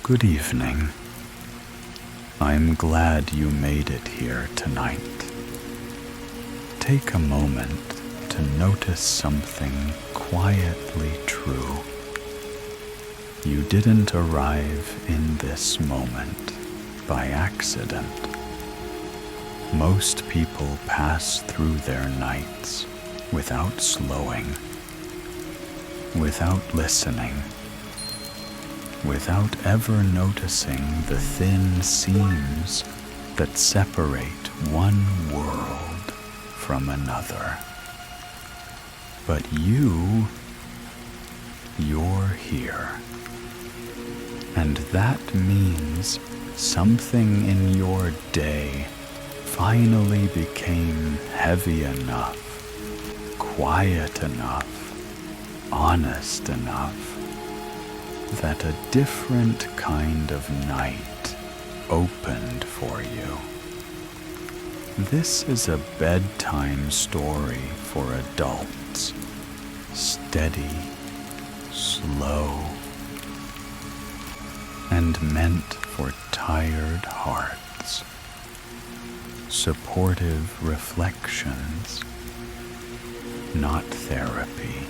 Good evening. I'm glad you made it here tonight. Take a moment to notice something quietly true. You didn't arrive in this moment by accident. Most people pass through their nights without slowing, without listening, without ever noticing the thin seams that separate one world from another. But you're here. And that means something in your day finally became heavy enough, quiet enough, honest enough, that a different kind of night opened for you. This is a bedtime story for adults, steady, slow, and meant for tired hearts. Supportive reflections, not therapy.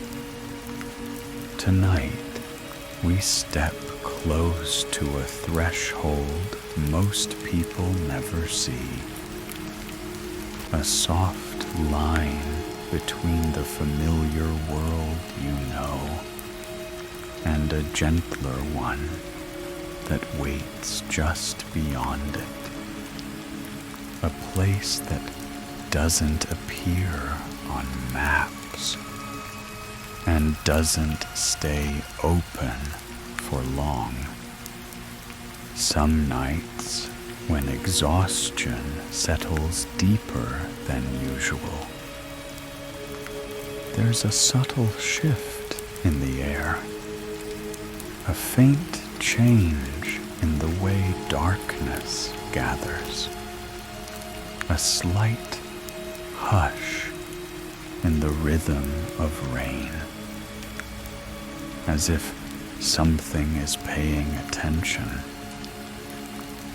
Tonight, we step close to a threshold most people never see. A soft line between the familiar world you know and a gentler one that waits just beyond it. A place that doesn't appear on maps and doesn't stay open for long. Some nights, when exhaustion settles deeper than usual, there's a subtle shift in the air, a faint change in the way darkness gathers, a slight hush in the rhythm of rain, as if something is paying attention.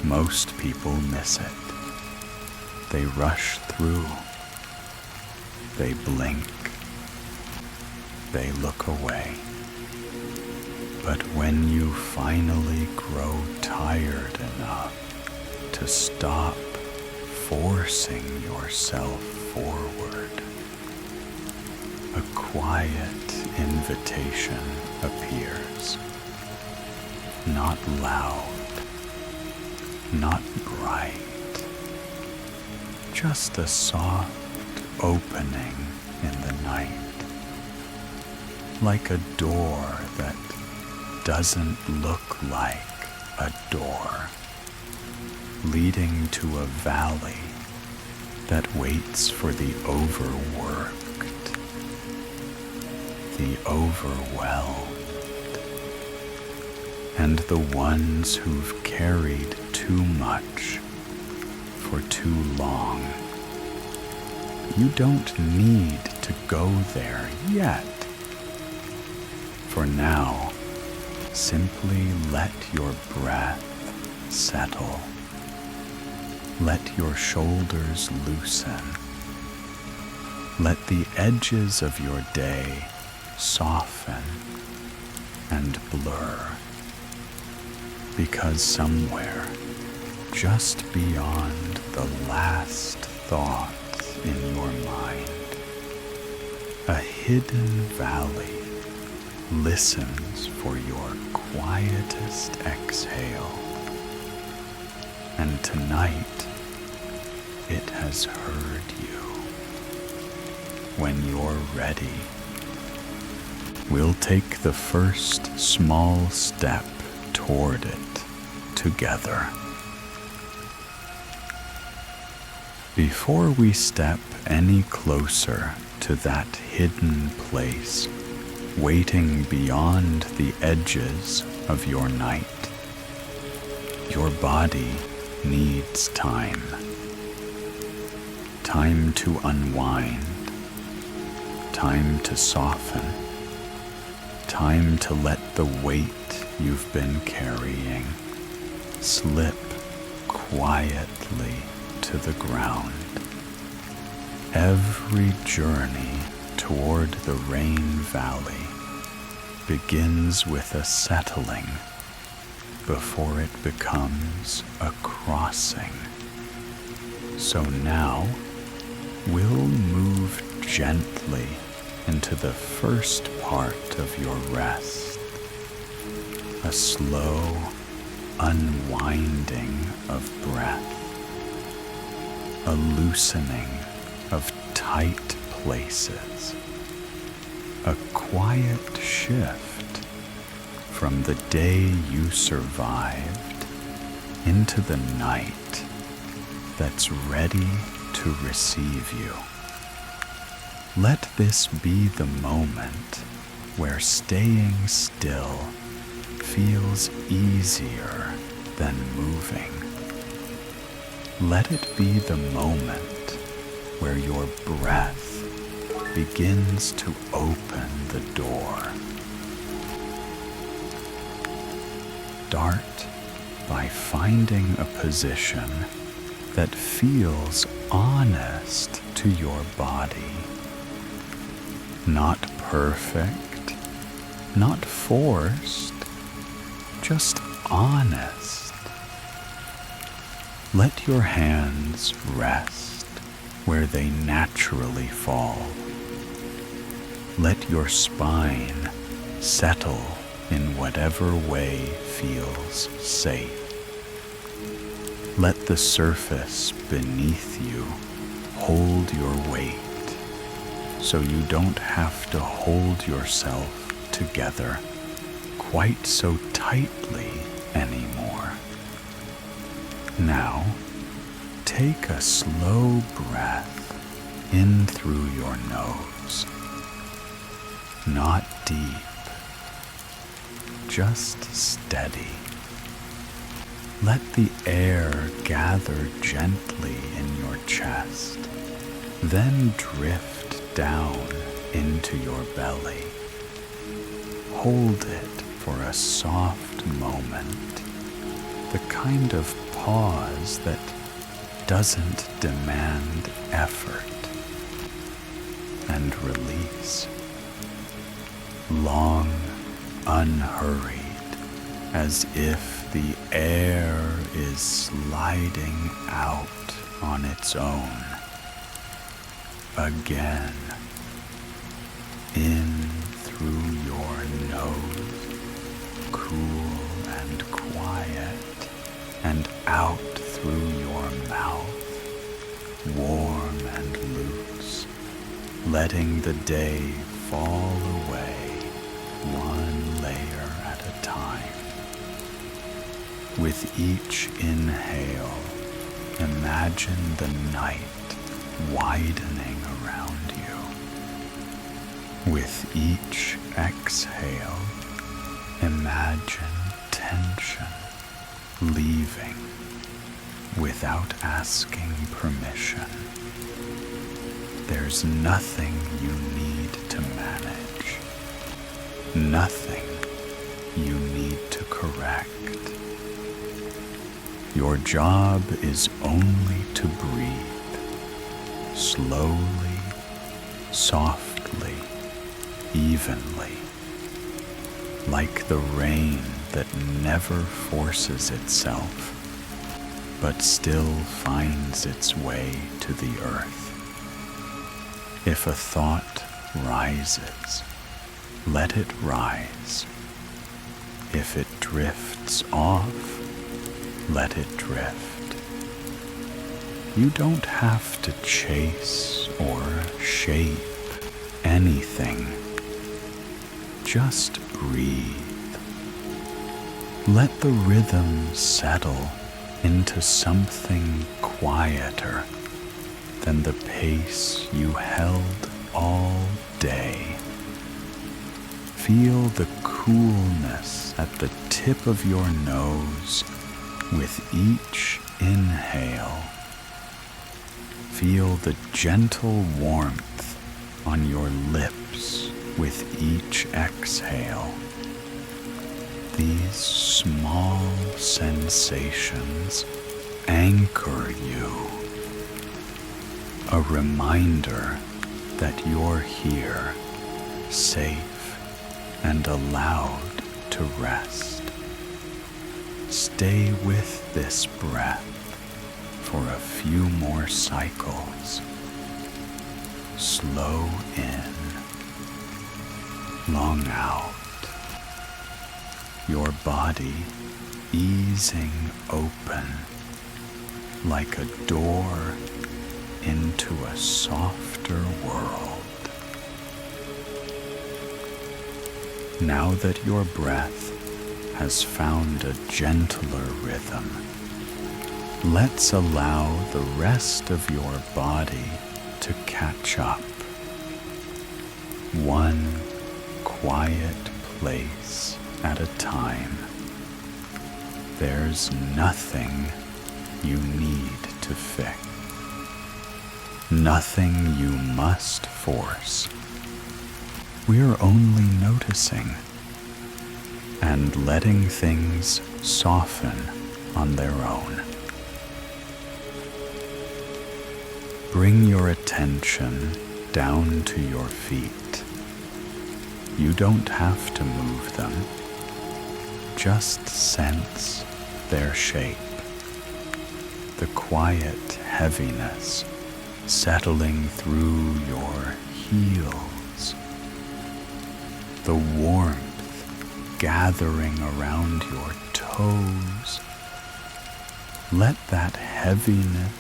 Most people miss it. They rush through. They blink. They look away. But when you finally grow tired enough to stop forcing yourself forward, a quiet invitation appears, not loud, not bright, just a soft opening in the night, like a door that doesn't look like a door, leading to a valley that waits for the overworked, the overwhelmed, and the ones who've carried too much for too long. You don't need to go there yet. For now, simply let your breath settle. Let your shoulders loosen. Let the edges of your day soften and blur. Because somewhere, just beyond the last thoughts in your mind, a hidden valley listens for your quietest exhale. And tonight, it has heard you. When you're ready, we'll take the first small step toward it together. Before we step any closer to that hidden place, waiting beyond the edges of your night, your body needs time. Time to unwind, time to soften, time to let the weight you've been carrying slip quietly to the ground. Every journey toward the rain valley begins with a settling before it becomes a crossing. So now we'll move gently into the first part of your rest, a slow unwinding of breath, a loosening of tight places, a quiet shift from the day you survived into the night that's ready to receive you. Let this be the moment where staying still feels easier than moving. Let it be the moment where your breath begins to open the door. Start by finding a position that feels honest to your body. Not perfect, not forced, just honest. Let your hands rest where they naturally fall. Let your spine settle in whatever way feels safe. Let the surface beneath you hold your weight, so you don't have to hold yourself together quite so tightly anymore. Now, take a slow breath in through your nose. Not deep, just steady. Let the air gather gently in your chest, then drift down into your belly. Hold it for a soft moment, the kind of pause that doesn't demand effort, and release. Long, unhurried, as if the air is sliding out on its own. Again, in through your nose, cool and quiet, and out through your mouth, warm and loose, letting the day fall away one layer at a time. With each inhale, imagine the night widening around you. With each exhale, imagine tension leaving without asking permission. There's nothing you need to manage, nothing you need to correct. Your job is only to breathe, slowly, softly, evenly, like the rain that never forces itself, but still finds its way to the earth. If a thought rises, let it rise. If it drifts off, let it drift. You don't have to chase or shape anything. Just breathe. Let the rhythm settle into something quieter than the pace you held all day. Feel the coolness at the tip of your nose with each inhale. Feel the gentle warmth on your lips with each exhale. These small sensations anchor you, a reminder that you're here, safe and allowed to rest. Stay with this breath for a few more cycles. Slow in, long out, your body easing open like a door into a softer world. Now that your breath has found a gentler rhythm, let's allow the rest of your body to catch up. One quiet place at a time. There's nothing you need to fix, nothing you must force. We're only noticing and letting things soften on their own. Bring your attention down to your feet. You don't have to move them. Just sense their shape, the quiet heaviness settling through your heels, the warmth gathering around your toes. Let that heaviness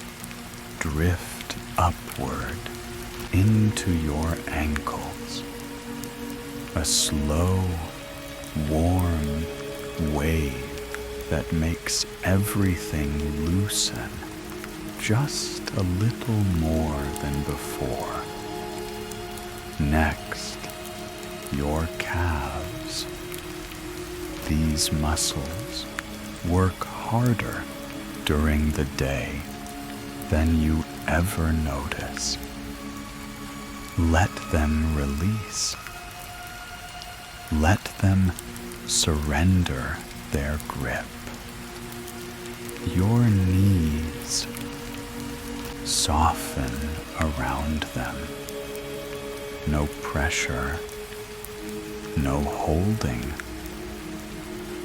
drift upward into your ankles, a slow, warm wave that makes everything loosen just a little more than before. Next, your calves. These muscles work harder during the day than you ever notice. Let them release. Let them surrender their grip. Your knees soften around them. No pressure, no holding,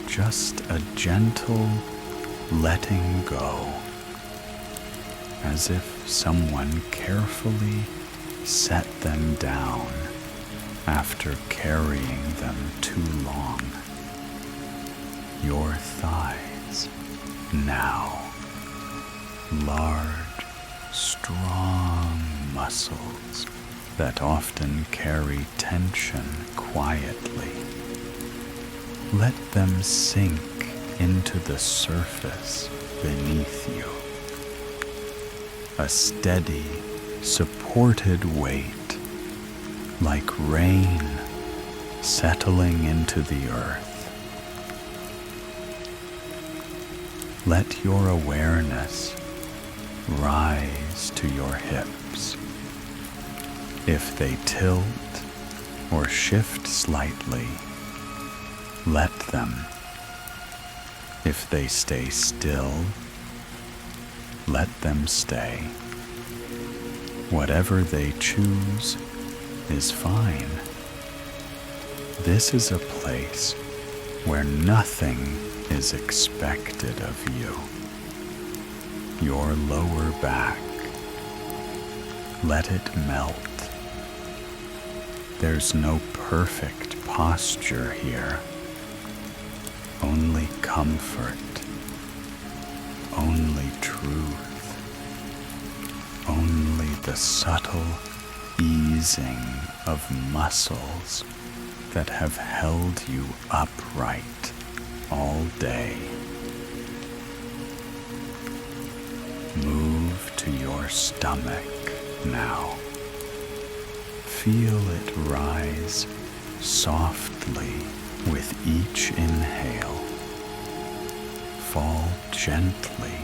just a gentle letting go, as if someone carefully set them down after carrying them too long. Your thighs now, large, strong muscles that often carry tension quietly. Let them sink into the surface beneath you. A steady, supported weight, like rain settling into the earth. Let your awareness rise to your hips. If they tilt or shift slightly, let them. If they stay still, let them stay. Whatever they choose is fine. This is a place where nothing is expected of you. Your lower back, let it melt. There's no perfect posture here. Only comfort, only truth, only the subtle easing of muscles that have held you upright all day. Move to your stomach now. Feel it rise softly with each inhale. Fall gently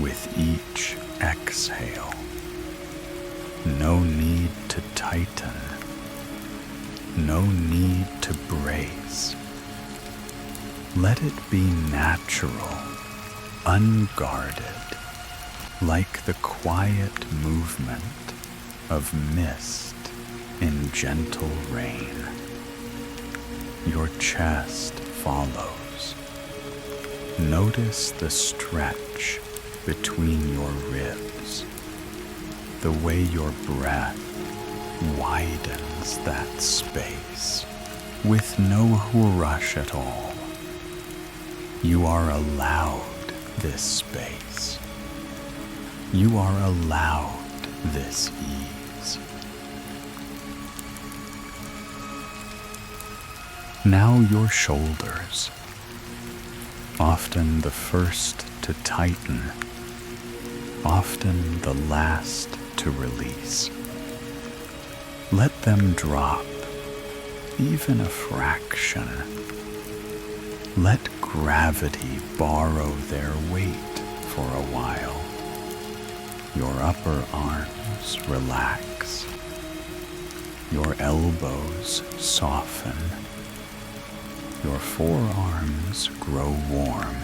with each exhale. No need to tighten. No need to brace. Let it be natural, unguarded, like the quiet movement of mist in gentle rain. Your chest follows. Notice the stretch between your ribs, the way your breath widens that space with no rush at all. You are allowed this space. You are allowed this ease. Now your shoulders, often the first to tighten, often the last to release. Let them drop, even a fraction. Let gravity borrow their weight for a while. Your upper arms relax. Your elbows soften. Your forearms grow warm.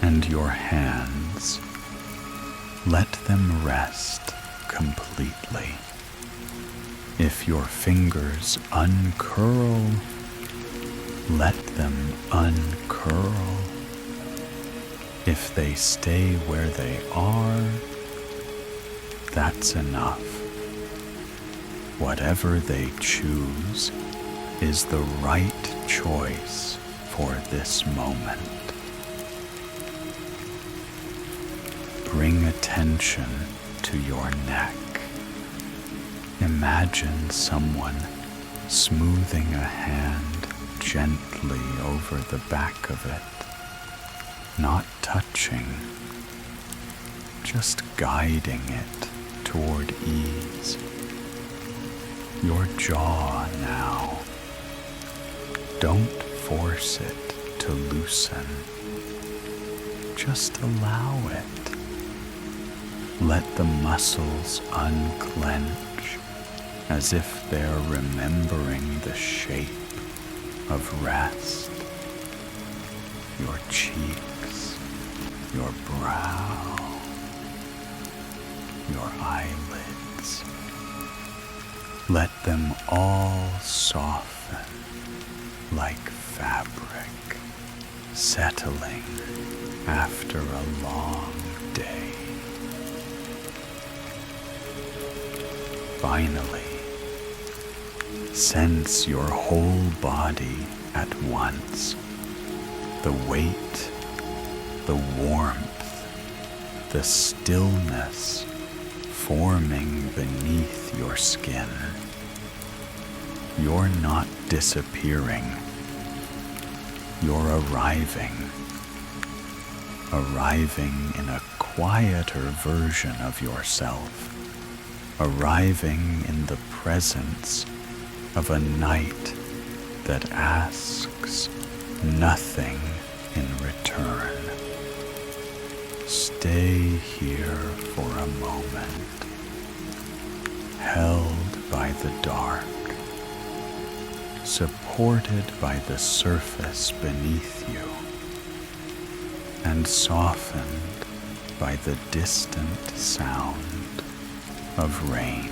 And your hands, let them rest completely. If your fingers uncurl, let them uncurl. If they stay where they are, that's enough. Whatever they choose is the right choice for this moment. Bring attention to your neck. Imagine someone smoothing a hand gently over the back of it, not touching, just guiding it toward ease. Your jaw now. Don't force it to loosen. Just allow it. Let the muscles unclench as if they're remembering the shape of rest. Your cheeks, your brow, your eyelids. Let them all soften like fabric, settling after a long day. Finally, sense your whole body at once. The weight, the warmth, the stillness forming beneath your skin. You're not disappearing. You're arriving in a quieter version of yourself, arriving in the presence of a night that asks nothing in return. Stay here for a moment, held by the dark, supported by the surface beneath you, and softened by the distant sound of rain.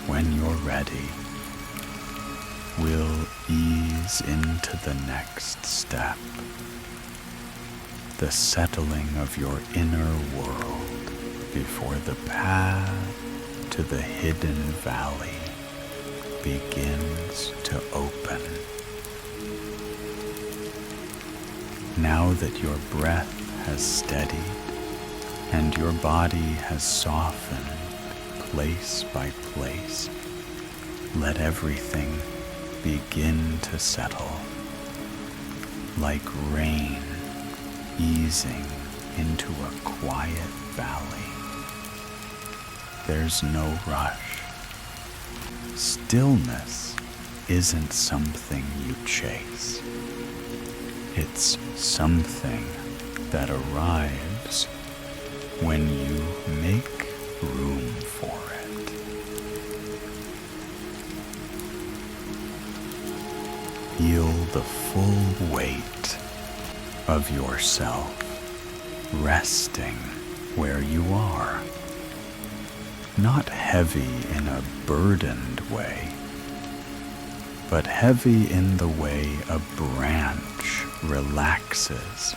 When you're ready, we'll ease into the next step, the settling of your inner world before the path to the hidden valley begins to open. Now that your breath has steadied and your body has softened place by place, let everything begin to settle, like rain easing into a quiet valley. There's no rush. Stillness isn't something you chase. It's something that arrives when you make room for it. Feel the of yourself, resting where you are. Not heavy in a burdened way, but heavy in the way a branch relaxes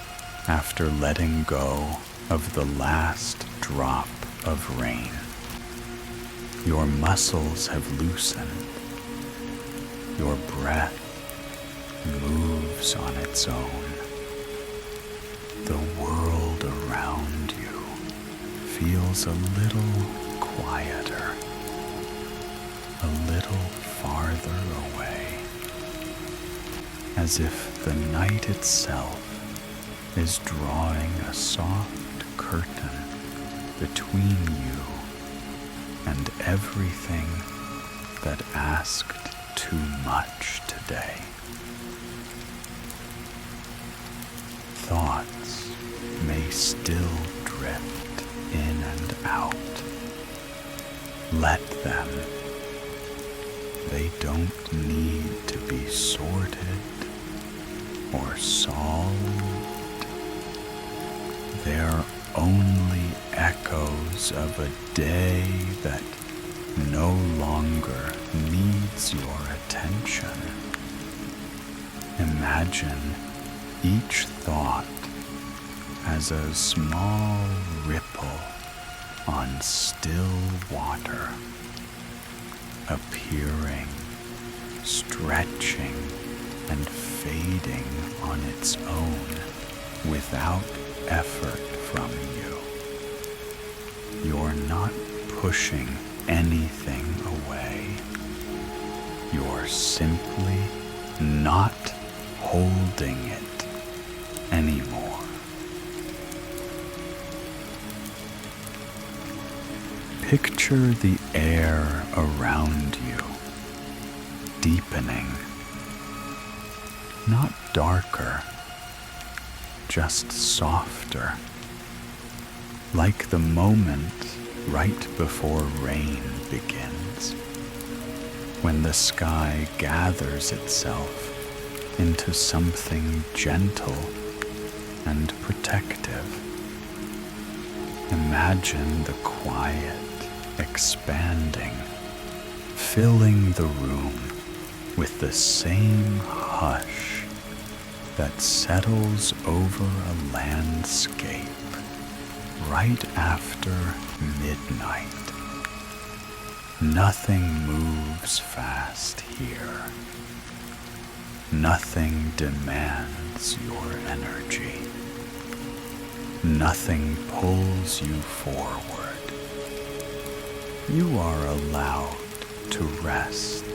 after letting go of the last drop of rain. Your muscles have loosened. Your breath moves on its own. The world around you feels a little quieter, a little farther away, as if the night itself is drawing a soft curtain between you and everything that asked too much today. Thoughts may still drift in and out. Let them. They don't need to be sorted or solved. They're only echoes of a day that no longer needs your attention. Imagine each thought as a small ripple on still water, appearing, stretching, and fading on its own without effort from you. You're not pushing anything away. You're simply not holding it anymore. Picture the air around you deepening, not darker, just softer, like the moment right before rain begins, when the sky gathers itself into something gentle and protective. Imagine the quiet expanding, filling the room with the same hush that settles over a landscape right after midnight. Nothing moves fast here. Nothing demands your energy. Nothing pulls you forward. You are allowed to rest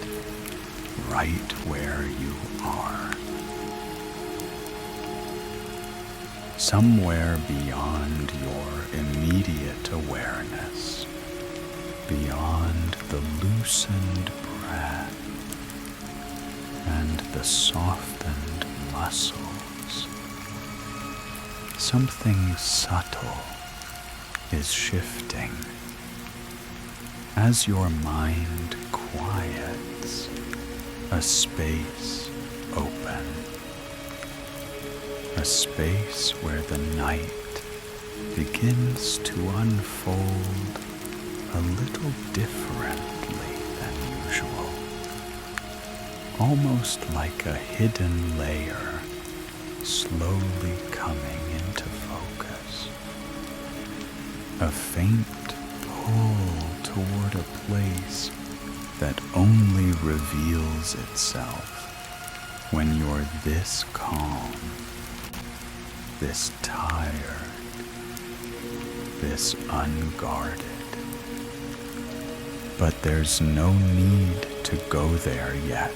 right where you are. Somewhere beyond your immediate awareness, beyond the loosened breath and the softened muscles, something subtle is shifting. As your mind quiets, a space opens. A space where the night begins to unfold a little differently than usual, almost like a hidden layer slowly coming into focus. A faint pull toward a place that only reveals itself when you're this calm, this tired, this unguarded. But there's no need to go there yet.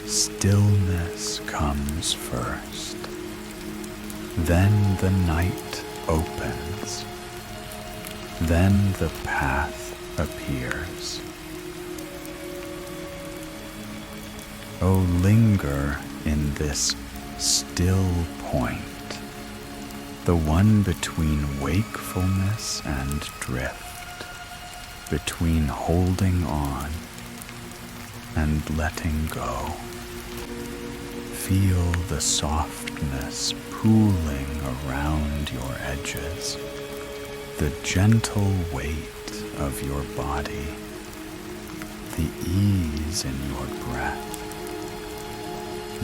Stillness comes first. Then the night opens. Then the path appears. Oh, linger in this still point, the one between wakefulness and drift, between holding on and letting go. Feel the softness pooling around your edges, the gentle weight of your body, the ease in your breath.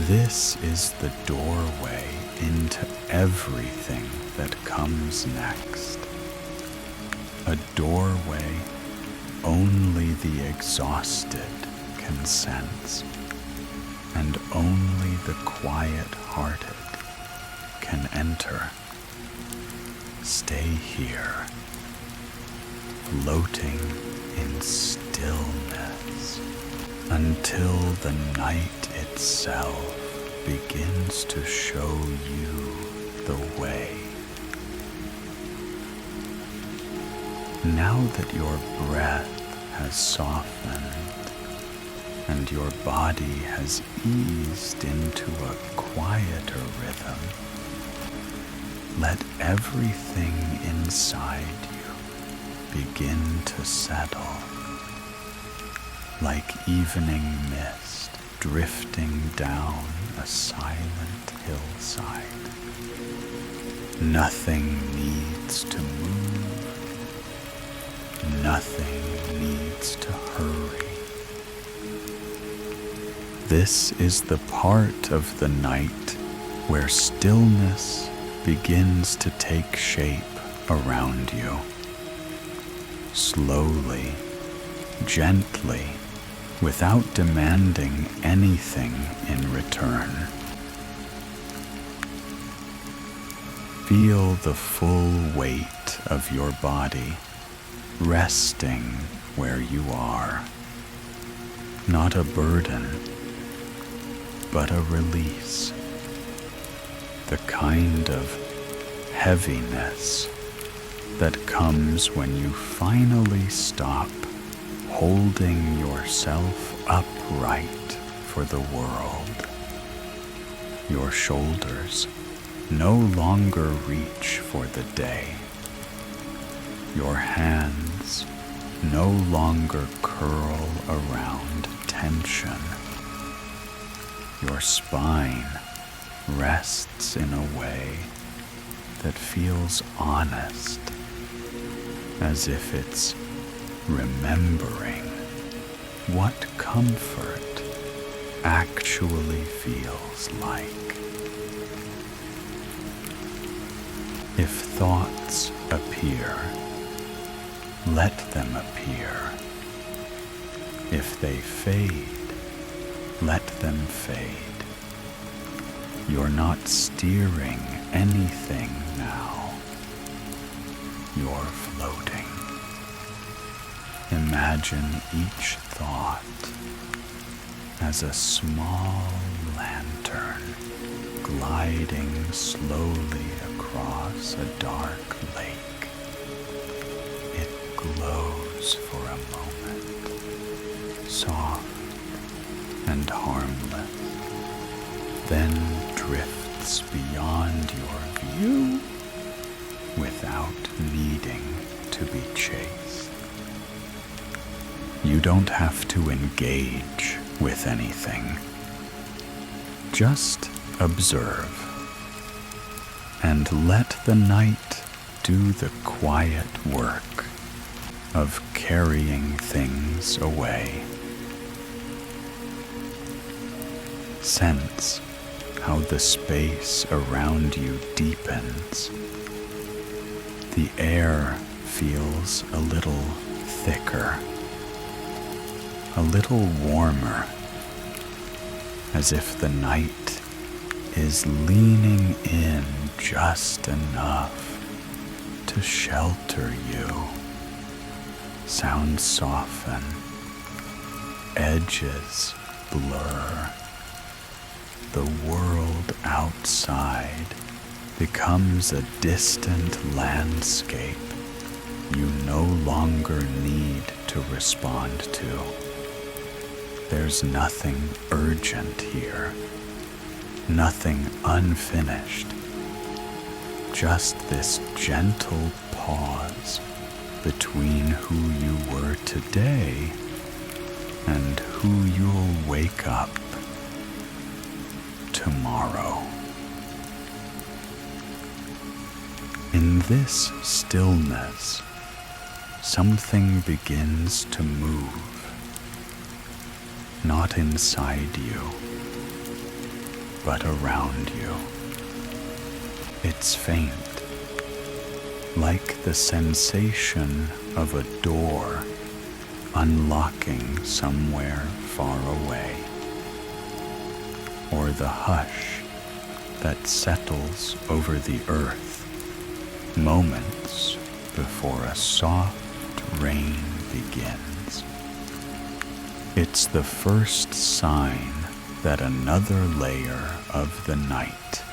This is the doorway into everything that comes next. A doorway only the exhausted can sense, and only the quiet-hearted can enter. Stay here, floating in stillness, until the night itself begins to show you the way. Now that your breath has softened and your body has eased into a quieter rhythm, let everything inside you begin to settle, like evening mist drifting down a silent hillside. Nothing needs to move. Nothing needs to hurry. This is the part of the night where stillness begins to take shape around you. Slowly, gently, without demanding anything in return. Feel the full weight of your body resting where you are. Not a burden, but a release. The kind of heaviness that comes when you finally stop holding yourself upright for the world. Your shoulders no longer reach for the day. Your hands no longer curl around tension. Your spine rests in a way that feels honest, as if it's remembering what comfort actually feels like. If thoughts appear, let them appear. If they fade, let them fade. You're not steering anything now. You're floating. Imagine each thought as a small lantern gliding slowly across a dark lake. It glows for a moment, soft and harmless, then drifts beyond your view without needing to be chased. You don't have to engage with anything. Just observe and let the night do the quiet work of carrying things away. Sense how the space around you deepens. The air feels a little thicker, a little warmer, as if the night is leaning in just enough to shelter you. Sounds soften, edges blur. The world outside becomes a distant landscape you no longer need to respond to. There's nothing urgent here, nothing unfinished, just this gentle pause between who you were today and who you'll wake up tomorrow. In this stillness, something begins to move, not inside you, but around you. It's faint, like the sensation of a door unlocking somewhere far away, or the hush that settles over the earth moments before a soft rain begins. It's the first sign that another layer of the night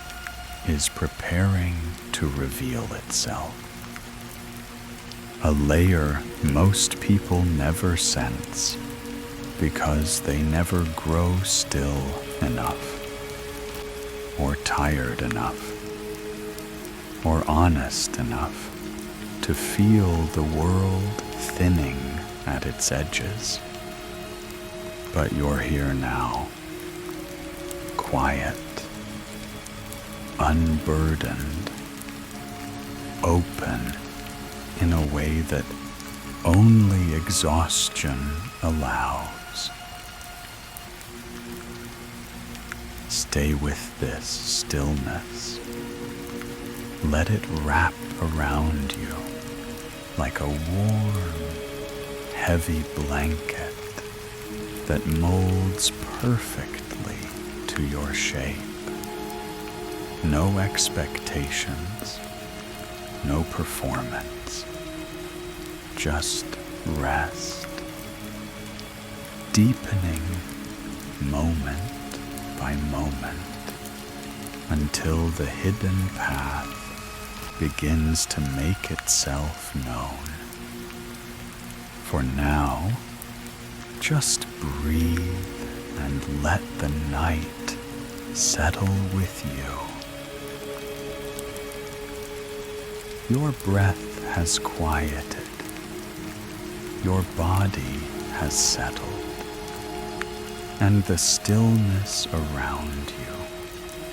is preparing to reveal itself. A layer most people never sense because they never grow still enough, or tired enough, or honest enough to feel the world thinning at its edges. But you're here now, quiet, unburdened, open in a way that only exhaustion allows. Stay with this stillness. Let it wrap around you like a warm, heavy blanket that molds perfectly to your shape. No expectations, no performance, just rest, deepening moment by moment until the hidden path begins to make itself known. For now, just breathe and let the night settle with you. Your breath has quieted. Your body has settled. And the stillness around you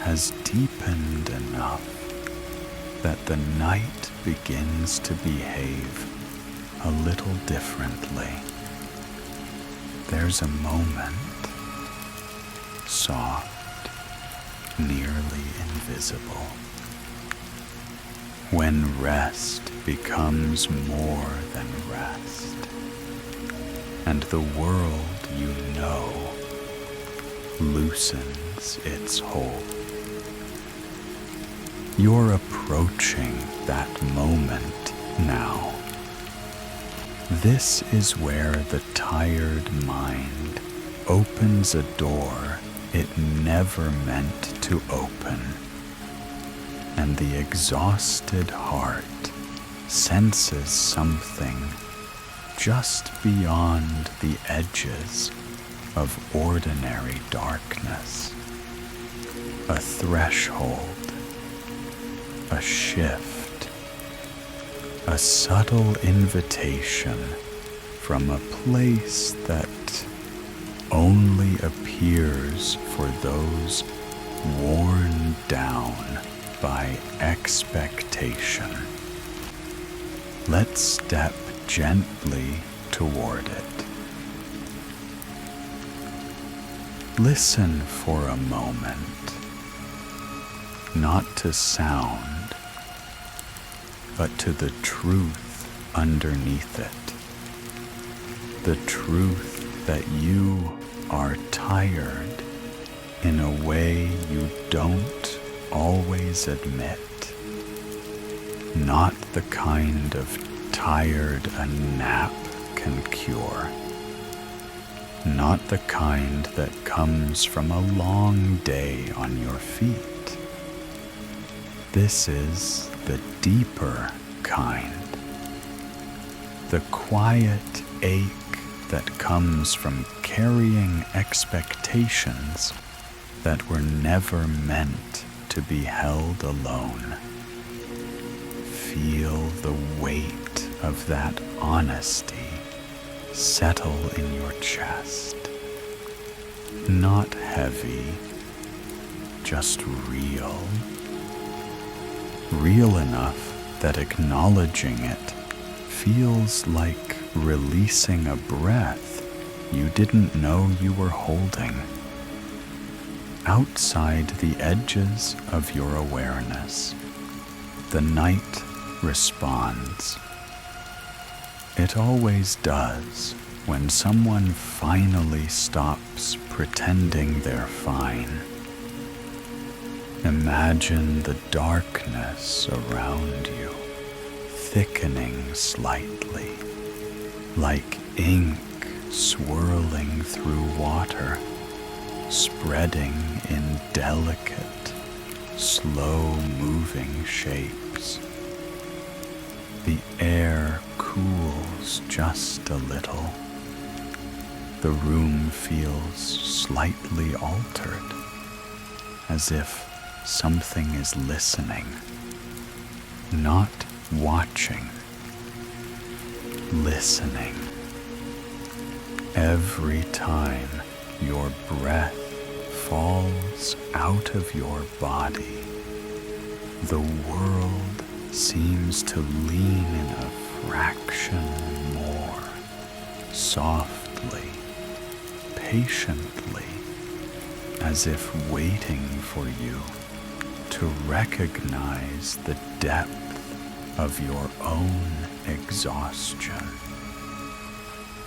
has deepened enough that the night begins to behave a little differently. There's a moment, soft, nearly invisible, when rest becomes more than rest, and the world you know loosens its hold. You're approaching that moment now. This is where the tired mind opens a door it never meant to open, and the exhausted heart senses something just beyond the edges of ordinary darkness. A threshold, a shift, a subtle invitation from a place that only appears for those worn down by expectation. Let's step gently toward it. Listen for a moment, not to sound, but to the truth underneath it. The truth that you are tired in a way you don't always admit. Not the kind of tired a nap can cure. Not the kind that comes from a long day on your feet. This is the deeper kind. The quiet ache that comes from carrying expectations that were never meant to be held alone. Feel the weight of that honesty settle in your chest. Not heavy, just real. Real enough that acknowledging it feels like releasing a breath you didn't know you were holding. Outside the edges of your awareness, the night responds. It always does when someone finally stops pretending they're fine. Imagine the darkness around you thickening slightly, like ink swirling through water, spreading in delicate, slow-moving shapes. The air cools just a little. The room feels slightly altered, as if something is listening, not watching, listening. Every time your breath falls out of your body, the world seems to lean in a fraction more, softly, patiently, as if waiting for you to recognize the depth of your own exhaustion.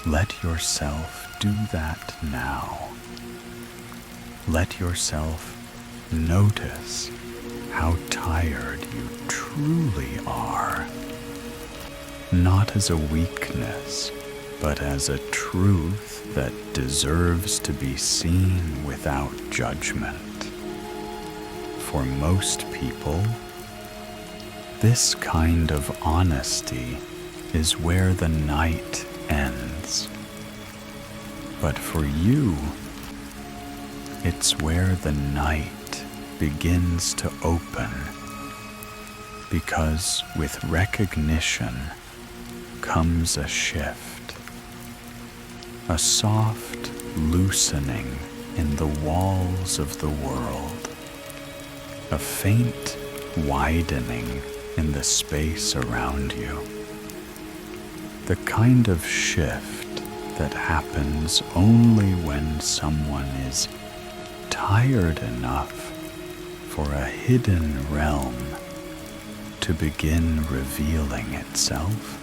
Let yourself do that now. Let yourself notice how tired you truly are, not as a weakness, but as a truth that deserves to be seen without judgment. For most people, this kind of honesty is where the night ends. But for you, it's where the night begins to open, because with recognition comes a shift, a soft loosening in the walls of the world, a faint widening in the space around you. The kind of shift that happens only when someone is tired enough for a hidden realm to begin revealing itself.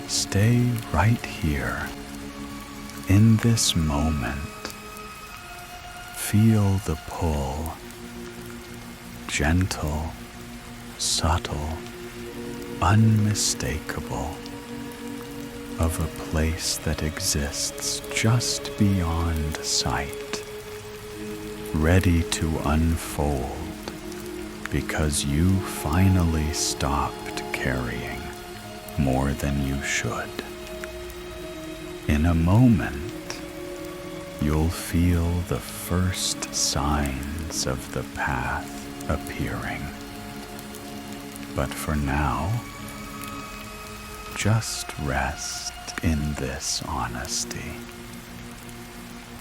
Stay right here, in this moment. Feel the pull, gentle, subtle, unmistakable, of a place that exists just beyond sight, ready to unfold because you finally stopped carrying more than you should. In a moment, you'll feel the first signs of the path appearing. But for now, just rest in this honesty.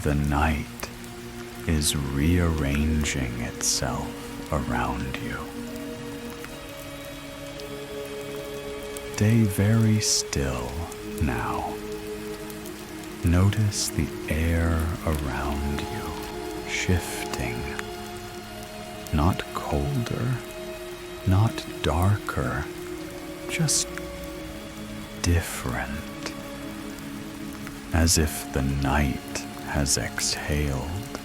The night is rearranging itself around you. Stay very still now. Notice the air around you shifting, not colder, not darker, just different, as if the night has exhaled,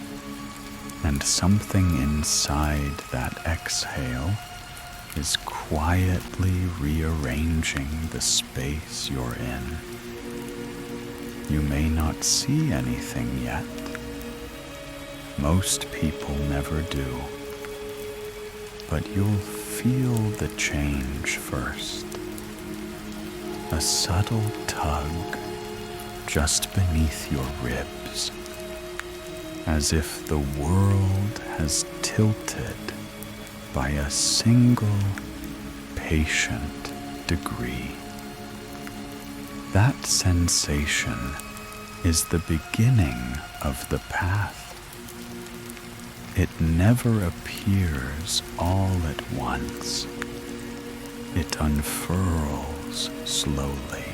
and something inside that exhale is quietly rearranging the space you're in. You may not see anything yet. Most people never do. But you'll feel the change first. A subtle tug just beneath your ribs, as if the world has tilted by a single patient degree. That sensation is the beginning of the path. It never appears all at once. It unfurls slowly,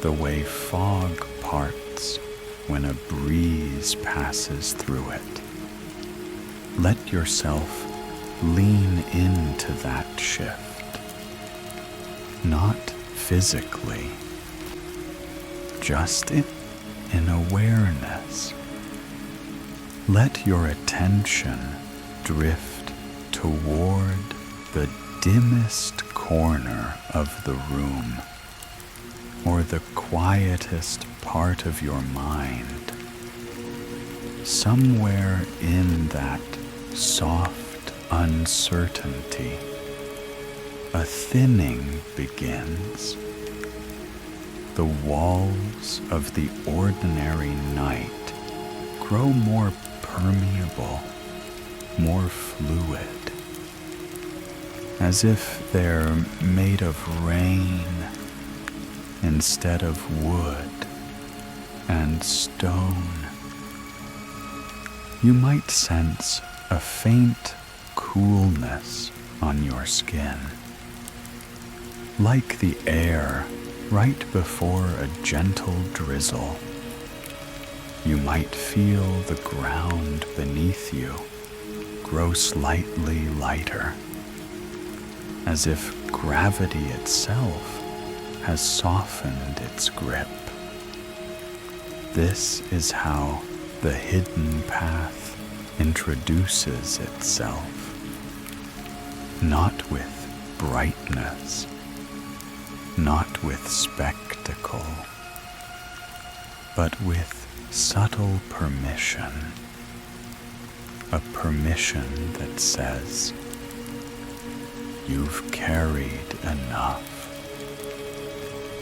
the way fog parts when a breeze passes through it. Let yourself lean into that shift, not physically, just in awareness. Let your attention drift toward the dimmest corner of the room, or the quietest part of your mind. Somewhere in that soft uncertainty, a thinning begins. The walls of the ordinary night grow more permeable, more fluid, as if they're made of rain instead of wood and stone. You might sense a faint coolness on your skin, like the air right before a gentle drizzle. You might feel the ground beneath you grow slightly lighter, as if gravity itself has softened its grip. This is how the hidden path introduces itself, not with brightness, not with spectacle, but with subtle permission, a permission that says, "You've carried enough.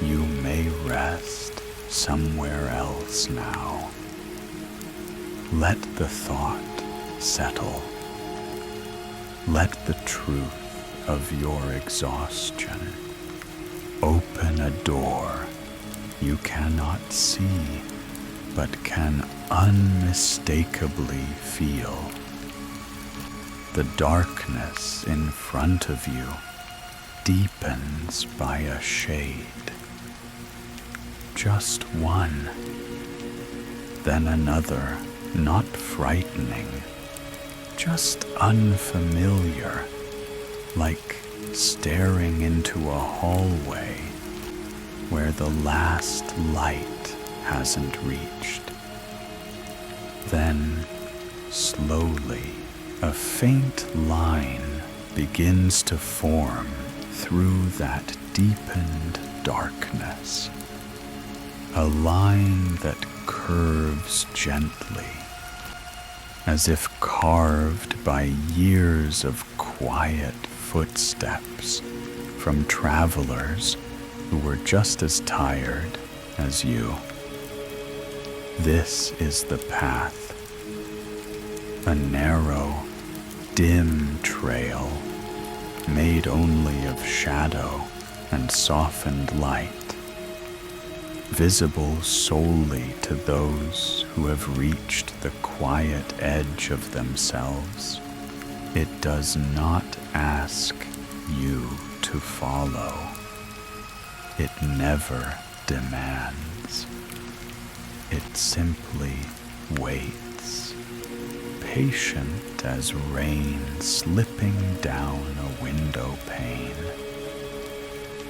You may rest somewhere else now." Let the thought settle. Let the truth of your exhaustion open a door you cannot see but can unmistakably feel. The darkness in front of you deepens by a shade. Just one, then another, not frightening, just unfamiliar, like staring into a hallway where the last light hasn't reached. Then, slowly, a faint line begins to form through that deepened darkness, a line that curves gently, as if carved by years of quiet footsteps from travelers who were just as tired as you. This is the path, a narrow, dim trail made only of shadow and softened light, visible solely to those who have reached the quiet edge of themselves. It does not ask you to follow. It never demands. It simply waits, patient as rain slipping down a window pane.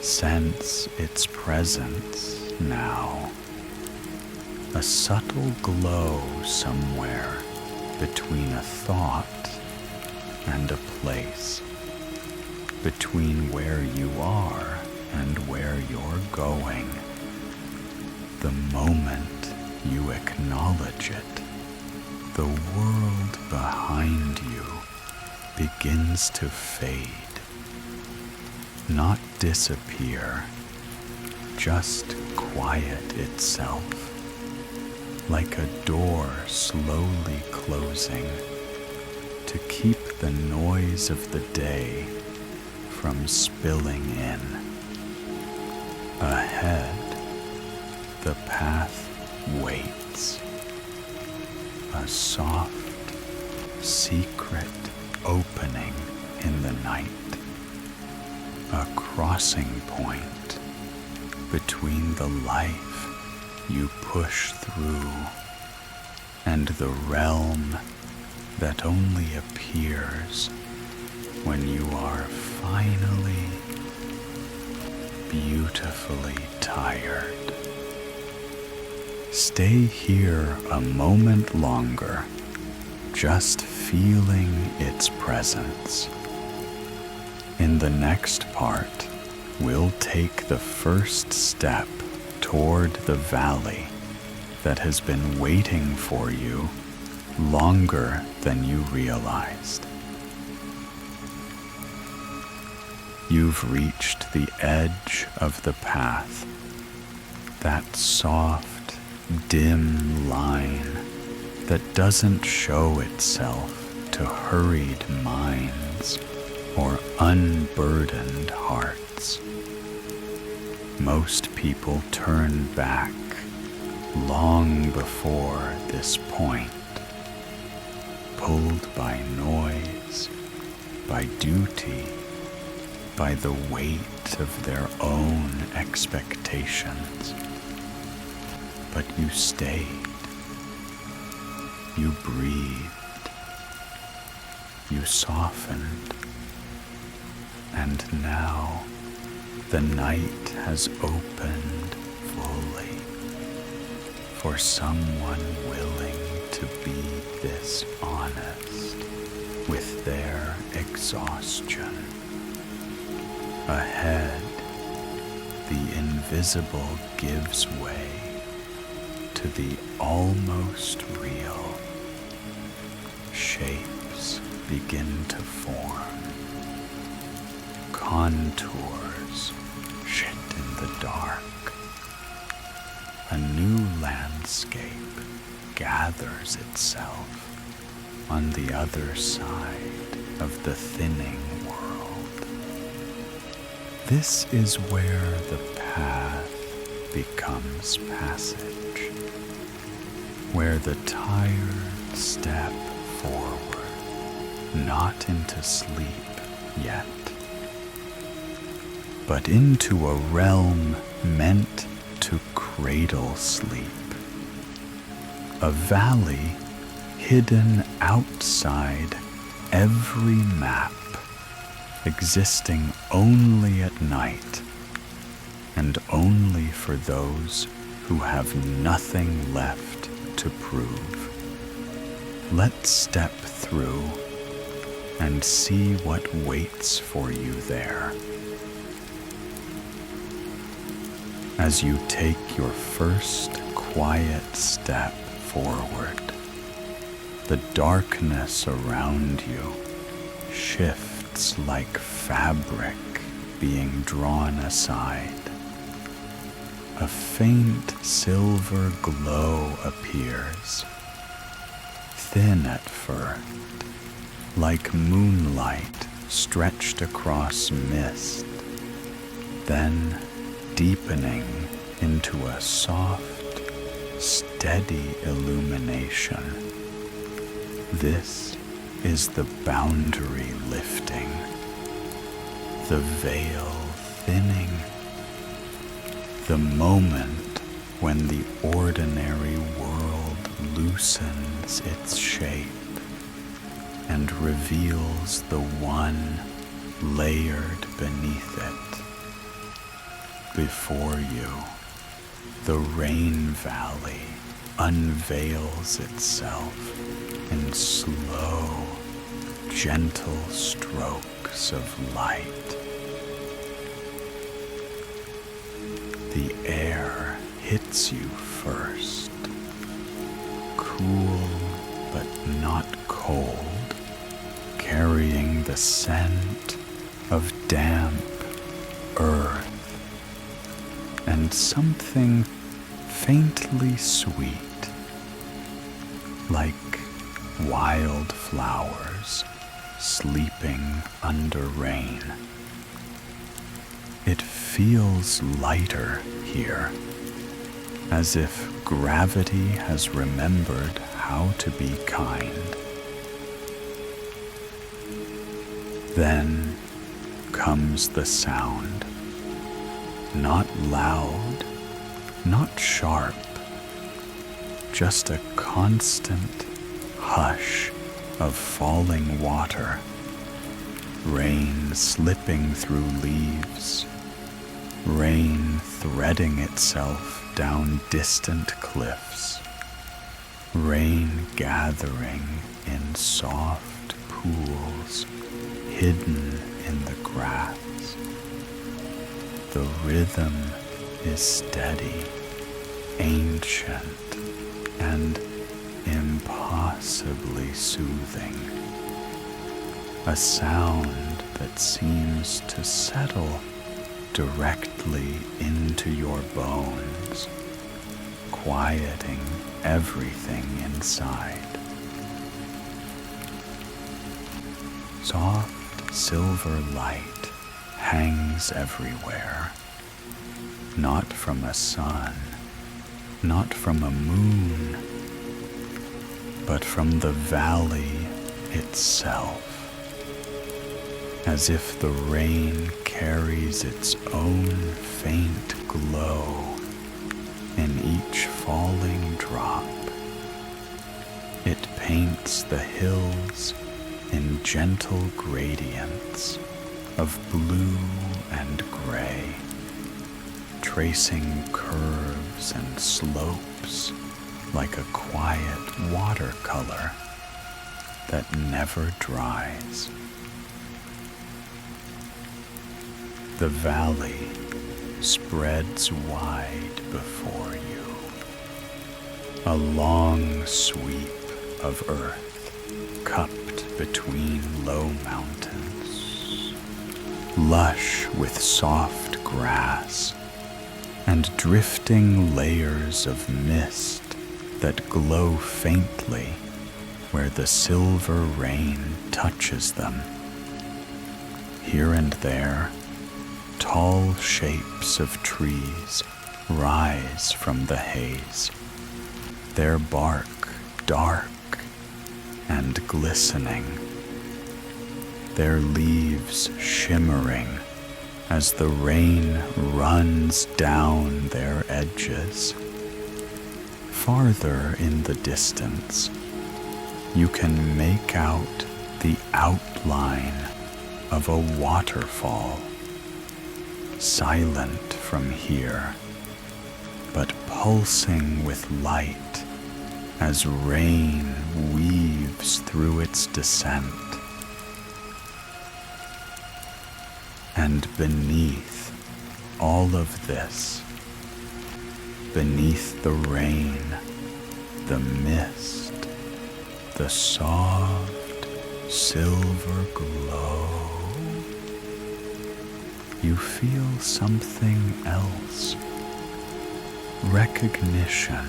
Sense its presence now, a subtle glow somewhere between a thought and a place, between where you are and where you're going. The moment you acknowledge it, the world behind you begins to fade, not disappear, just quiet itself, like a door slowly closing to keep the noise of the day from spilling in. Ahead, the path waits, a soft, secret opening in the night, a crossing point between the life you push through and the realm that only appears when you are finally beautifully tired. Stay here a moment longer, just feeling its presence. In the next part, we'll take the first step toward the valley that has been waiting for you longer than you realized. You've reached the edge of the path, that soft, dim line that doesn't show itself to hurried minds or unburdened hearts. Most people turn back long before this point, pulled by noise, by duty, by the weight of their own expectations. But you stayed, you breathed, you softened, and now the night has opened fully for someone willing to be this honest with their exhaustion. Ahead, the invisible gives way to the almost real. Shapes begin to form. Contours shit in the dark. A new landscape gathers itself on the other side of the thinning world. This is where the path becomes passage, where the tired step forward, not into sleep yet, but into a realm meant to cradle sleep. A valley hidden outside every map, existing only at night, and only for those who have nothing left to prove. Let's step through and see what waits for you there. As you take your first quiet step forward, the darkness around you shifts like fabric being drawn aside. A faint silver glow appears, thin at first, like moonlight stretched across mist, then deepening into a soft, steady illumination. This is the boundary lifting, the veil thinning, the moment when the ordinary world loosens its shape and reveals the one layered beneath it. Before you, the rain valley unveils itself in slow, gentle strokes of light. The air hits you first, cool but not cold, carrying the scent of damp earth and something faintly sweet, like wild flowers sleeping under rain. It feels lighter here, as if gravity has remembered how to be kind. Then comes the sound, not loud, not sharp, just a constant hush of falling water, rain slipping through leaves, rain threading itself down distant cliffs, rain gathering in soft pools hidden in the grass. The rhythm is steady, ancient, and impossibly soothing. A sound that seems to settle directly into your bones, quieting everything inside. Soft silver light hangs everywhere, not from a sun, not from a moon, but from the valley itself, as if the rain carries its own faint glow in each falling drop. It paints the hills in gentle gradients of blue and gray, tracing curves and slopes like a quiet watercolor that never dries. The valley spreads wide before you, a long sweep of earth cupped between low mountains, lush with soft grass and drifting layers of mist that glow faintly where the silver rain touches them. Here and there, tall shapes of trees rise from the haze, their bark dark and glistening, their leaves shimmering as the rain runs down their edges. Farther in the distance, you can make out the outline of a waterfall, silent from here, but pulsing with light as rain weaves through its descent. And beneath all of this, beneath the rain, the mist, the soft silver glow, you feel something else, recognition,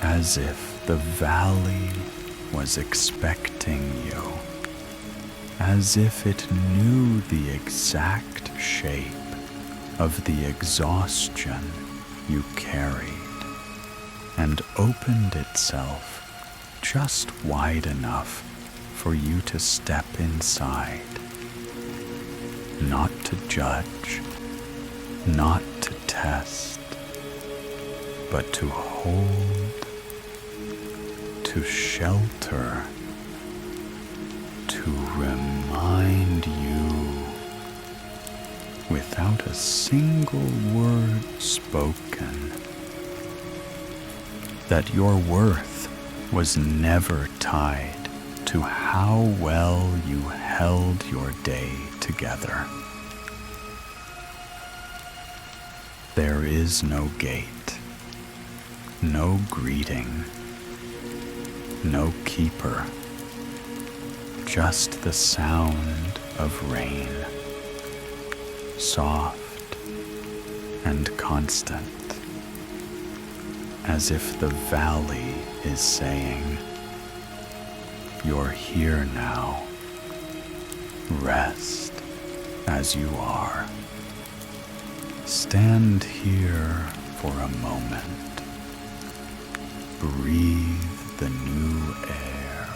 as if the valley was expecting you, as if it knew the exact shape of the exhaustion you carried and opened itself just wide enough for you to step inside, not to judge, not to test, but to hold, to shelter, to remind you, without a single word spoken, that your worth was never tied to how well you held your day together. There is no gate, no greeting, no keeper, just the sound of rain, soft and constant, as if the valley is saying, "You're here now. Rest as you are. Stand here for a moment. Breathe the new air.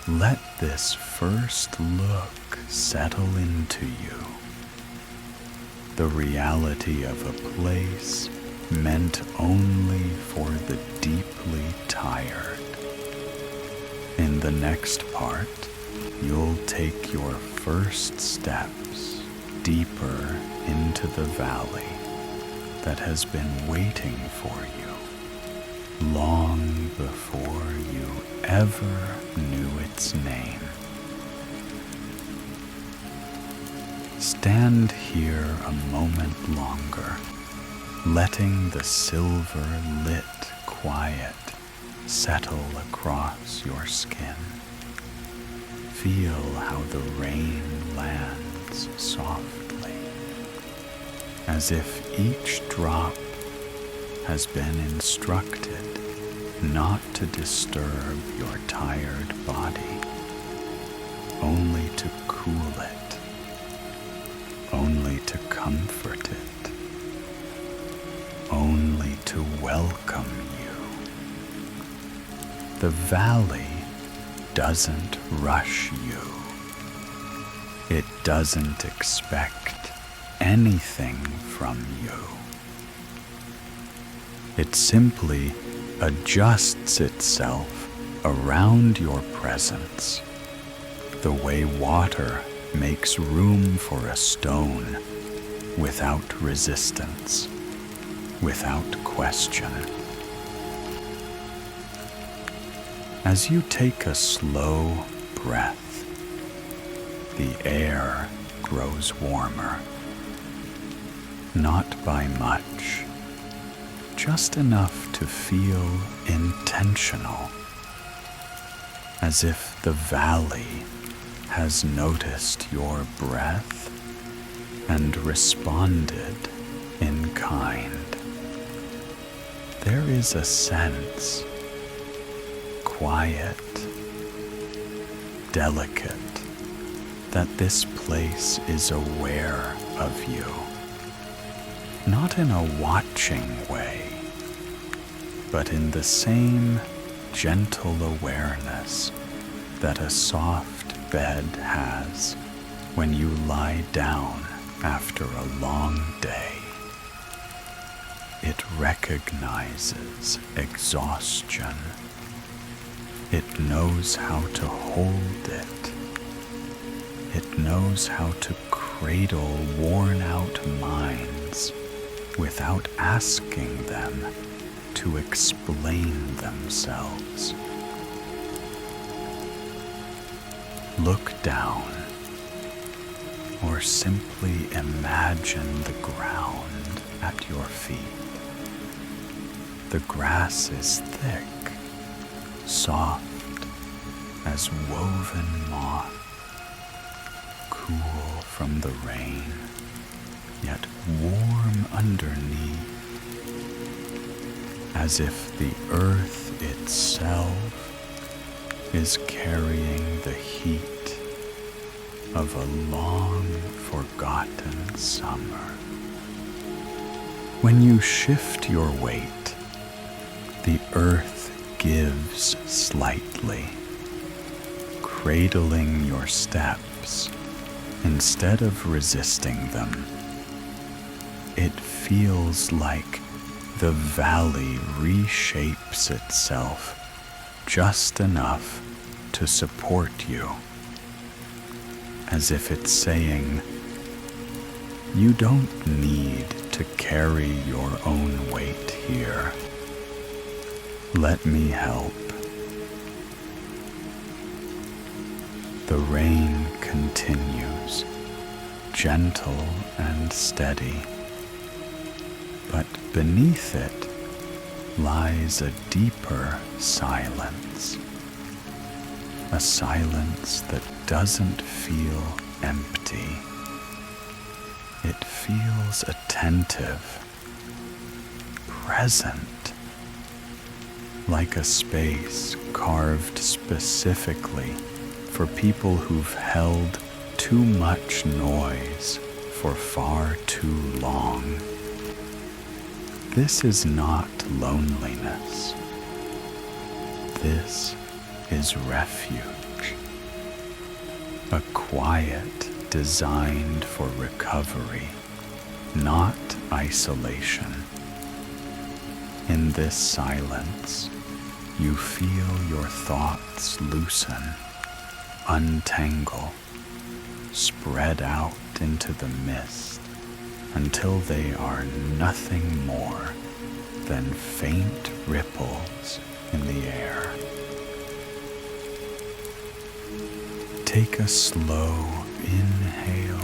let this first look settle into you. The reality of a place meant only for the deeply tired. In the next part, you'll take your first steps deeper into the valley that has been waiting for you long before you ever knew its name. Stand here a moment longer, letting the silver-lit quiet settle across your skin. Feel how the rain lands softly, as if each drop has been instructed not to disturb your tired body, only to cool it, only to comfort it, only to welcome you. The valley doesn't rush you. It doesn't expect anything from you. It simply adjusts itself around your presence, the way water makes room for a stone without resistance, without question. As you take a slow breath, the air grows warmer, not by much, just enough to feel intentional, as if the valley has noticed your breath and responded in kind. There is a sense, quiet, delicate, that this place is aware of you, not in a watching way, but in the same gentle awareness that a soft bed has when you lie down after a long day. It recognizes exhaustion. It knows how to hold it. It knows how to cradle worn-out minds without asking them to explain themselves. Look down, or simply imagine the ground at your feet. The grass is thick, soft as woven moth, cool from the rain, yet warm underneath, as if the earth itself is carrying the heat of a long forgotten summer. When you shift your weight, the earth gives slightly, cradling your steps instead of resisting them. It feels like the valley reshapes itself just enough to support you, as if it's saying, you don't need to carry your own weight here. Let me help. The rain continues, gentle and steady, but beneath it lies a deeper silence, a silence that doesn't feel empty. It feels attentive, present, like a space carved specifically for people who've held too much noise for far too long. This is not loneliness. This is refuge. a quiet designed for recovery, not isolation. In this silence, you feel your thoughts loosen, untangle, spread out into the mist until they are nothing more than faint ripples in the air. Take a slow inhale.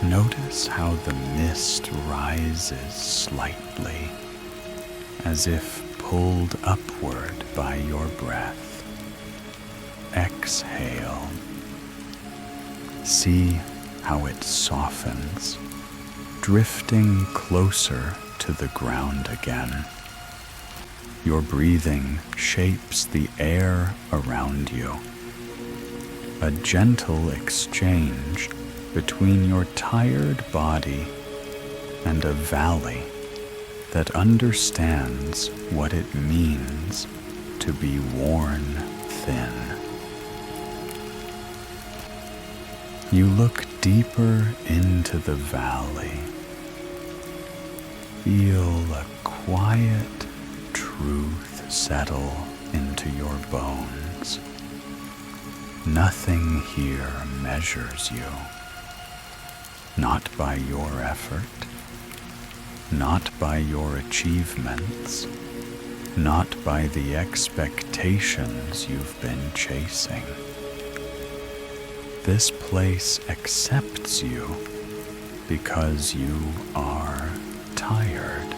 Notice how the mist rises slightly, as if pulled upward by your breath. Exhale. See how it softens, drifting closer to the ground again. Your breathing shapes the air around you, a gentle exchange between your tired body and a valley that understands what it means to be worn thin. You look deeper into the valley. Feel a quiet truth settle into your bones. Nothing here measures you, not by your effort, not by your achievements, not by the expectations you've been chasing. This place accepts you because you are tired,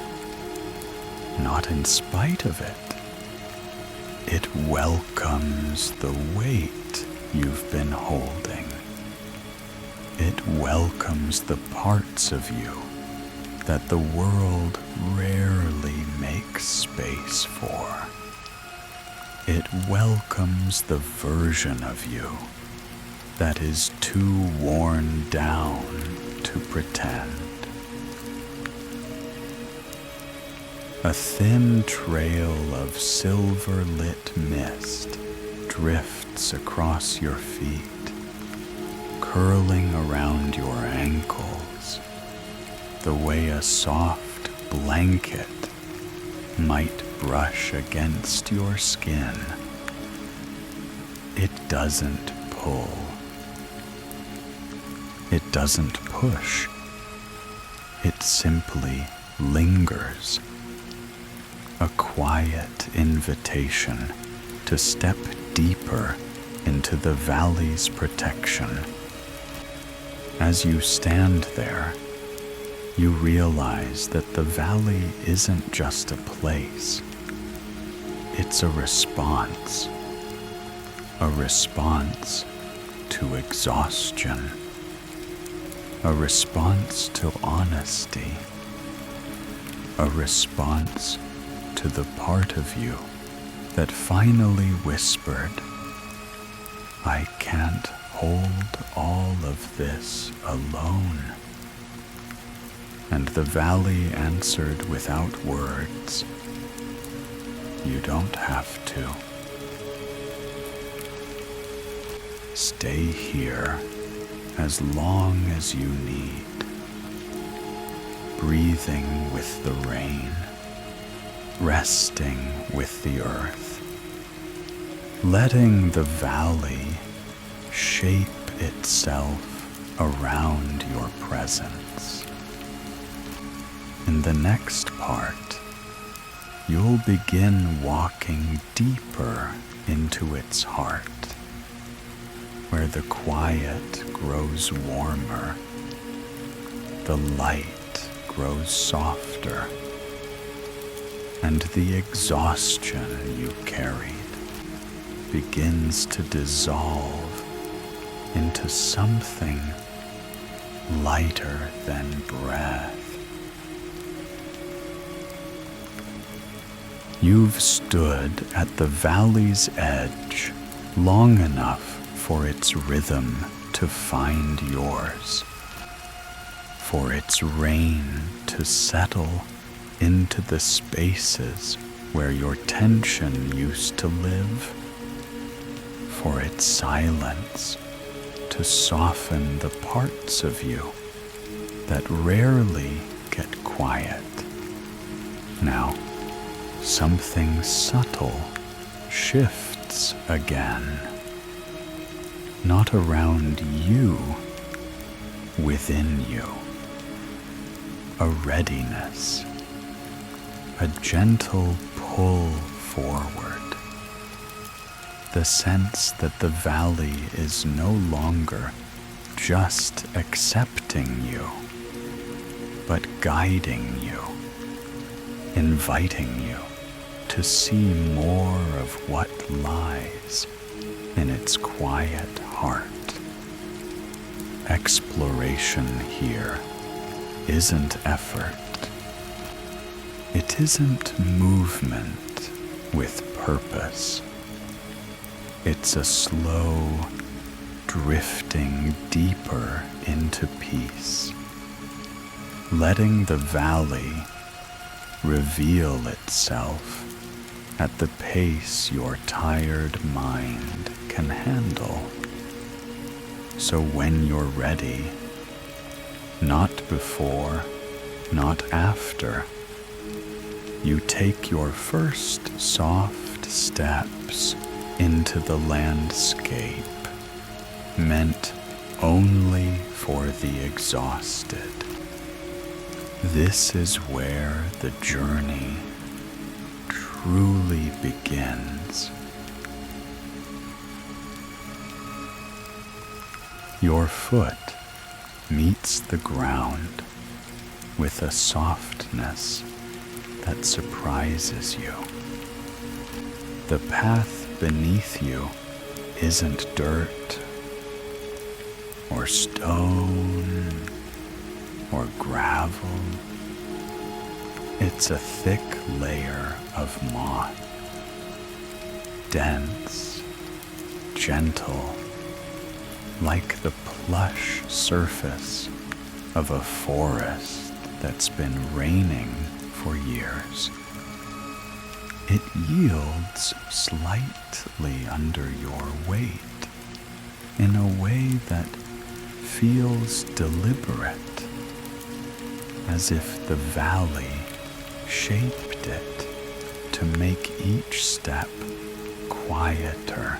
not in spite of it. It welcomes the weight you've been holding. It welcomes the parts of you that the world rarely makes space for. It welcomes the version of you that is too worn down to pretend. A thin trail of silver-lit mist drifts across your feet, curling around your ankles, the way a soft blanket might brush against your skin. It doesn't pull. It doesn't push. It simply lingers. A quiet invitation to step deeper into the valley's protection. As you stand there, you realize that the valley isn't just a place. It's a response to exhaustion, a response to honesty, a response to the part of you that finally whispered, "I can't hold all of this alone." And the valley answered without words, "You don't have to. Stay here as long as you need, breathing with the rain, resting with the earth, letting the valley shape itself around your presence." In the next part, you'll begin walking deeper into its heart, where the quiet grows warmer, the light grows softer, and the exhaustion you carried begins to dissolve into something lighter than breath. You've stood at the valley's edge long enough for its rhythm to find yours, for its rain to settle into the spaces where your tension used to live, for its silence to soften the parts of you that rarely get quiet. Now, something subtle shifts again, not around you, within you. A readiness, a gentle pull forward, the sense that the valley is no longer just accepting you, but guiding you, inviting you to see more of what lies in its quiet heart. Exploration here isn't effort. It isn't movement with purpose. It's a slow drifting deeper into peace, letting the valley reveal itself at the pace your tired mind can handle. So when you're ready, not before, not after, you take your first soft steps into the landscape meant only for the exhausted. This is where the journey truly begins. Your foot meets the ground with a softness that surprises you. The path beneath you isn't dirt or stone or gravel. It's a thick layer of moss, dense, gentle, like the plush surface of a forest that's been raining for years. It yields slightly under your weight in a way that feels deliberate, as if the valley shaped it to make each step quieter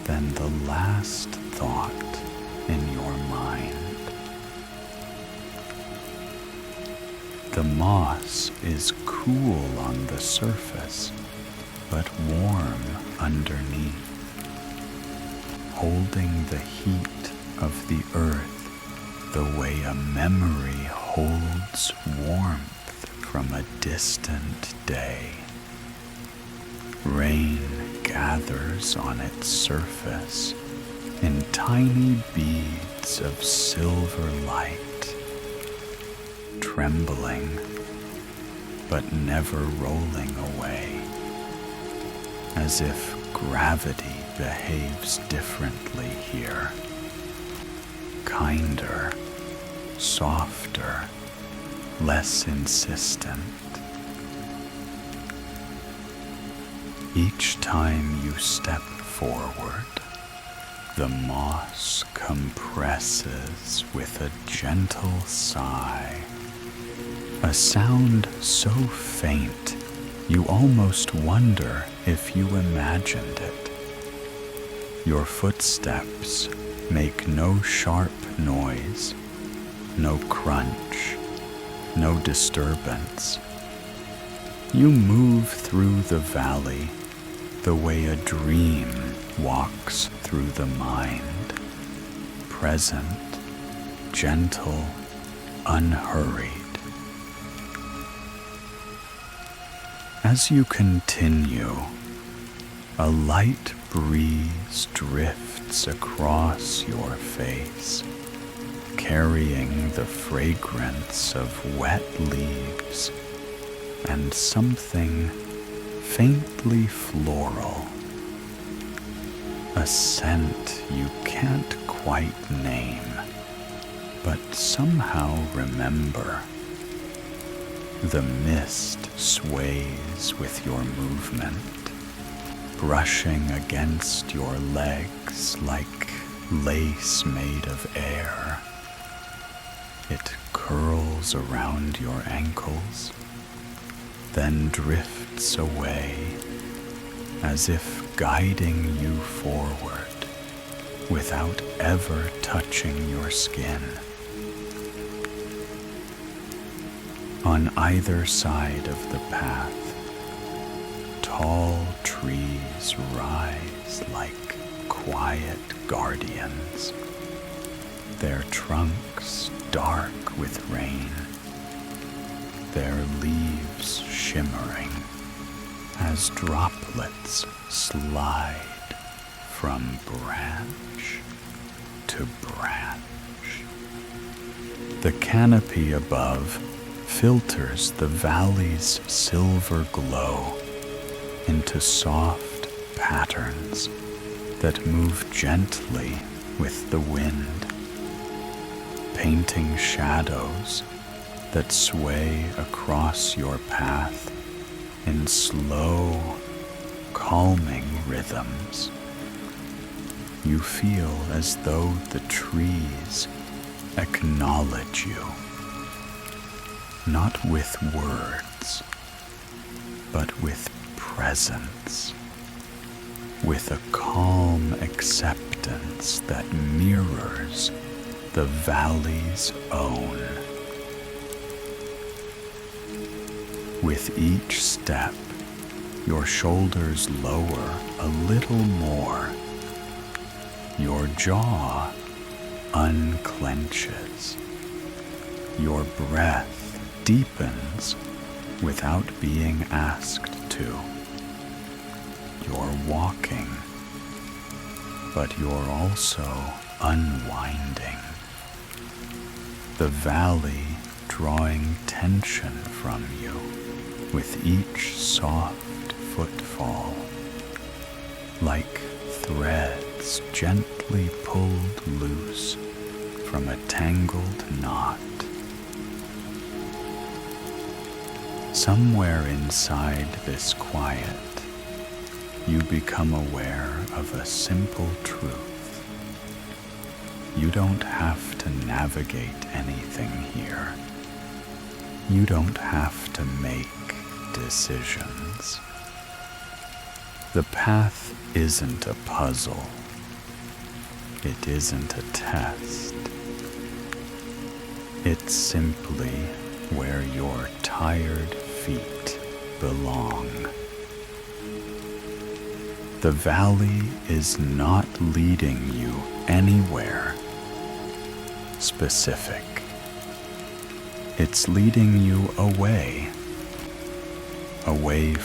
than the last thought in your mind. The moss is cool on the surface, but warm underneath, holding the heat of the earth the way a memory holds warmth from a distant day. Rain gathers on its surface in tiny beads of silver light, trembling but never rolling away, as if gravity behaves differently here, kinder, softer, less insistent. Each time you step forward, the moss compresses with a gentle sigh, a sound so faint you almost wonder if you imagined it. Your footsteps make no sharp noise, no crunch, no disturbance. You move through the valley the way a dream walks through the mind, present, gentle, unhurried. As you continue, a light breeze drifts across your face, carrying the fragrance of wet leaves and something faintly floral, a scent you can't quite name, but somehow remember. The mist sways with your movement, brushing against your legs like lace made of air. It curls around your ankles, then drifts away as if guiding you forward without ever touching your skin. On either side of the path, tall trees rise like quiet guardians, their trunks dark with rain, their leaves shimmering as droplets slide from branch to branch. The canopy above filters the valley's silver glow into soft patterns that move gently with the wind, painting shadows that sway across your path in slow, calming rhythms. You feel as though the trees acknowledge you, not with words, but with presence, with a calm acceptance that mirrors the valley's own. With each step, your shoulders lower a little more. Your jaw unclenches. Your breath deepens without being asked to. You're walking, but you're also unwinding. The valley drawing tension from you with each soft footfall, like threads gently pulled loose from a tangled knot. Somewhere inside this quiet, you become aware of a simple truth. You don't have to navigate anything here. You don't have to make decisions. The path isn't a puzzle. It isn't a test. It's simply where your tired feet belong. The valley is not leading you anywhere specific. It's leading you away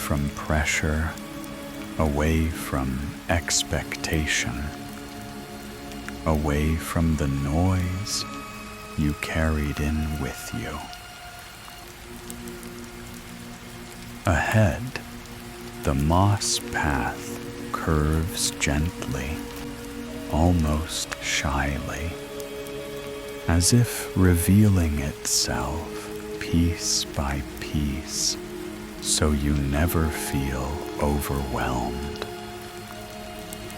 from pressure, away from expectation, away from the noise you carried in with you. Ahead, the moss path curves gently, almost shyly, as if revealing itself piece by piece, so you never feel overwhelmed.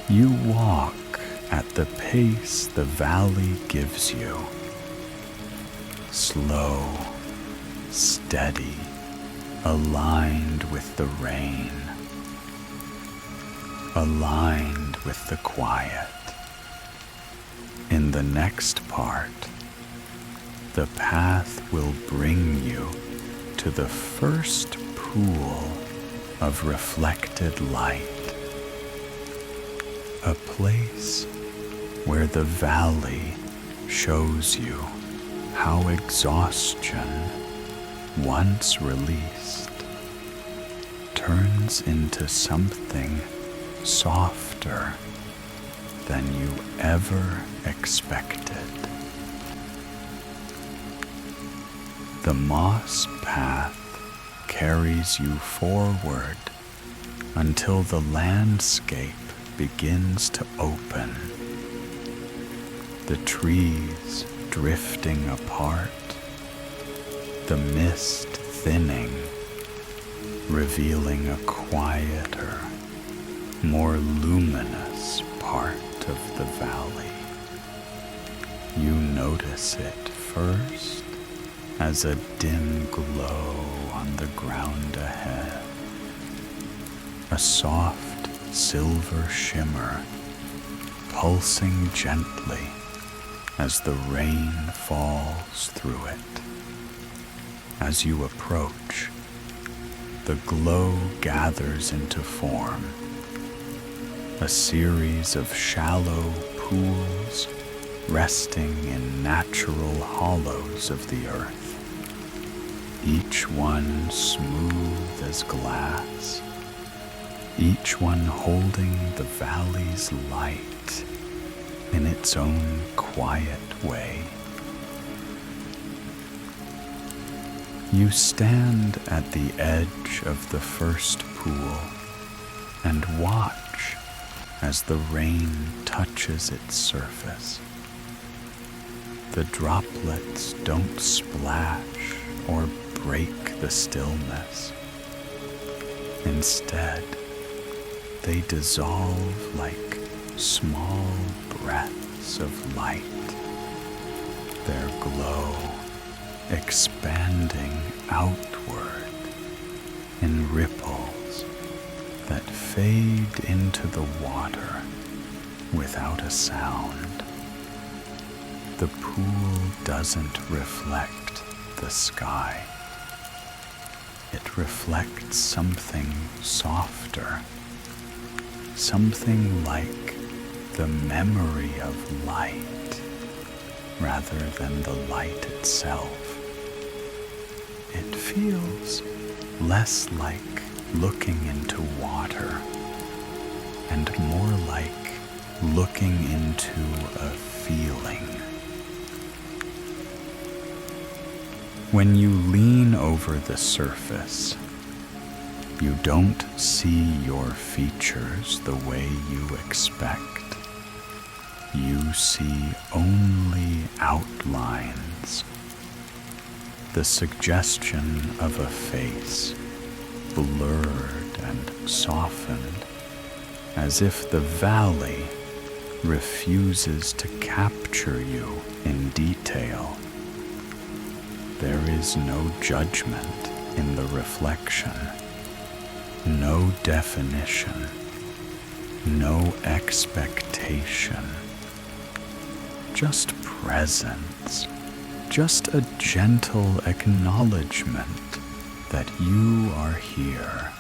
You walk at the pace the valley gives you, slow, steady, aligned with the rain, aligned with the quiet. In the next part, the path will bring you to the first pool of reflected light, a place where the valley shows you how exhaustion, once released, turns into something softer than you ever expected. The moss path carries you forward until the landscape begins to open. The trees drifting apart, the mist thinning, revealing a quieter, more luminous part of the valley. You notice it first as a dim glow on the ground ahead, a soft silver shimmer pulsing gently as the rain falls through it. As you approach, the glow gathers into form, a series of shallow pools resting in natural hollows of the earth, each one smooth as glass, each one holding the valley's light in its own quiet way. You stand at the edge of the first pool and watch as the rain touches its surface. The droplets don't splash or break the stillness. Instead, they dissolve like small breaths of light, their glow expanding outward in ripples that fade into the water without a sound. The pool doesn't reflect the sky. It reflects something softer, something like the memory of light rather than the light itself. It feels less like looking into water and more like looking into a feeling. When you lean over the surface, you don't see your features the way you expect. You see only outlines, the suggestion of a face, blurred and softened, as if the valley refuses to capture you in detail. There is no judgment in the reflection, no definition, no expectation, just presence, just a gentle acknowledgement that you are here.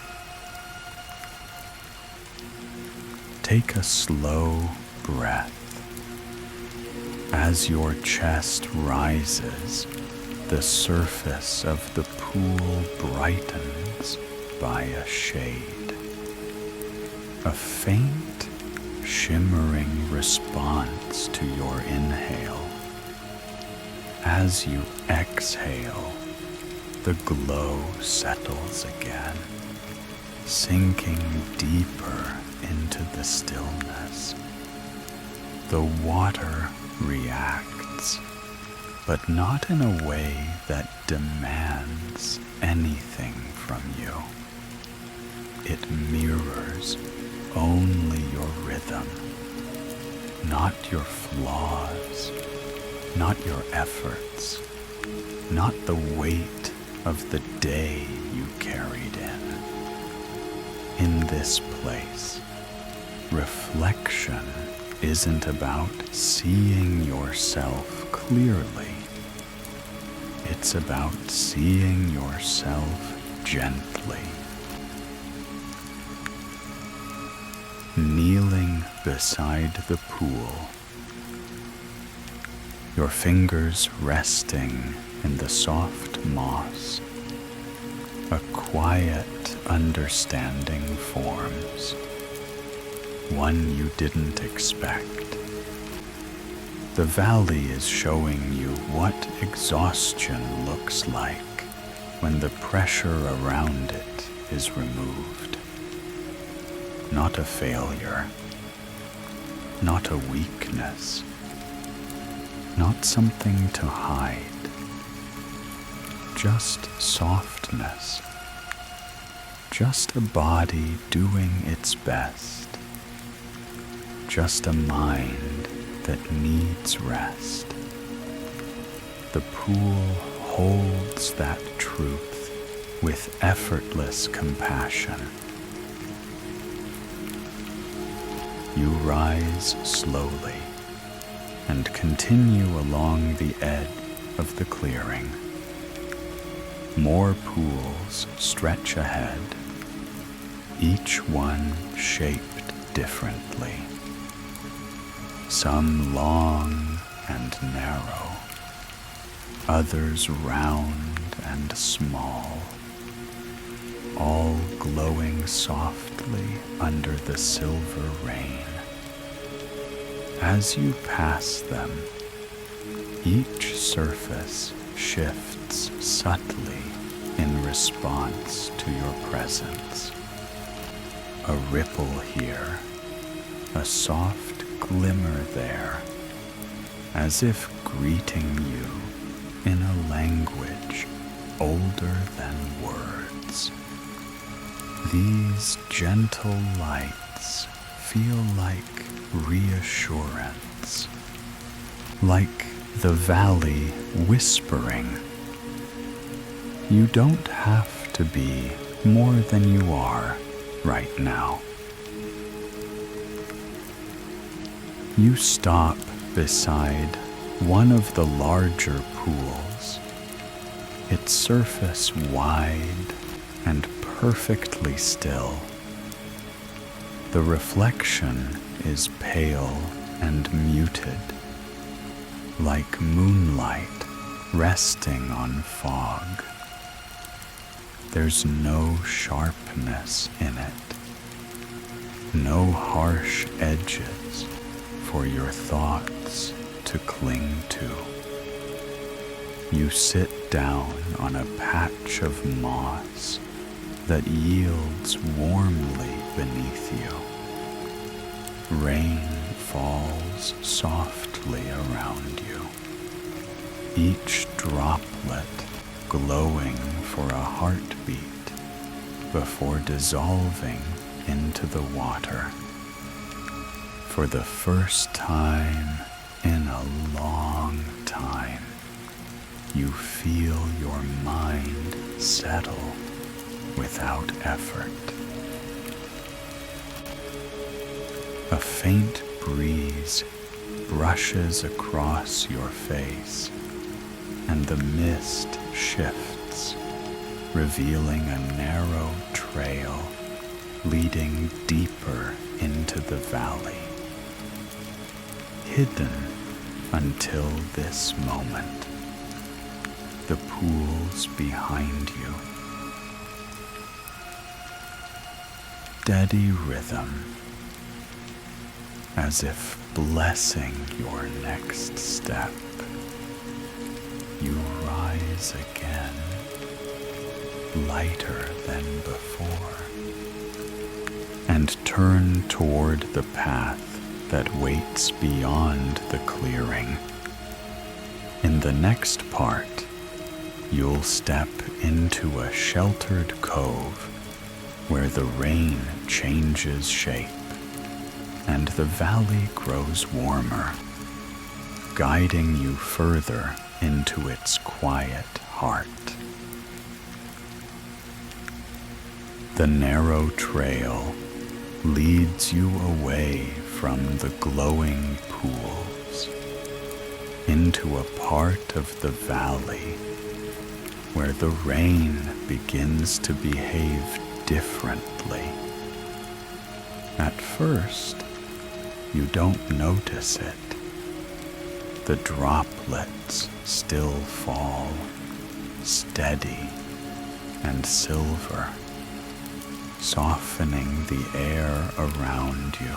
Take a slow breath. As your chest rises, the surface of the pool brightens by a shade. A faint, shimmering response to your inhale. As you exhale, the glow settles again, sinking deeper into the stillness. The water reacts, but not in a way that demands anything from you. It mirrors only your rhythm, not your flaws, not your efforts, not the weight of the day you carried in. In this place, reflection isn't about seeing yourself clearly. It's about seeing yourself gently. Kneeling beside the pool, your fingers resting in the soft moss, a quiet understanding forms, one you didn't expect. The valley is showing you what exhaustion looks like when the pressure around it is removed. Not a failure, not a weakness, not something to hide, just softness, just a body doing its best, just a mind that needs rest. The pool holds that truth with effortless compassion. You rise slowly and continue along the edge of the clearing. More pools stretch ahead, each one shaped differently. Some long and narrow, others round and small, all glowing softly under the silver rain. As you pass them, each surface shifts subtly in response to your presence. A ripple here, a soft glimmer there, as if greeting you in a language older than words. These gentle lights feel like reassurance, like the valley whispering, "You don't have to be more than you are right now." You stop beside one of the larger pools, its surface wide and perfectly still. The reflection is pale and muted, like moonlight resting on fog. There's no sharpness in it, no harsh edges for your thoughts to cling to. You sit down on a patch of moss that yields warmly beneath you. Rain falls softly around you, each droplet glowing for a heartbeat before dissolving into the water. For the first time in a long time, you feel your mind settle without effort. A faint breeze brushes across your face, and the mist shifts, revealing a narrow trail leading deeper into the valley. Hidden until this moment, the pools behind you. Steady rhythm, as if blessing your next step. You rise again, lighter than before, and turn toward the path that waits beyond the clearing. In the next part, you'll step into a sheltered cove where the rain changes shape and the valley grows warmer, guiding you further into its quiet heart. The narrow trail leads you away from the glowing pools into a part of the valley where the rain begins to behave differently. At first, you don't notice it. The droplets still fall, steady and silver, softening the air around you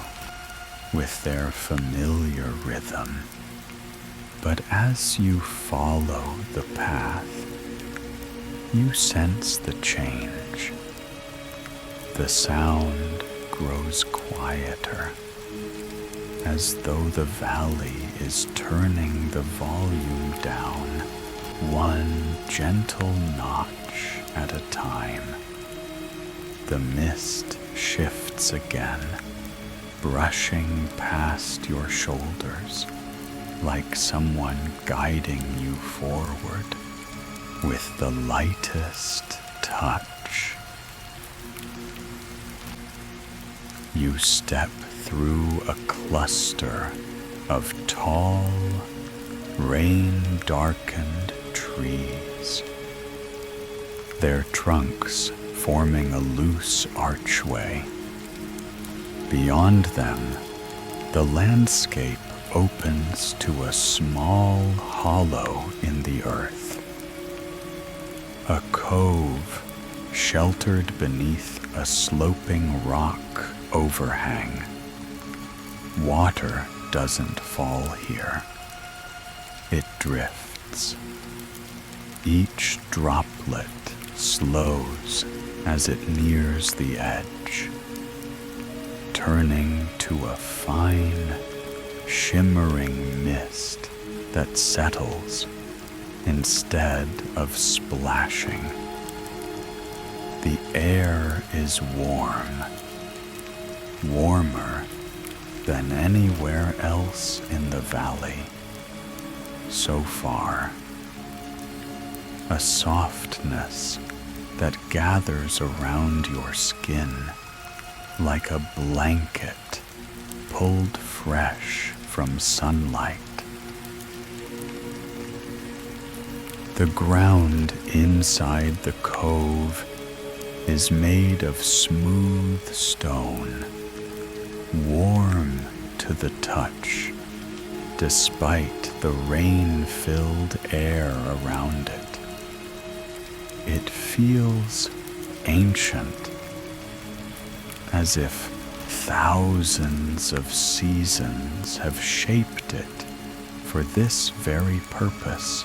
with their familiar rhythm. But as you follow the path, you sense the change. The sound grows quieter, as though the valley is turning the volume down, one gentle notch at a time. The mist shifts again, brushing past your shoulders, like someone guiding you forward with the lightest touch. You step through a cluster of tall, rain-darkened trees, their trunks forming a loose archway. Beyond them, the landscape opens to a small hollow in the earth, a cove sheltered beneath a sloping rock overhang. Water doesn't fall here. It drifts. Each droplet slows as it nears the edge, turning to a fine, shimmering mist that settles instead of splashing. The air is warm, warmer than anywhere else in the valley so far. A softness that gathers around your skin like a blanket pulled fresh from sunlight. The ground inside the cove is made of smooth stone, warm to the touch, despite the rain-filled air around it. It feels ancient, as if thousands of seasons have shaped it for this very purpose.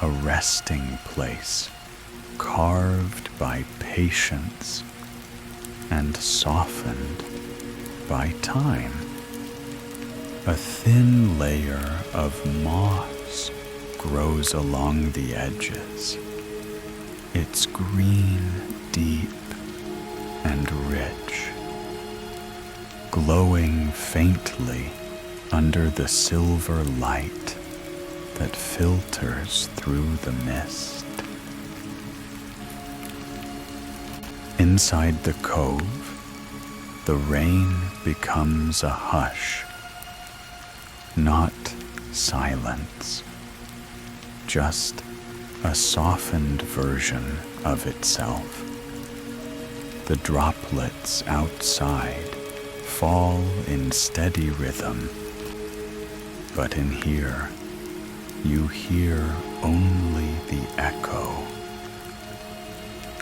A resting place carved by patience and softened by time. A thin layer of moss grows along the edges, its green deep and rich, glowing faintly under the silver light that filters through the mist. Inside the cove, the rain becomes a hush, not silence, just a softened version of itself. The droplets outside fall in steady rhythm, but in here, you hear only the echo,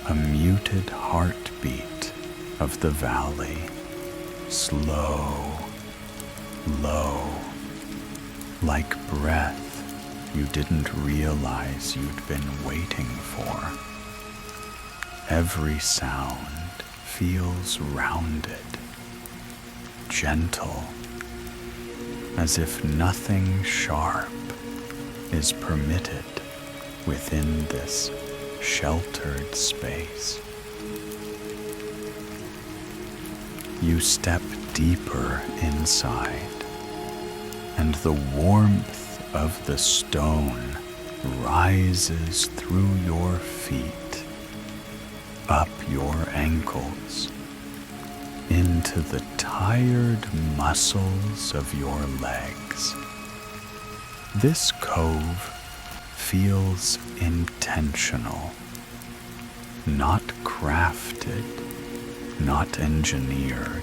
a muted heartbeat of the valley, slow, low, like breath you didn't realize you'd been waiting for. Every sound feels rounded, gentle, as if nothing sharp is permitted within this sheltered space. You step deeper inside, and the warmth of the stone rises through your feet, up your ankles, into the tired muscles of your legs. This cove feels intentional, not crafted, not engineered,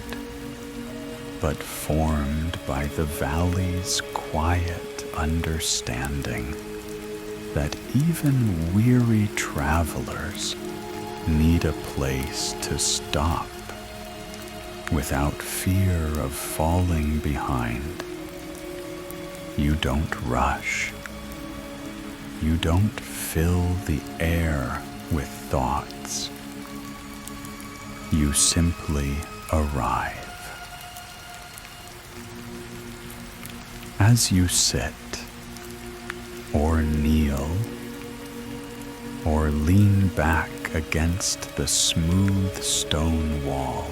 but formed by the valley's quiet understanding that even weary travelers need a place to stop without fear of falling behind. You don't rush. You don't fill the air with thoughts. You simply arrive. As you sit, or kneel, or lean back against the smooth stone wall,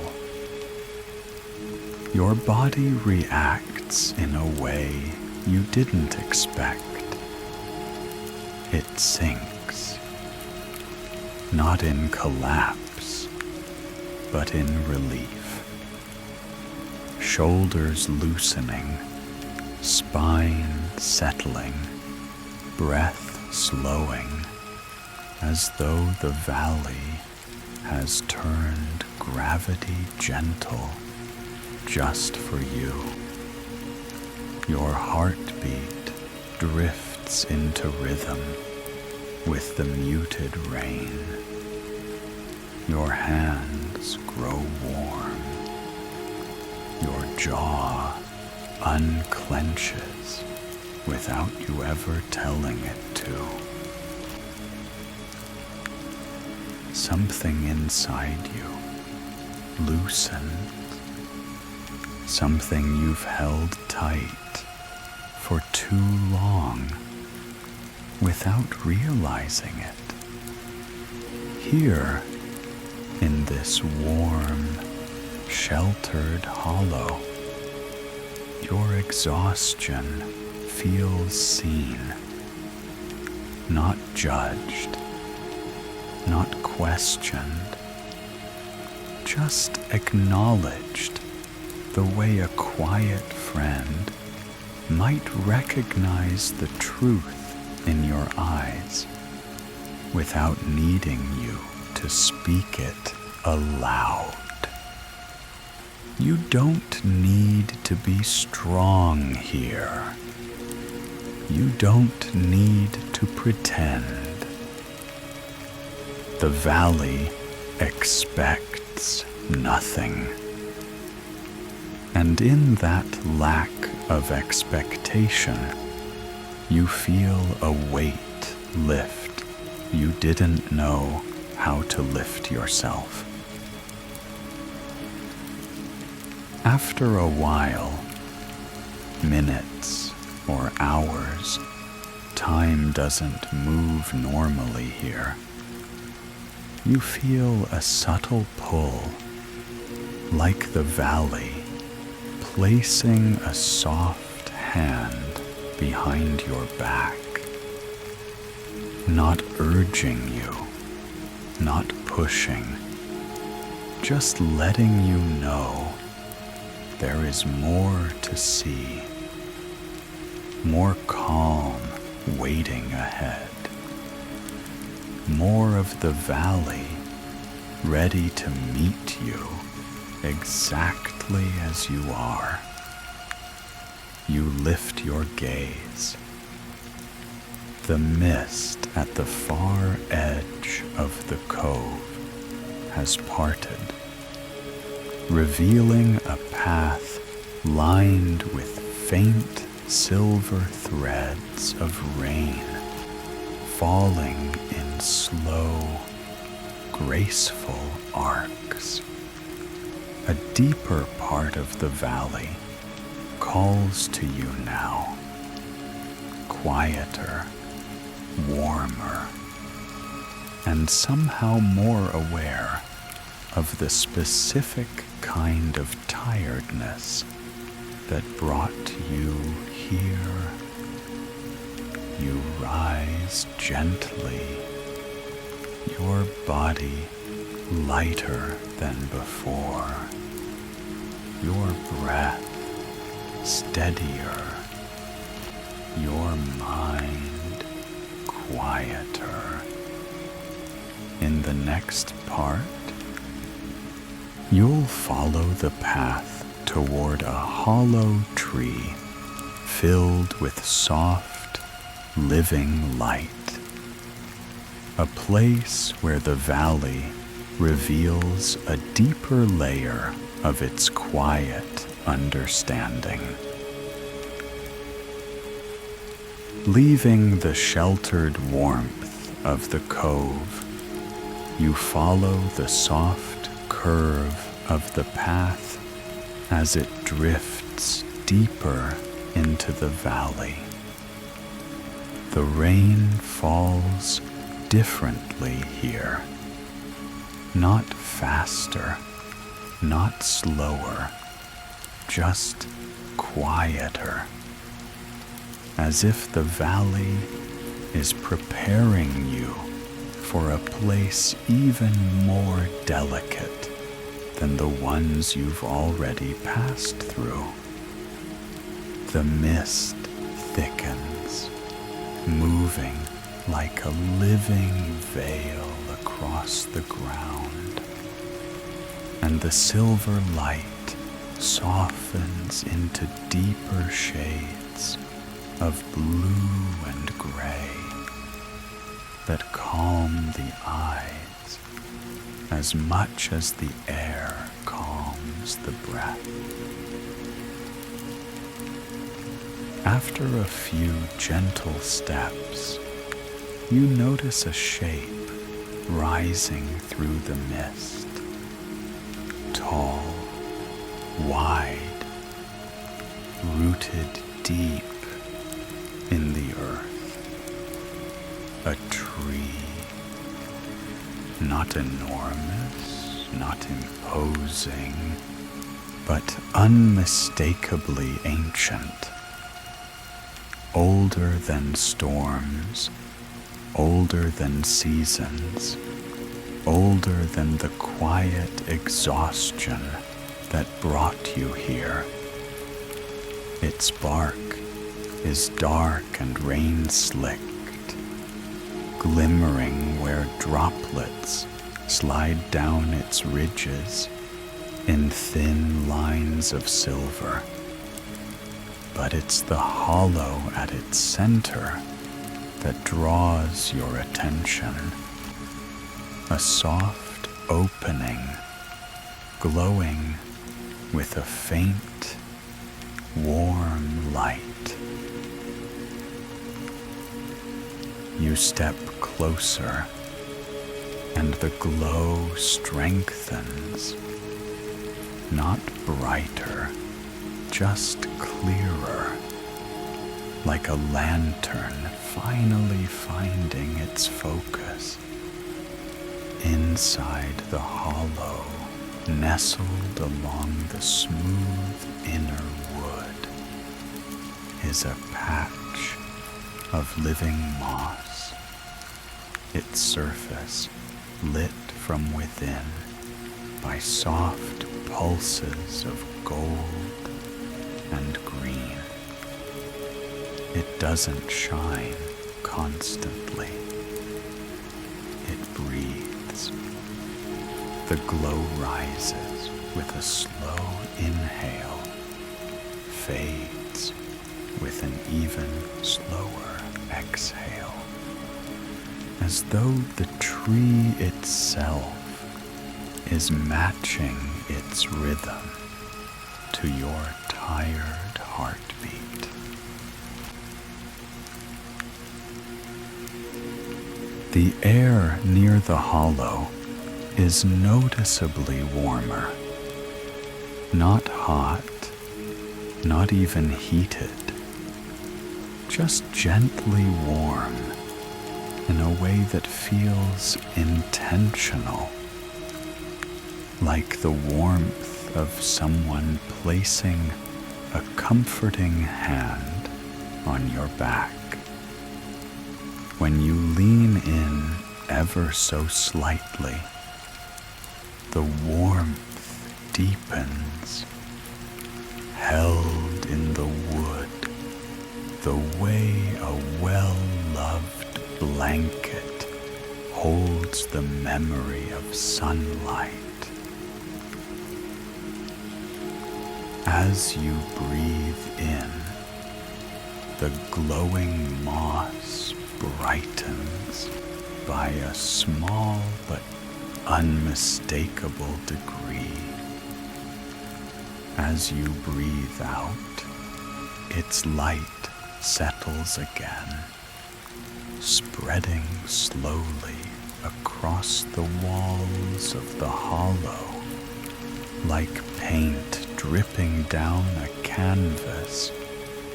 your body reacts in a way you didn't expect. It sinks, not in collapse, but in relief. Shoulders loosening, spine settling, breath slowing, as though the valley has turned gravity gentle just for you. Your heartbeat drifts into rhythm with the muted rain. Your hands grow warm. Your jaw unclenches without you ever telling it to. Something inside you loosens, something you've held tight for too long without realizing it. Here, in this warm, sheltered hollow, your exhaustion feels seen, not judged, not questioned, just acknowledged the way a quiet friend might recognize the truth in your eyes without needing you to speak it aloud. You don't need to be strong here. You don't need to pretend. The valley expects nothing. And in that lack of expectation, you feel a weight lift you didn't know how to lift yourself. After a while, minutes or hours, time doesn't move normally here. You feel a subtle pull, like the valley placing a soft hand behind your back, not urging you, not pushing, just letting you know there is more to see, more calm waiting ahead, more of the valley ready to meet you exactly as you are. You lift your gaze. The mist at the far edge of the cove has parted, revealing a path lined with faint silver threads of rain falling in slow, graceful arcs. A deeper part of the valley calls to you now, quieter, warmer, and somehow more aware of the specific kind of tiredness that brought you here. You rise gently, your body lighter than before, your breath steadier, your mind quieter. In the next part, you'll follow the path toward a hollow tree filled with soft, living light. A place where the valley reveals a deeper layer of its quiet understanding. Leaving the sheltered warmth of the cove, you follow the soft curve of the path as it drifts deeper into the valley. The rain falls differently here, not faster, not slower, just quieter. as if the valley is preparing you for a place even more delicate than the ones you've already passed through. The mist thickens, moving like a living veil across the ground, and the silver light softens into deeper shades of blue and gray that calm the eyes as much as the air calms the breath. After a few gentle steps, you notice a shape rising through the mist, tall, wide, rooted deep in the earth. A tree, not enormous, not imposing, but unmistakably ancient. Older than storms, older than seasons, older than the quiet exhaustion that brought you here. Its bark is dark and rain-slicked, glimmering where droplets slide down its ridges in thin lines of silver. But it's the hollow at its center that draws your attention. A soft opening, glowing with a faint, warm light. You step closer, and the glow strengthens, not brighter, just clearer, like a lantern finally finding its focus. Inside the hollow, nestled along the smooth inner wood, is a patch of living moss, its surface lit from within by soft pulses of gold and green. It doesn't shine constantly. It breathes. The glow rises with a slow inhale, fades with an even slower exhale, as though the tree itself is matching its rhythm to your tired heartbeat. The air near the hollow is noticeably warmer. Not hot, not even heated, just gently warm in a way that feels intentional, like the warmth of someone placing a comforting hand on your back. When you lean in ever so slightly, the warmth deepens, held in the wood the way a well-loved blanket holds the memory of sunlight. As you breathe in, the glowing moss brightens by a small but unmistakable degree. As you breathe out, its light settles again, spreading slowly across the walls of the hollow, like paint dripping down a canvas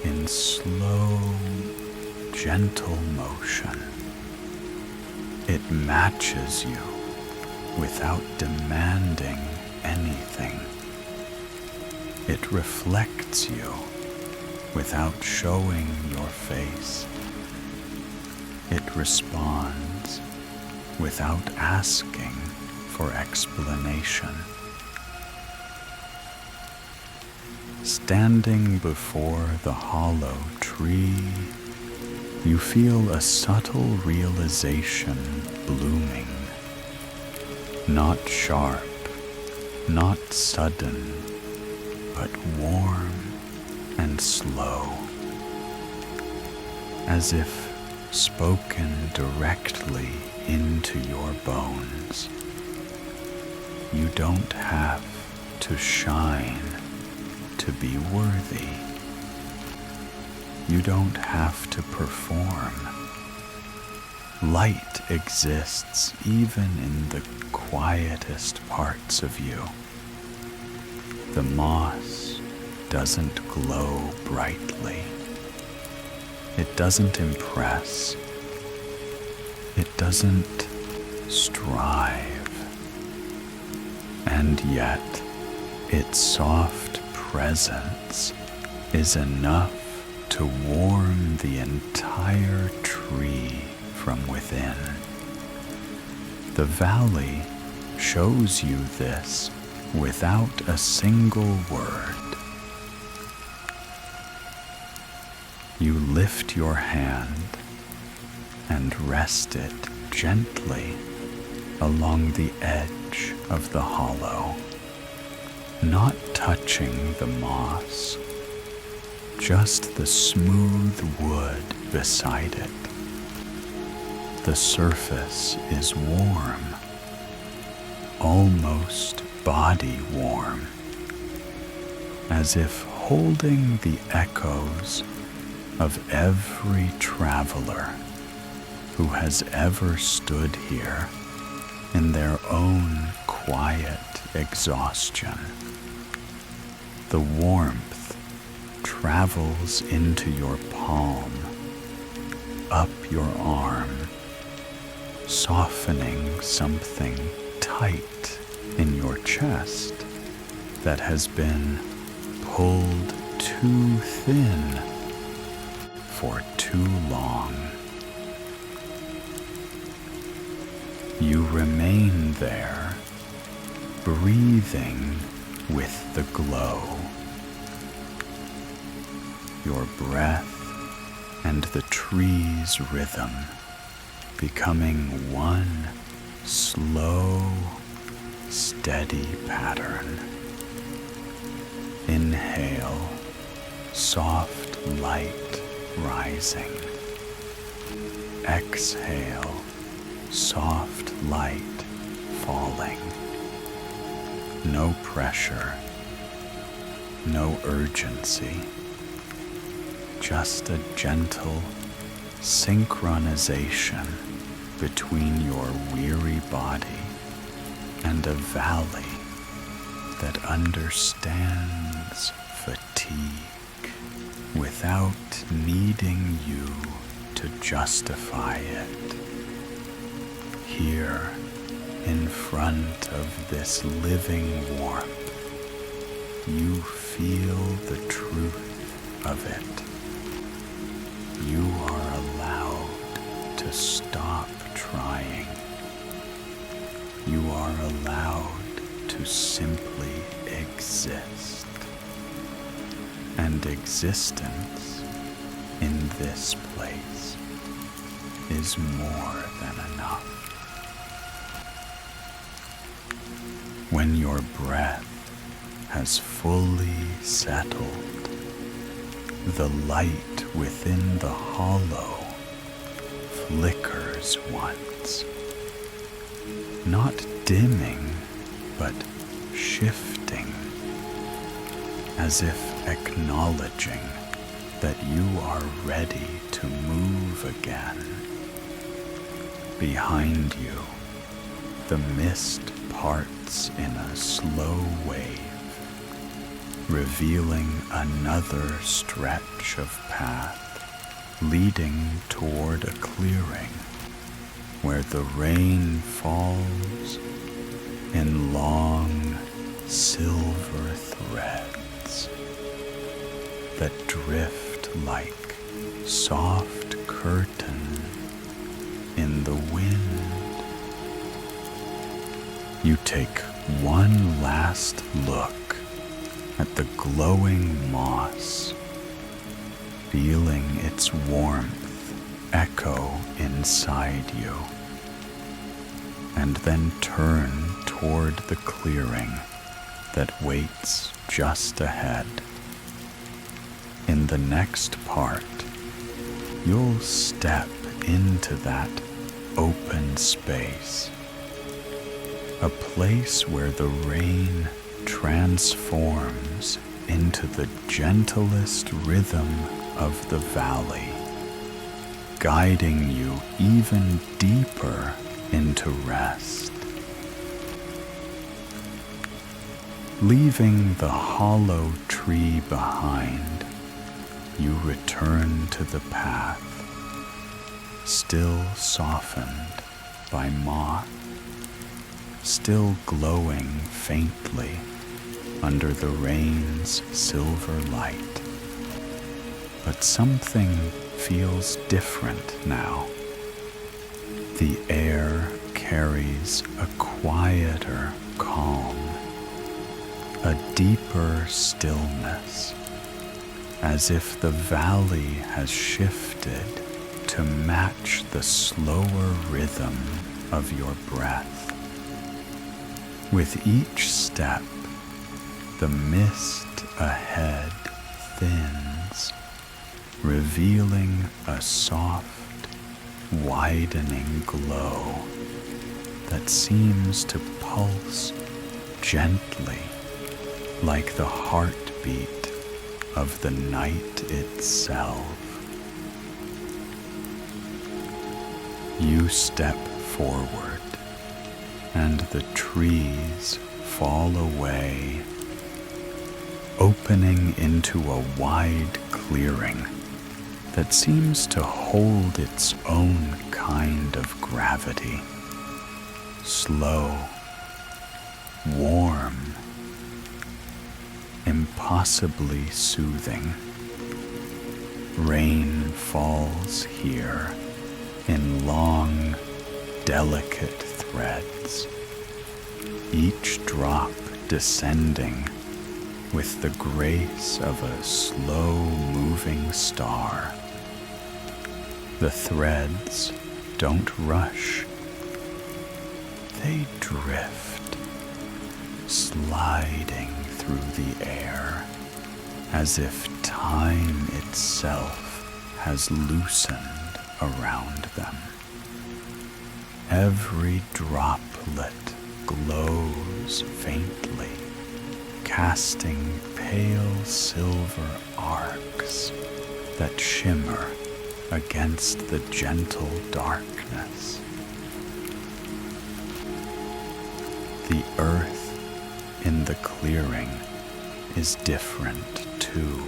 in slow, gentle motion. It matches you without demanding anything. It reflects you without showing your face. It responds without asking for explanation. Standing before the hollow tree, you feel a subtle realization blooming. Not sharp, not sudden, but warm and slow, as if spoken directly into your bones. You don't have to shine to be worthy. You don't have to perform. Light exists even in the quietest parts of you. The moss doesn't glow brightly. It doesn't impress. It doesn't strive. And yet, its soft presence is enough to warm the entire tree from within. The valley shows you this without a single word. You lift your hand and rest it gently along the edge of the hollow, not touching the moss, just the smooth wood beside it. The surface is warm, almost body warm, as if holding the echoes of every traveler who has ever stood here in their own quiet exhaustion. The warmth travels into your palm, up your arm, softening something tight in your chest that has been pulled too thin for too long. You remain there, breathing with the glow. Your breath and the tree's rhythm becoming one slow, steady pattern. Inhale, soft light rising. Exhale, soft light falling. No pressure, no urgency, just a gentle synchronization between your weary body and a valley that understands fatigue without needing you to justify it. Here, in front of this living warmth, you feel the truth of it. You are allowed to stop trying. You are allowed to simply exist. And existence in this place is more than enough. When your breath has fully settled, the light within the hollow flickers once, not dimming, but shifting, as if acknowledging that you are ready to move again. Behind you, the mist parts in a slow wave, revealing another stretch of path leading toward a clearing where the rain falls in long silver threads. that drift like soft curtain in the wind. You take one last look at the glowing moss, feeling its warmth echo inside you, and then turn toward the clearing that waits just ahead. In the next part, you'll step into that open space, a place where the rain transforms into the gentlest rhythm of the valley, guiding you even deeper into rest. Leaving the hollow tree behind, you return to the path, still softened by moth, still glowing faintly under the rain's silver light. But something feels different now. The air carries a quieter calm, a deeper stillness, as if the valley has shifted to match the slower rhythm of your breath. With each step, the mist ahead thins, revealing a soft, widening glow that seems to pulse gently like the heartbeat of the night itself. You step forward, and the trees fall away, opening into a wide clearing that seems to hold its own kind of gravity. Slow, warm, impossibly soothing. Rain falls here in long, delicate threads, each drop descending with the grace of a slow-moving star. The threads don't rush. They drift, sliding through the air as if time itself has loosened around them. Every droplet glows faintly, casting pale silver arcs that shimmer against the gentle darkness. The earth in the clearing is different too.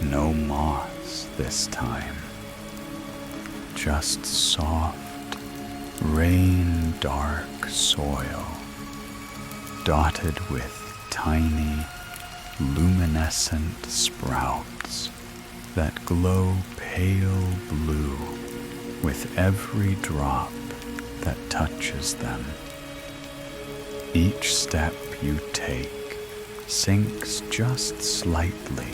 No moss this time, just soft, rain-dark soil, dotted with tiny, luminescent sprouts that glow pale blue with every drop that touches them. Each step you take sinks just slightly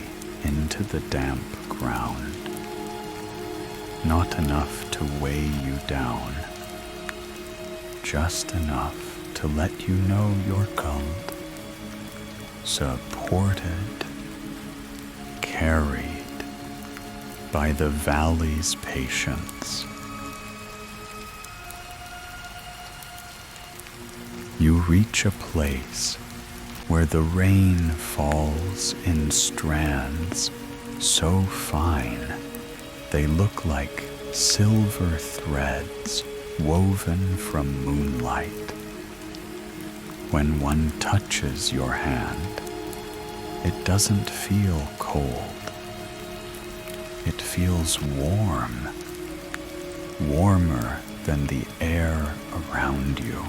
into the damp ground, not enough to weigh you down, just enough to let you know you're culled, supported, carried by the valley's patience. You reach a place where the rain falls in strands so fine they look like silver threads woven from moonlight. When one touches your hand, it doesn't feel cold. It feels warm, warmer than the air around you,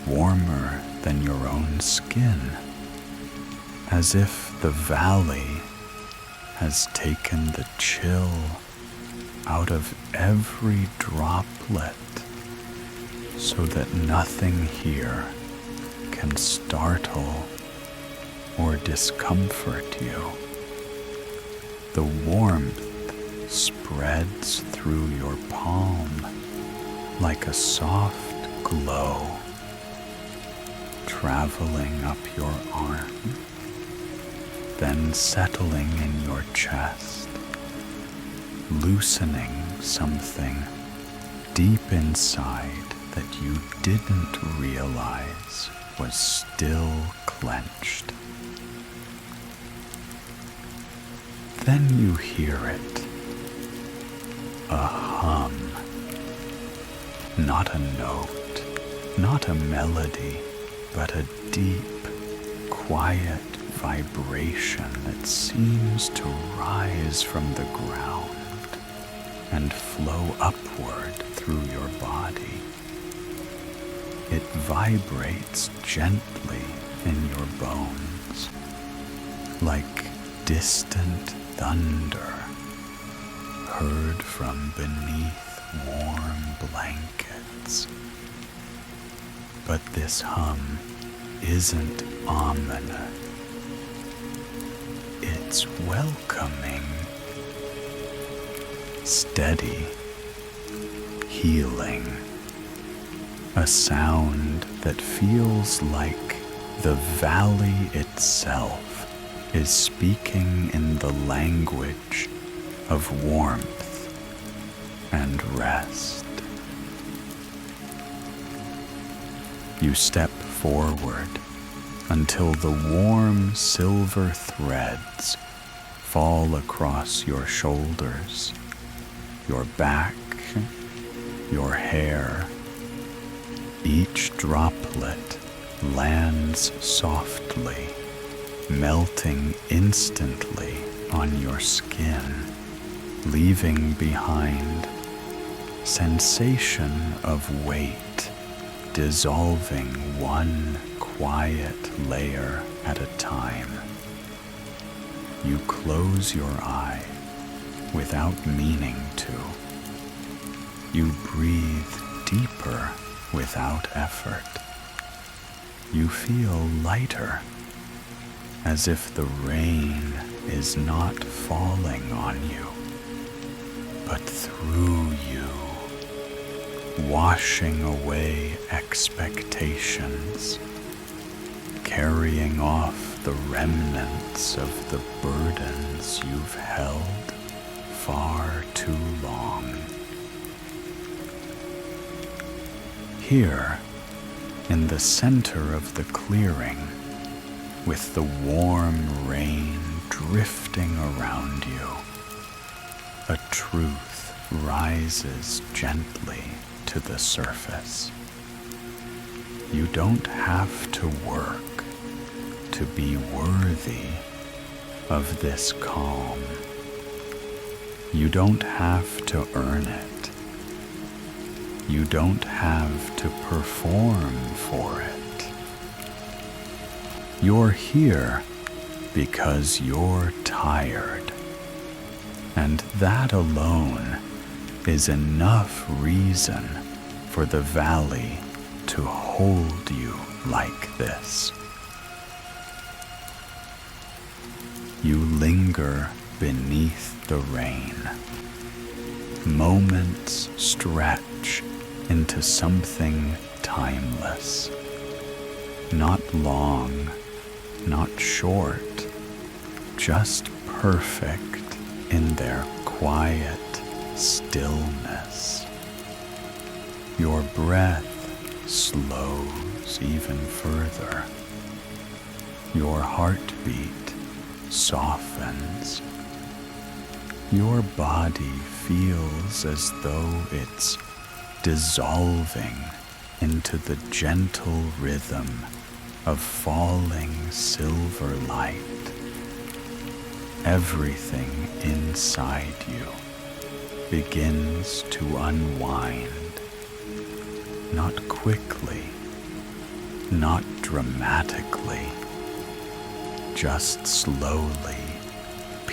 warmer than your own skin, as if the valley has taken the chill out of every droplet so that nothing here can startle or discomfort you. The warmth spreads through your palm like a soft glow, traveling up your arm, then settling in your chest, loosening something deep inside that you didn't realize was still clenched. Then you hear it, a hum, not a note, not a melody, but a deep, quiet vibration that seems to rise from the ground and flow upward through your body. It vibrates gently in your bones, like distant thunder heard from beneath warm blankets. But this hum isn't ominous. It's welcoming, steady, healing, a sound that feels like the valley itself is speaking in the language of warmth and rest. You step forward until the warm silver threads fall across your shoulders, your back, your hair. Each droplet lands softly, melting instantly on your skin, leaving behind sensation of weight, dissolving one quiet layer at a time. You close your eye without meaning to. You breathe deeper without effort. You feel lighter, as if the rain is not falling on you, but through you, washing away expectations, carrying off the remnants of the burdens you've held far too long. Here, in the center of the clearing, with the warm rain drifting around you, a truth rises gently to the surface. You don't have to work to be worthy of this calm. You don't have to earn it. You don't have to perform for it. You're here because you're tired, and that alone is enough reason for the valley to hold you like this. You linger beneath the rain. Moments stretch into something timeless. Not long, not short, just perfect in their quiet stillness. Your breath slows even further. Your heartbeat softens. Your body feels as though it's dissolving into the gentle rhythm of falling silver light. Everything inside you begins to unwind, not quickly, not dramatically, just slowly,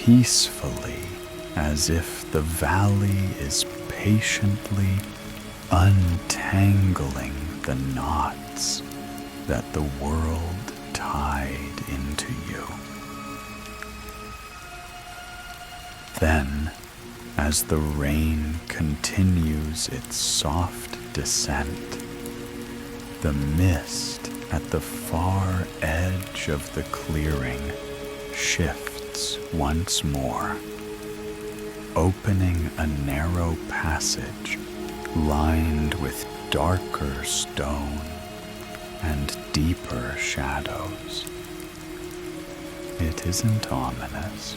peacefully, as if the valley is patiently untangling the knots that the world tied into you. Then, as the rain continues its soft descent, the mist at the far edge of the clearing shifts once more, opening a narrow passage lined with darker stone and deeper shadows. It isn't ominous.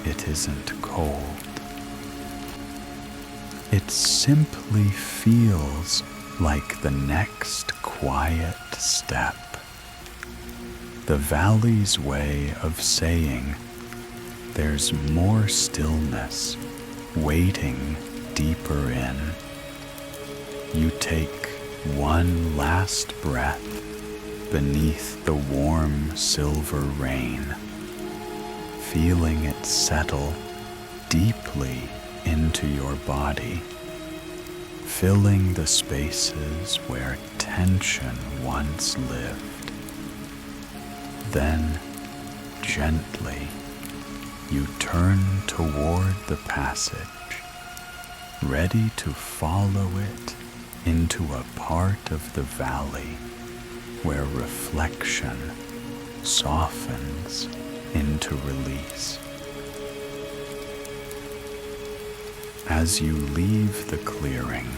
It isn't cold. It simply feels like the next quiet step. The valley's way of saying there's more stillness waiting deeper in. You take one last breath beneath the warm silver rain, feeling it settle deeply into your body, filling the spaces where tension once lived. Then, gently, you turn toward the passage, ready to follow it into a part of the valley where reflection softens into release. As you leave the clearing,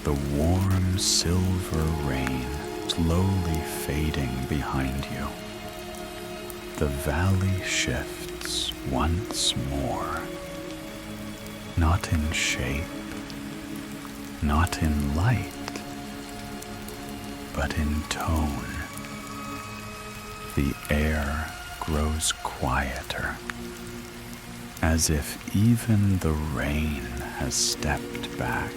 the warm silver rain slowly fading behind you, the valley shifts once more, not in shape, not in light, but in tone. The air grows quieter, as if even the rain has stepped back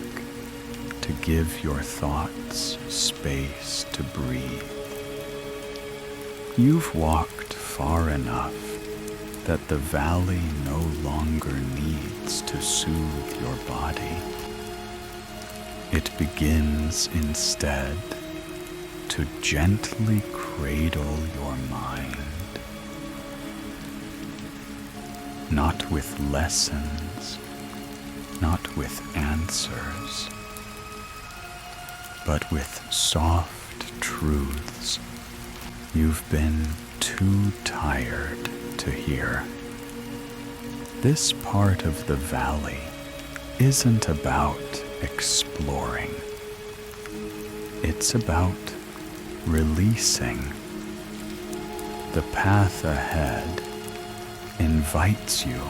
to give your thoughts space to breathe. You've walked far enough that the valley no longer needs to soothe your body. It begins instead to gently cradle your mind, not with lessons, not with answers, but with soft truths you've been too tired to hear. This part of the valley isn't about exploring. It's about releasing. The path ahead invites you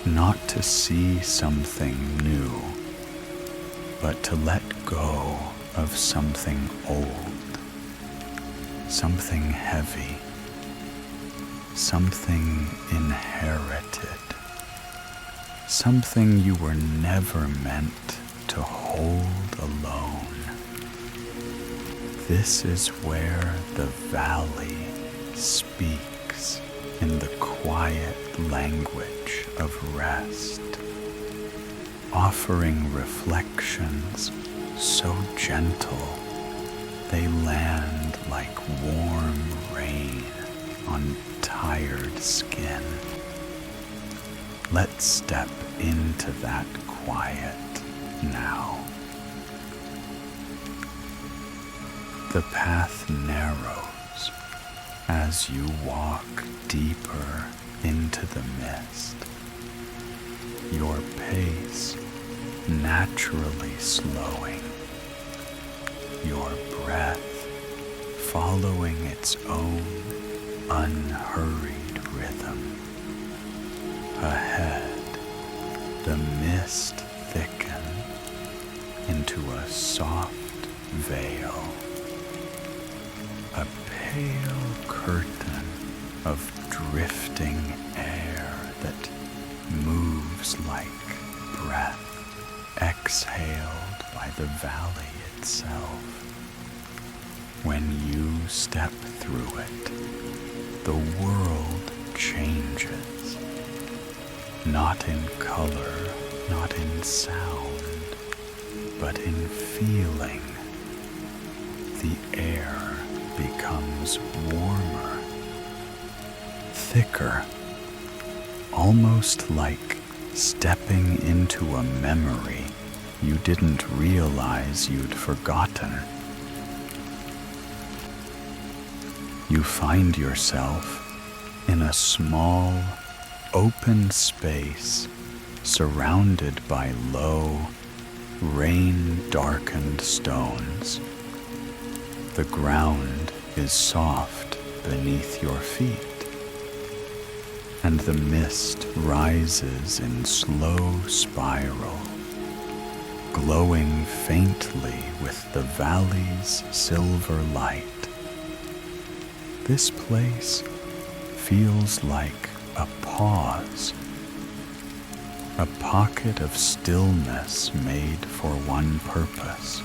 not to see something new, but to let go of something old, something heavy, something inherited, something you were never meant to hold alone. This is where the valley speaks in the quiet language of rest, offering reflections so gentle they land like warm rain on tired skin. Let's step into that quiet now. The path narrows as you walk deeper into the mist, your pace naturally slowing, your breath following its own unhurried rhythm. Ahead, the mist thickens into a soft veil, a pale curtain of drifting air that moves like breath exhaled by the valley itself. When you step through it, the world changes, not in color, not in sound, but in feeling. The air becomes warmer, thicker, almost like stepping into a memory you didn't realize you'd forgotten. You find yourself in a small, open space surrounded by low, rain-darkened stones. The ground is soft beneath your feet, and the mist rises in slow spiral, glowing faintly with the valley's silver light. This place feels like a pause, a pocket of stillness made for one purpose: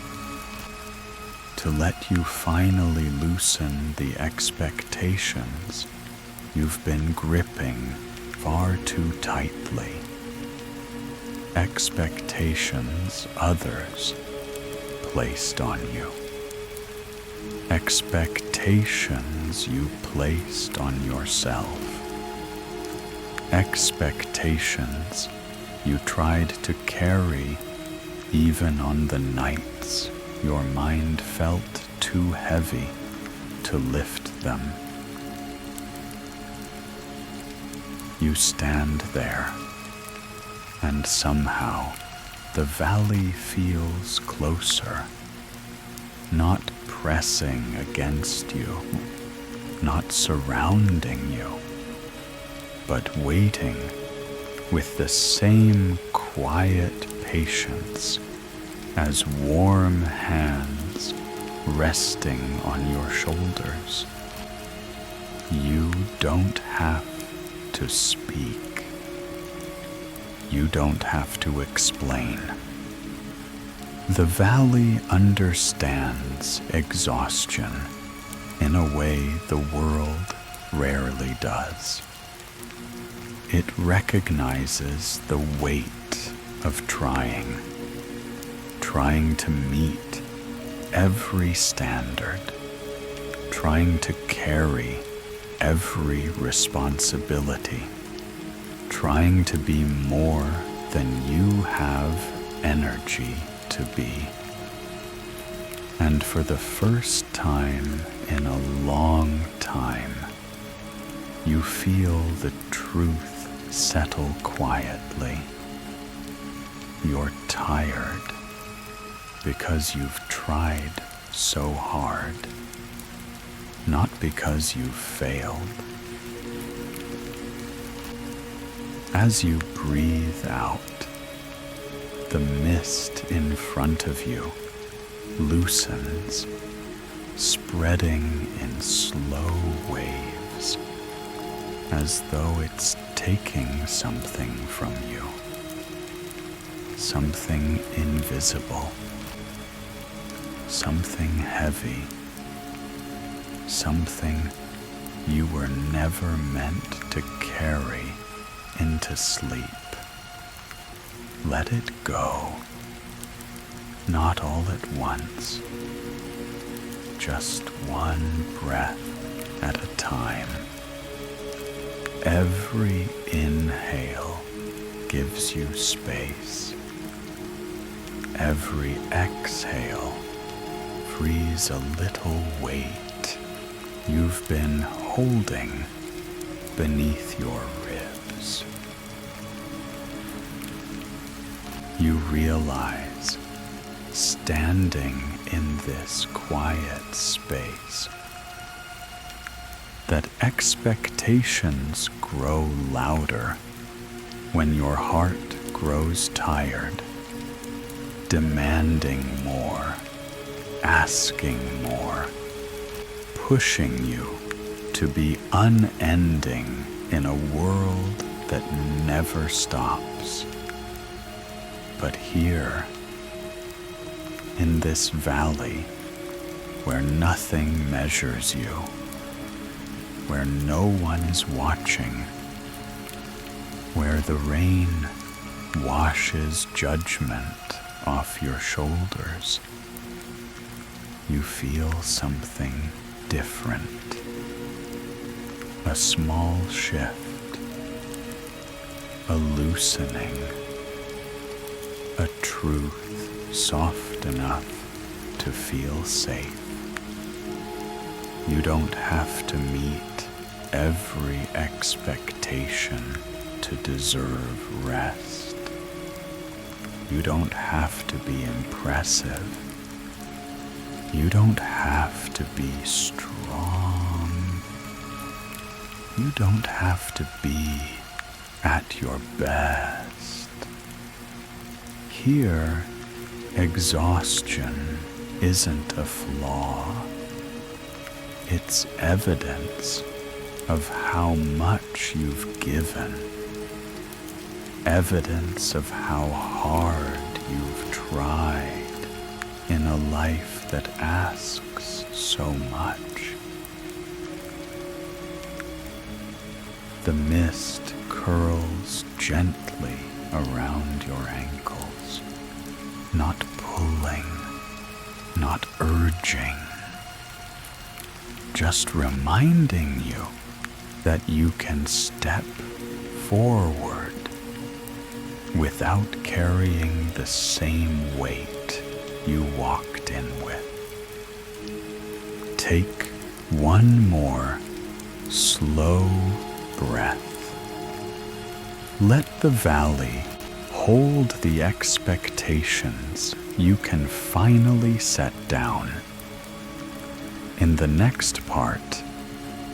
to let you finally loosen the expectations you've been gripping far too tightly. Expectations others placed on you. Expectations you placed on yourself. Expectations you tried to carry even on the nights your mind felt too heavy to lift them. You stand there, and somehow the valley feels closer, not pressing against you, not surrounding you, but waiting with the same quiet patience as warm hands resting on your shoulders. You don't have to speak. You don't have to explain. The valley understands exhaustion in a way the world rarely does. It recognizes the weight of trying to meet every standard, trying to carry every responsibility, trying to be more than you have energy to be. And for the first time in a long time, you feel the truth settle quietly. You're tired because you've tried so hard, not because you've failed. As you breathe out, the mist in front of you loosens, spreading in slow waves, as though it's taking something from you, something invisible, something heavy, something you were never meant to carry into sleep. Let it go, not all at once, just one breath at a time. Every inhale gives you space. Every exhale frees a little weight you've been holding beneath your ribs. You realize, standing in this quiet space, that expectations grow louder when your heart grows tired, demanding more, asking more, pushing you to be unending in a world that never stops. But here, in this valley where nothing measures you, where no one is watching, where the rain washes judgment off your shoulders. You feel something different, a small shift, a loosening, a truth soft enough to feel safe. You don't have to meet every expectation to deserve rest. You don't have to be impressive. You don't have to be strong. You don't have to be at your best. Here, exhaustion isn't a flaw. It's evidence of how much you've given, evidence of how hard you've tried in a life that asks so much. The mist curls gently around your ankles, not pulling, not urging, just reminding you that you can step forward without carrying the same weight you walked in with. Take one more slow breath. Let the valley hold the expectations you can finally set down. In the next part,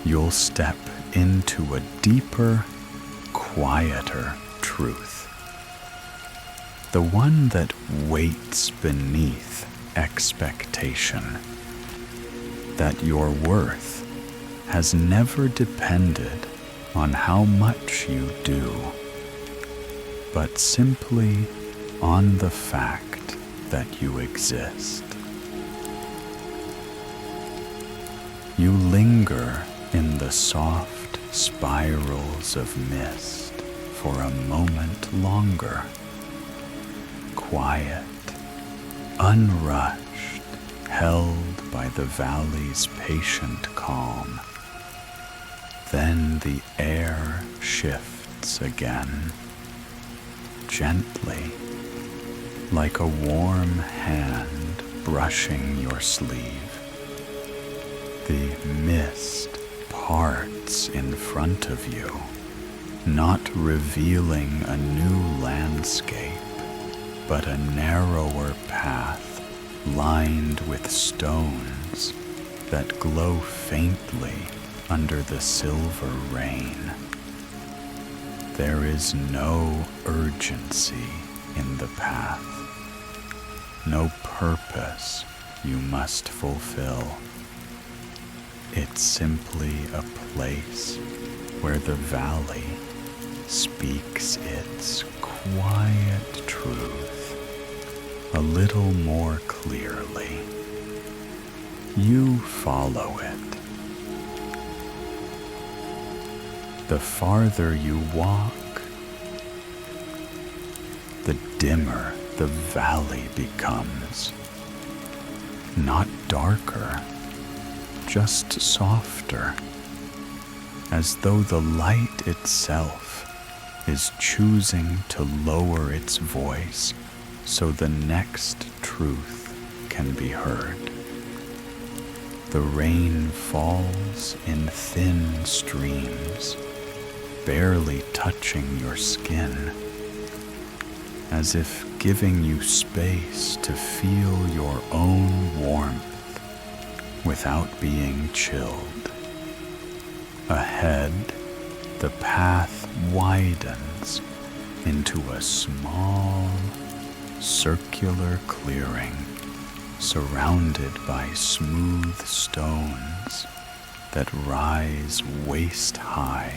you'll step into a deeper, quieter truth. The one that waits beneath expectation. That your worth has never depended on how much you do, but simply on the fact that you exist. You linger in the soft spirals of mist for a moment longer, quiet, unrushed, held by the valley's patient calm. Then the air shifts again, gently, like a warm hand brushing your sleeve. The mist parts in front of you, not revealing a new landscape, but a narrower path lined with stones that glow faintly under the silver rain. There is no urgency in the path, no purpose you must fulfill. It's simply a place where the valley speaks its quiet truth a little more clearly. You follow it. The farther you walk, the dimmer the valley becomes. Not darker, just softer, as though the light itself is choosing to lower its voice so the next truth can be heard. The rain falls in thin streams, barely touching your skin, as if giving you space to feel your own warmth without being chilled. Ahead, the path widens into a small, circular clearing surrounded by smooth stones that rise waist high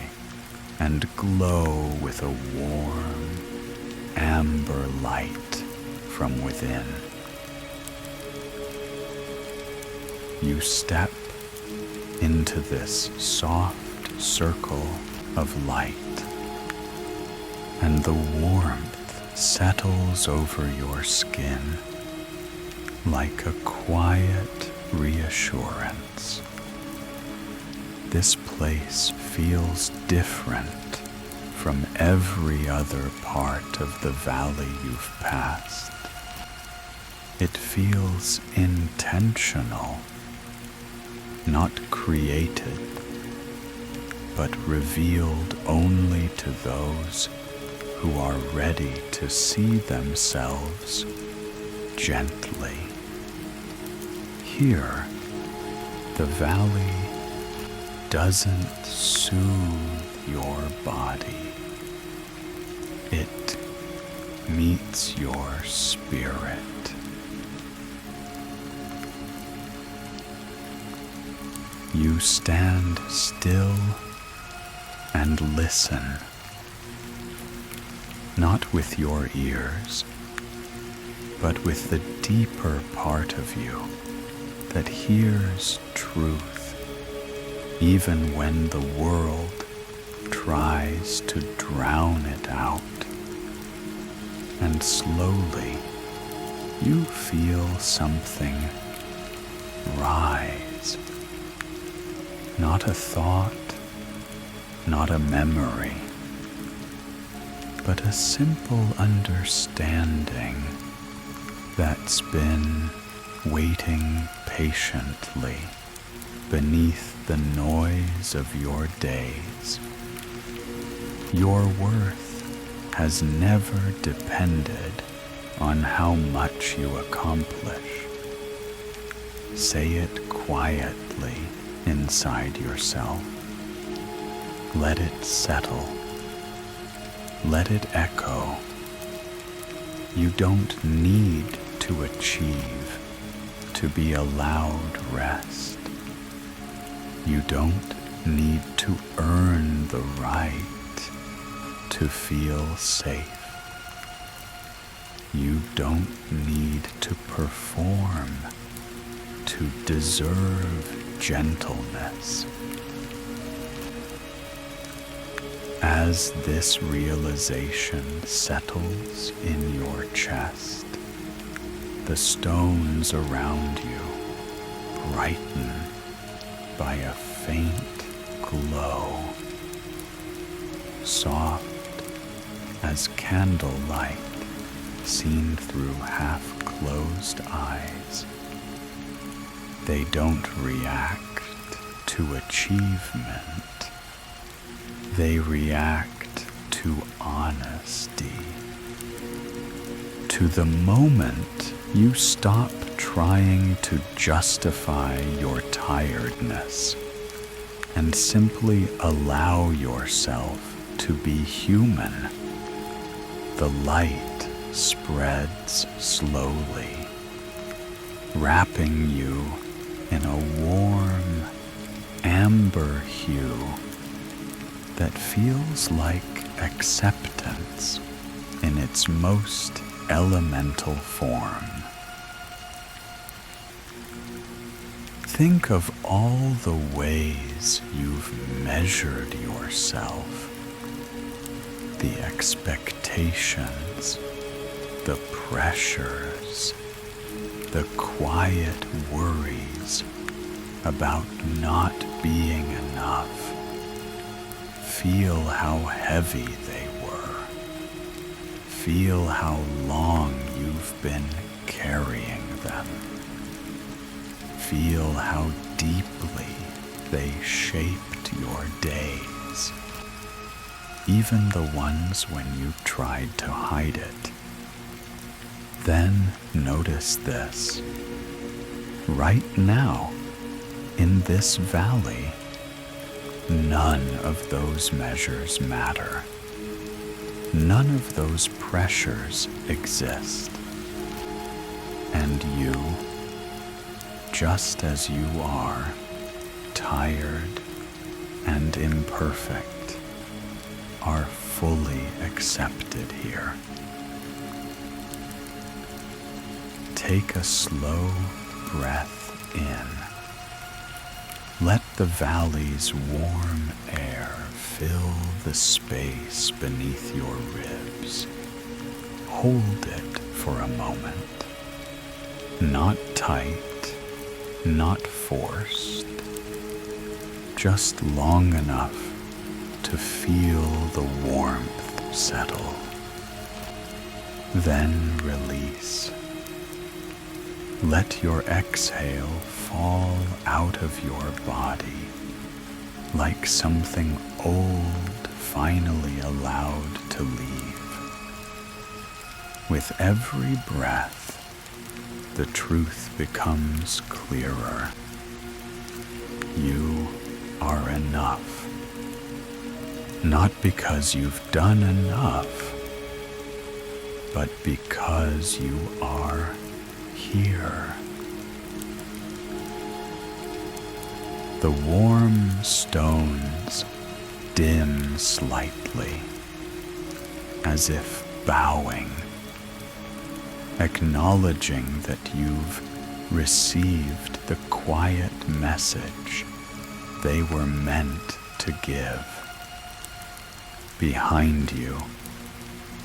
and glow with a warm, amber light from within. You step into this soft, circle of light, and the warmth settles over your skin like a quiet reassurance. This place feels different from every other part of the valley you've passed. It feels intentional, not created, but revealed only to those who are ready to see themselves gently. Here, the valley doesn't soothe your body. It meets your spirit. You stand still and listen, not with your ears, but with the deeper part of you that hears truth, even when the world tries to drown it out. And slowly, you feel something rise. Not a thought, not a memory, but a simple understanding that's been waiting patiently beneath the noise of your days. Your worth has never depended on how much you accomplish. Say it quietly inside yourself. Let it settle. Let it echo. You don't need to achieve to be allowed rest. You don't need to earn the right to feel safe. You don't need to perform to deserve gentleness. As this realization settles in your chest, the stones around you brighten by a faint glow, soft as candlelight seen through half-closed eyes. They don't react to achievement. They react to honesty. To the moment you stop trying to justify your tiredness and simply allow yourself to be human, the light spreads slowly, wrapping you in a warm amber hue that feels like acceptance in its most elemental form. Think of all the ways you've measured yourself, the expectations, the pressures, the quiet worries about not being enough. Feel how heavy they were. Feel how long you've been carrying them. Feel how deeply they shaped your days, even the ones when you tried to hide it. Then notice this. Right now, in this valley, none of those measures matter. None of those pressures exist. And you, just as you are, tired and imperfect, are fully accepted here. Take a slow breath in Let the valley's warm air fill the space beneath your ribs. Hold it for a moment. Not tight, not forced. Just long enough to feel the warmth settle. Then release. Let your exhale fall out of your body like something old finally allowed to leave. With every breath, the truth becomes clearer. You are enough. Not because you've done enough, but because you are here. The warm stones dim slightly, as if bowing, acknowledging that you've received the quiet message they were meant to give. Behind you,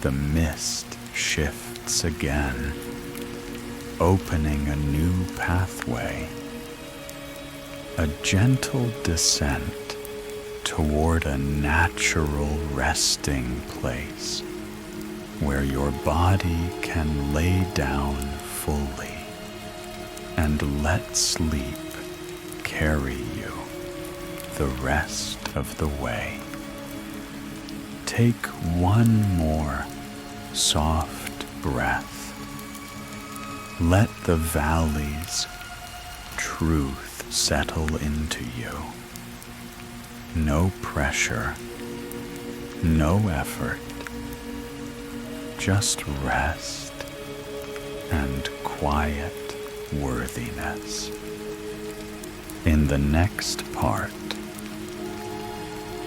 the mist shifts again, opening a new pathway, a gentle descent toward a natural resting place where your body can lay down fully and let sleep carry you the rest of the way. Take one more soft breath. Let the valley's truth settle into you. No pressure, no effort, just rest and quiet worthiness. In the next part,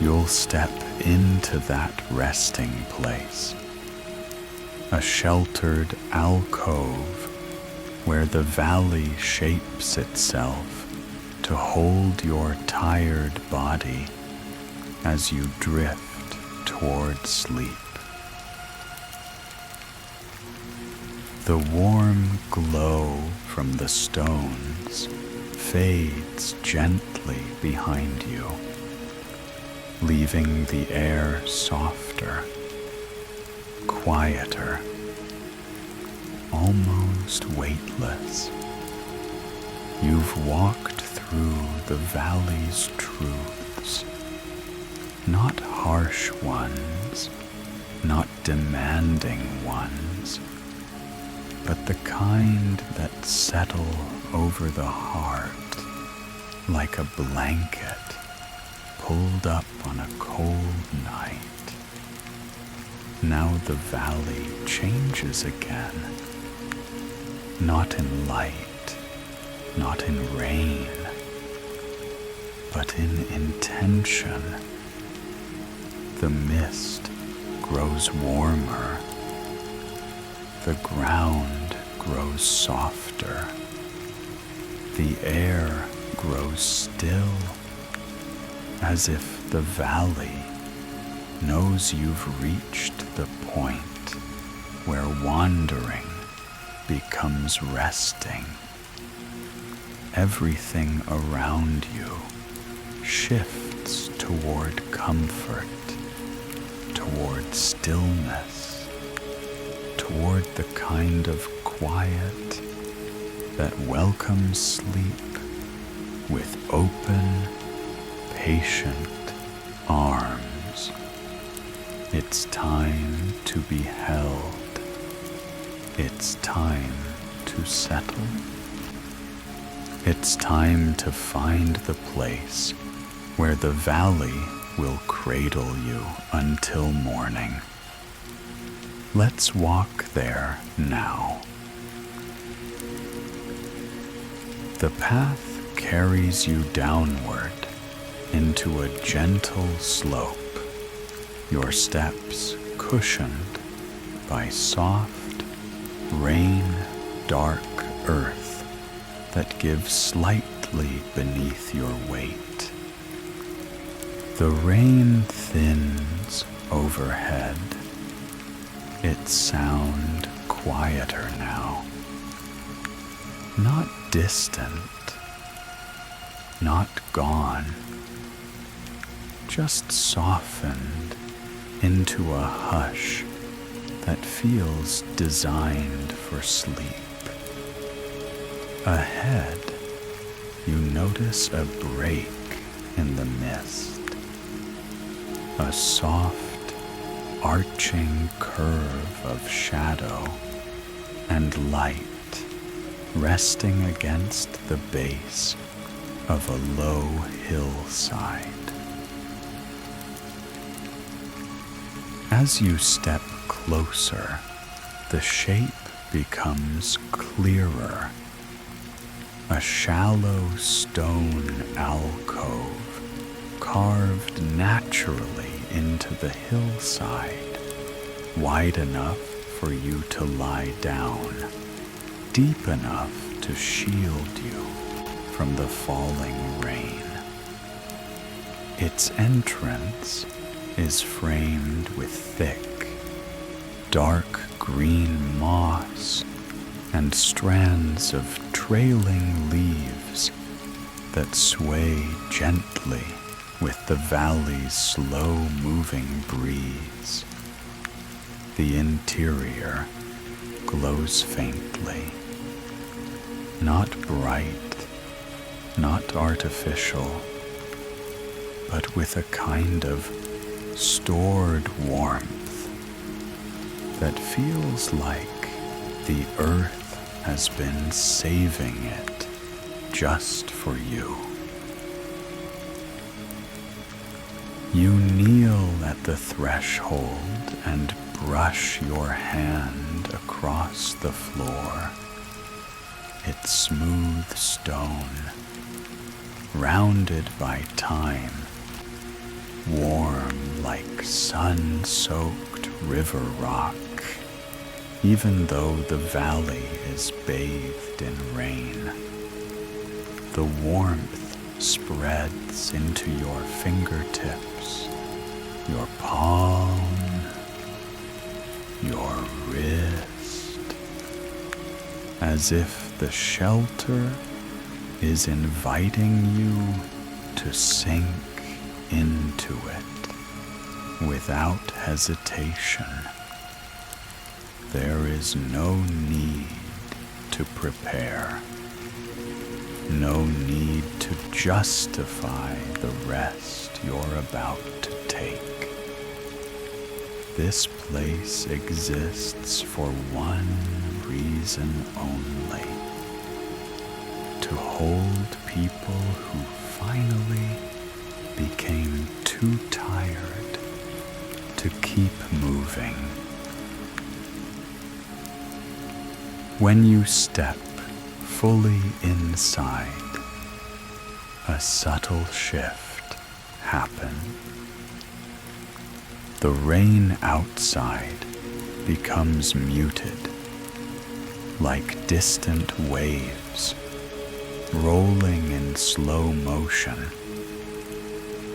you'll step into that resting place, a sheltered alcove where the valley shapes itself to hold your tired body as you drift toward sleep. The warm glow from the stones fades gently behind you, leaving the air softer, quieter, almost weightless. You've walked through the valley's truths, not harsh ones, not demanding ones, but the kind that settle over the heart like a blanket pulled up on a cold night. Now the valley changes again, not in light, not in rain, but in intention. The mist grows warmer, the ground grows softer, the air grows still, as if the valley knows you've reached the point where wandering becomes resting. Everything around you shifts toward comfort, toward stillness, toward the kind of quiet that welcomes sleep with open, patient arms. It's time to be held. It's time to settle. It's time to find the place where the valley will cradle you until morning. Let's walk there now. The path carries you downward into a gentle slope, your steps cushioned by soft, rain-dark earth that gives slightly gently beneath your weight. The rain thins overhead, its sound quieter now. Not distant, not gone, just softened into a hush that feels designed for sleep. Ahead, you notice a break in the mist, a soft, arching curve of shadow and light resting against the base of a low hillside. As you step closer, the shape becomes clearer. A shallow stone alcove carved naturally into the hillside, wide enough for you to lie down, deep enough to shield you from the falling rain. Its entrance is framed with thick, dark green moss and strands of trailing leaves that sway gently with the valley's slow-moving breeze. The interior glows faintly, not bright, not artificial, but with a kind of stored warmth that feels like the earth has been saving it just for you. You kneel at the threshold and brush your hand across the floor. It's smooth stone, rounded by time, warm like sun-soaked river rock, even though the valley is bathed in rain. The warmth spreads into your fingertips, your palm, your wrist, as if the shelter is inviting you to sink into it without hesitation. There is no need to prepare, no need to justify the rest you're about to take. This place exists for one reason only: to hold people who finally became too tired to keep moving. When you step fully inside, a subtle shift happens. The rain outside becomes muted, like distant waves rolling in slow motion.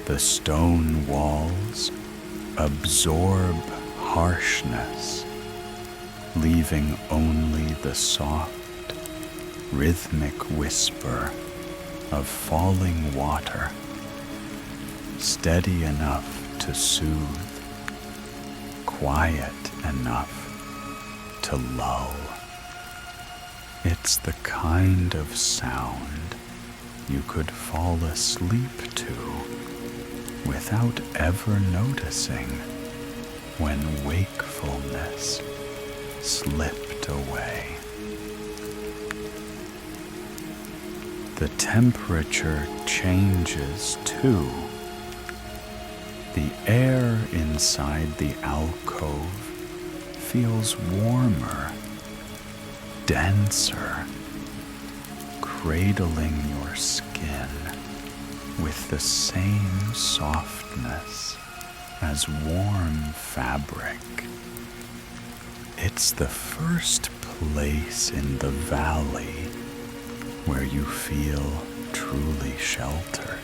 The stone walls absorb harshness, leaving only the soft, rhythmic whisper of falling water, steady enough to soothe, quiet enough to lull. It's the kind of sound you could fall asleep to without ever noticing when wakefulness slipped away. The temperature changes too. The air inside the alcove feels warmer, denser, cradling your skin with the same softness as warm fabric. It's the first place in the valley where you feel truly sheltered,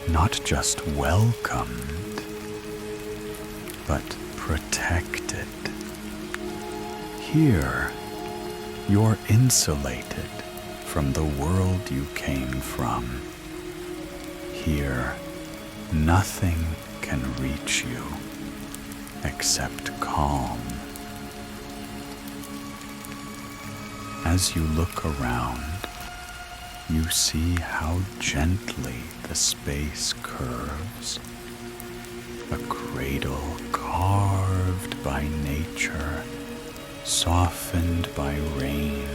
not just welcomed, but protected. Here, you're insulated from the world you came from. Here, nothing can reach you except calm. As you look around, you see how gently the space curves. A cradle carved by nature, softened by rain,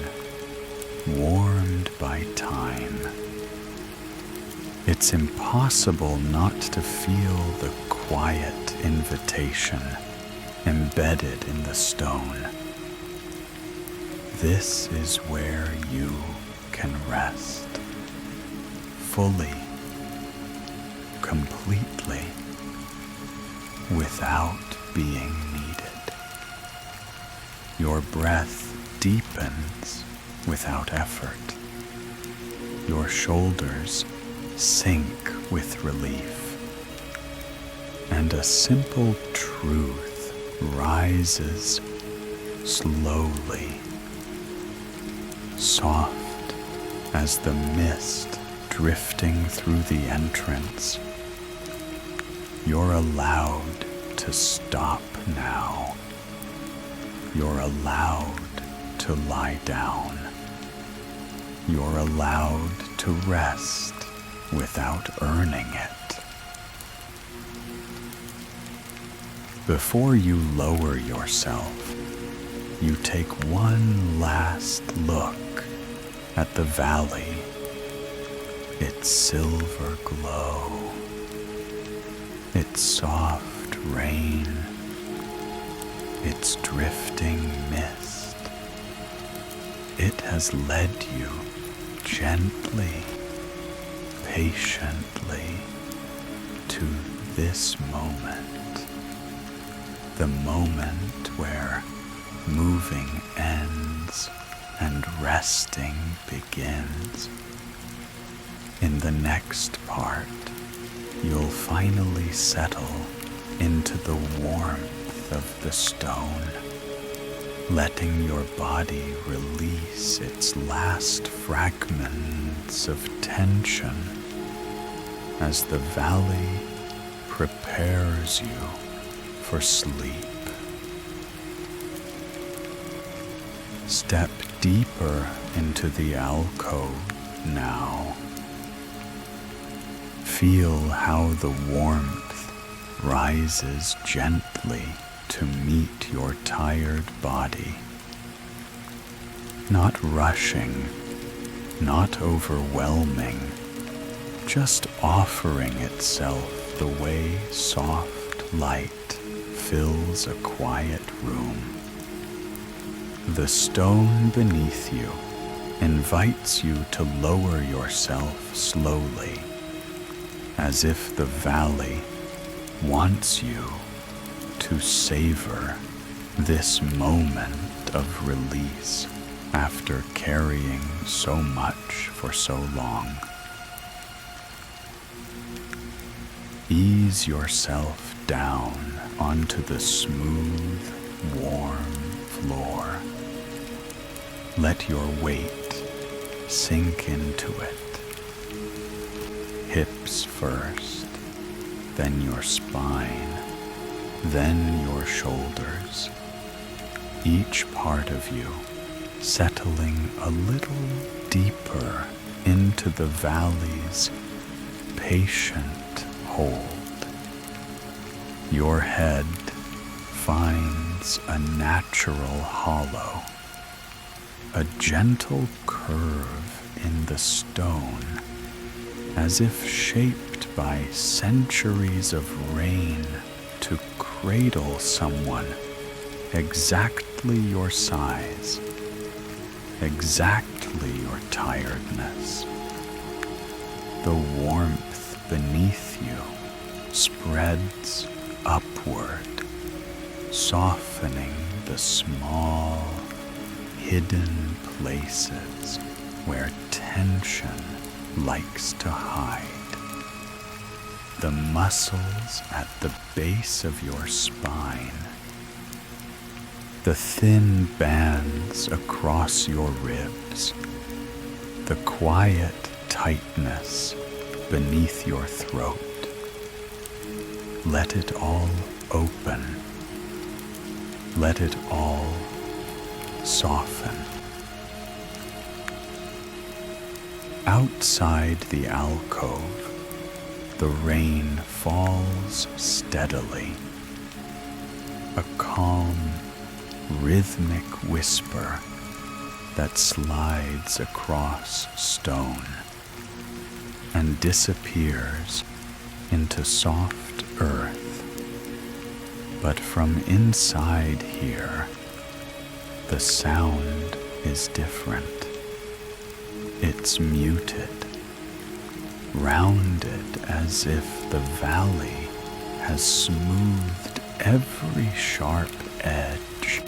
warmed by time. It's impossible not to feel the quiet invitation embedded in the stone. This is where you can rest, fully, completely, without being needed. Your breath deepens without effort. Your shoulders sink with relief. And a simple truth rises slowly, soft as the mist drifting through the entrance. You're allowed to stop now. You're allowed to lie down. You're allowed to rest without earning it. Before you lower yourself, you take one last look at the valley, its silver glow, its soft rain, its drifting mist. It has led you gently, patiently to this moment, the moment where moving ends and resting begins. In the next part, you'll finally settle into the warmth of the stone, letting your body release its last fragments of tension as the valley prepares you for sleep. Step deeper into the alcove now. Feel how the warmth rises gently to meet your tired body. Not rushing, not overwhelming, just offering itself the way soft light fills a quiet room. The stone beneath you invites you to lower yourself slowly, as if the valley wants you to savor this moment of release after carrying so much for so long. Ease yourself down onto the smooth, warm floor. Let your weight sink into it. Hips first, then your spine, then your shoulders. Each part of you settling a little deeper into the valley's patient hold. Your head finds a natural hollow, a gentle curve in the stone, as if shaped by centuries of rain to cradle someone exactly your size, exactly your tiredness. The warmth beneath you spreads upward, softening the small, hidden places where tension likes to hide. The muscles at the base of your spine, the thin bands across your ribs, the quiet tightness beneath your throat. Let it all open. Let it all soften. Outside the alcove, the rain falls steadily, a calm, rhythmic whisper that slides across stone and disappears into soft earth. But from inside here, the sound is different. It's muted, rounded as if the valley has smoothed every sharp edge,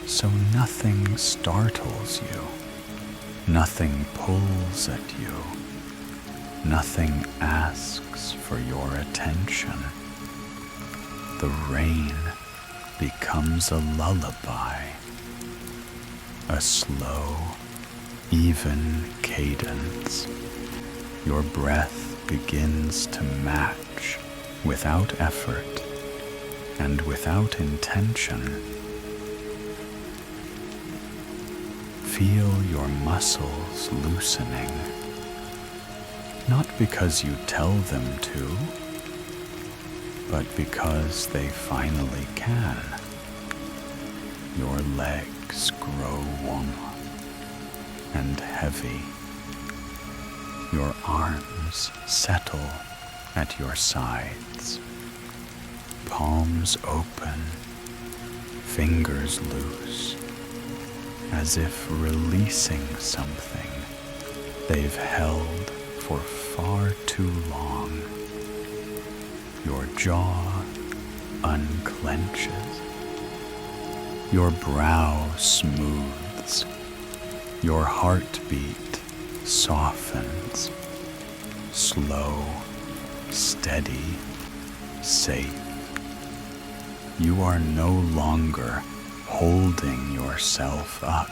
so nothing startles you, nothing pulls at you, nothing asks for your attention. The rain becomes a lullaby, a slow, even cadence. Your breath begins to match without effort and without intention. Feel your muscles loosening, not because you tell them to, but because they finally can. Your legs grow warm and heavy. Your arms settle at your sides, palms open, fingers loose, as if releasing something they've held for far too long. Your jaw unclenches, your brow smooths, your heartbeat softens, slow, steady, safe. You are no longer holding yourself up.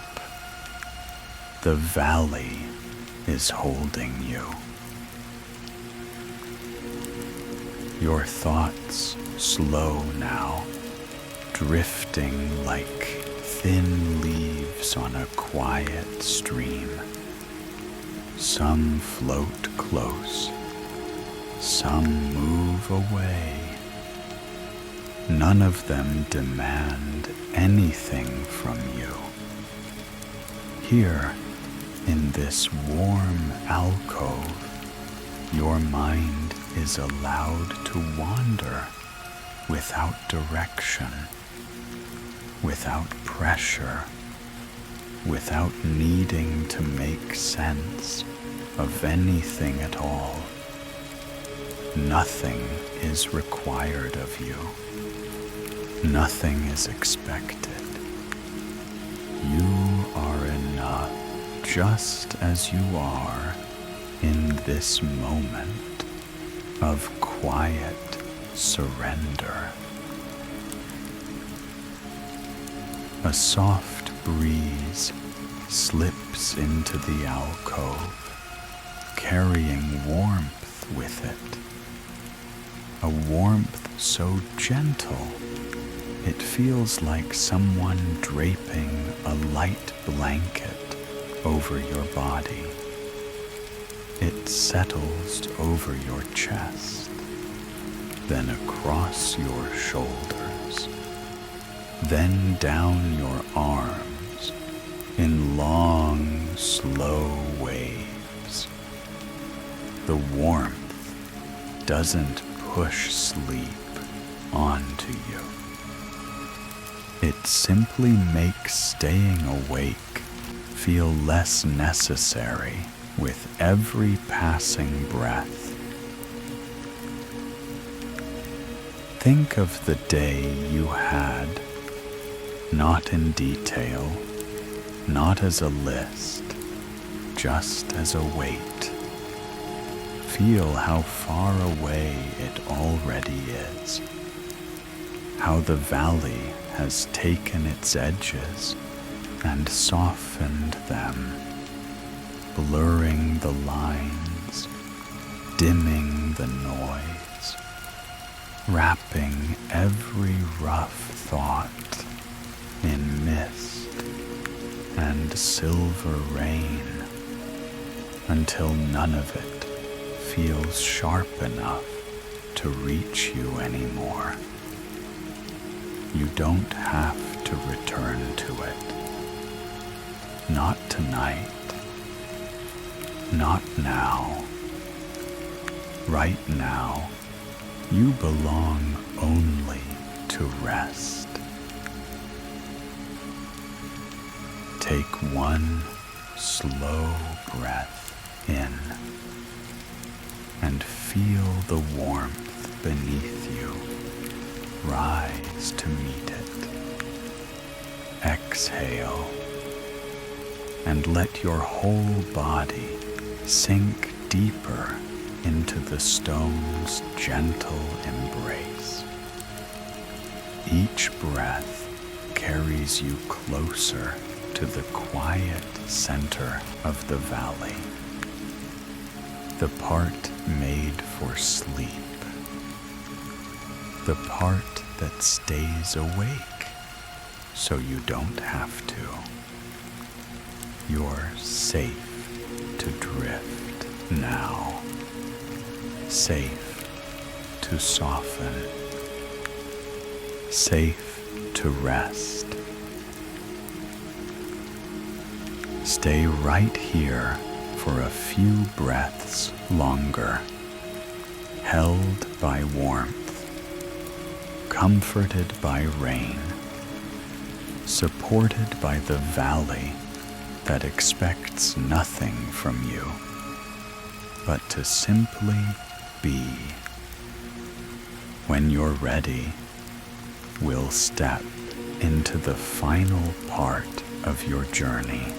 The valley is holding you. Your thoughts slow now, drifting like thin leaves on a quiet stream. Some float close, some move away. None of them demand anything from you. Here, in this warm alcove, your mind is allowed to wander without direction, without pressure, without needing to make sense of anything at all. Nothing is required of you. Nothing is expected. You are enough just as you are in this moment of quiet surrender. A soft breeze slips into the alcove, carrying warmth with it. A warmth so gentle, it feels like someone draping a light blanket over your body. It settles over your chest, then across your shoulders, then down your arms in long, slow waves. The warmth doesn't push sleep onto you. It simply makes staying awake feel less necessary with every passing breath. Think of the day you had, not in detail, not as a list, just as a weight. Feel how far away it already is, how the valley has taken its edges and softened them, blurring the lines, dimming the noise, wrapping every rough thought in mist and silver rain, until none of it feels sharp enough to reach you anymore. You don't have to return to it. Not tonight. Not now. Right now, you belong only to rest. Take one slow breath in and feel the warmth beneath you rise to meet it. Exhale and let your whole body sink deeper into the stone's gentle embrace. Each breath carries you closer to the quiet center of the valley, the part made for sleep, the part that stays awake so you don't have to. You're safe to drift now, safe to soften, safe to rest. Stay right here for a few breaths longer, held by warmth, comforted by rain, supported by the valley that expects nothing from you but to simply be. When you're ready, we'll step into the final part of your journey,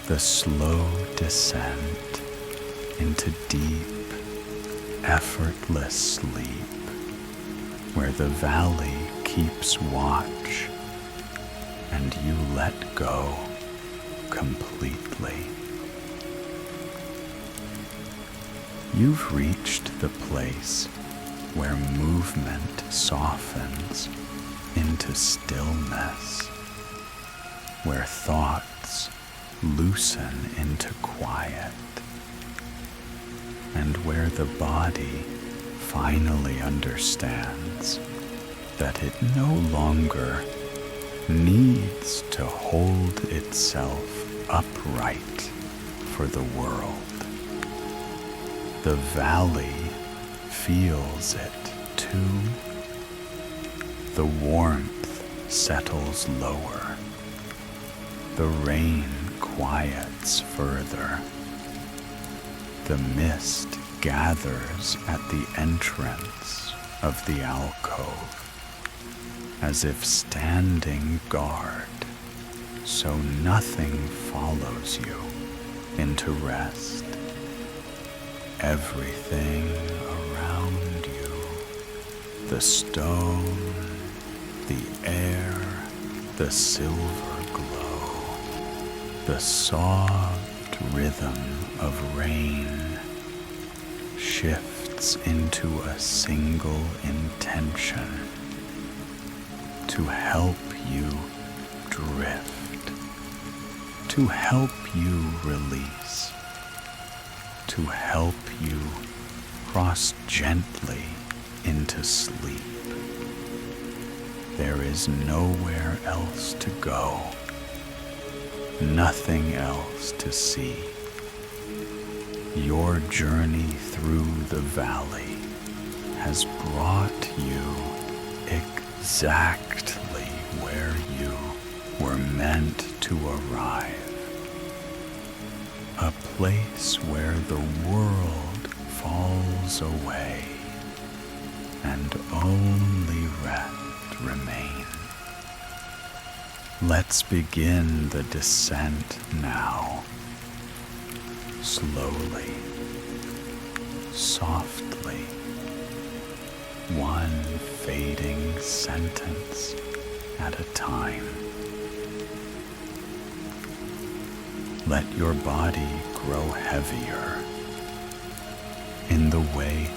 the slow descent into deep, effortless sleep, where the valley keeps watch and you let go completely. You've reached the place where movement softens into stillness, where thoughts loosen into quiet, and where the body finally understands that it no longer needs to hold itself upright for the world. The valley feels it too. The warmth settles lower. The rain quiets further. The mist gathers at the entrance of the alcove, as if standing guard, so nothing follows you into rest. Everything around you, the stone, the air, the silver glow, the soft rhythm of rain shifts into a single intention: to help you drift, to help you release, to help you cross gently into sleep. There is nowhere else to go, nothing else to see. Your journey through the valley has brought you exactly where you were meant to arrive. A place where the world falls away and only rest remains. Let's begin the descent now, slowly, softly, one fading sentence at a time. Let your body grow heavier in the way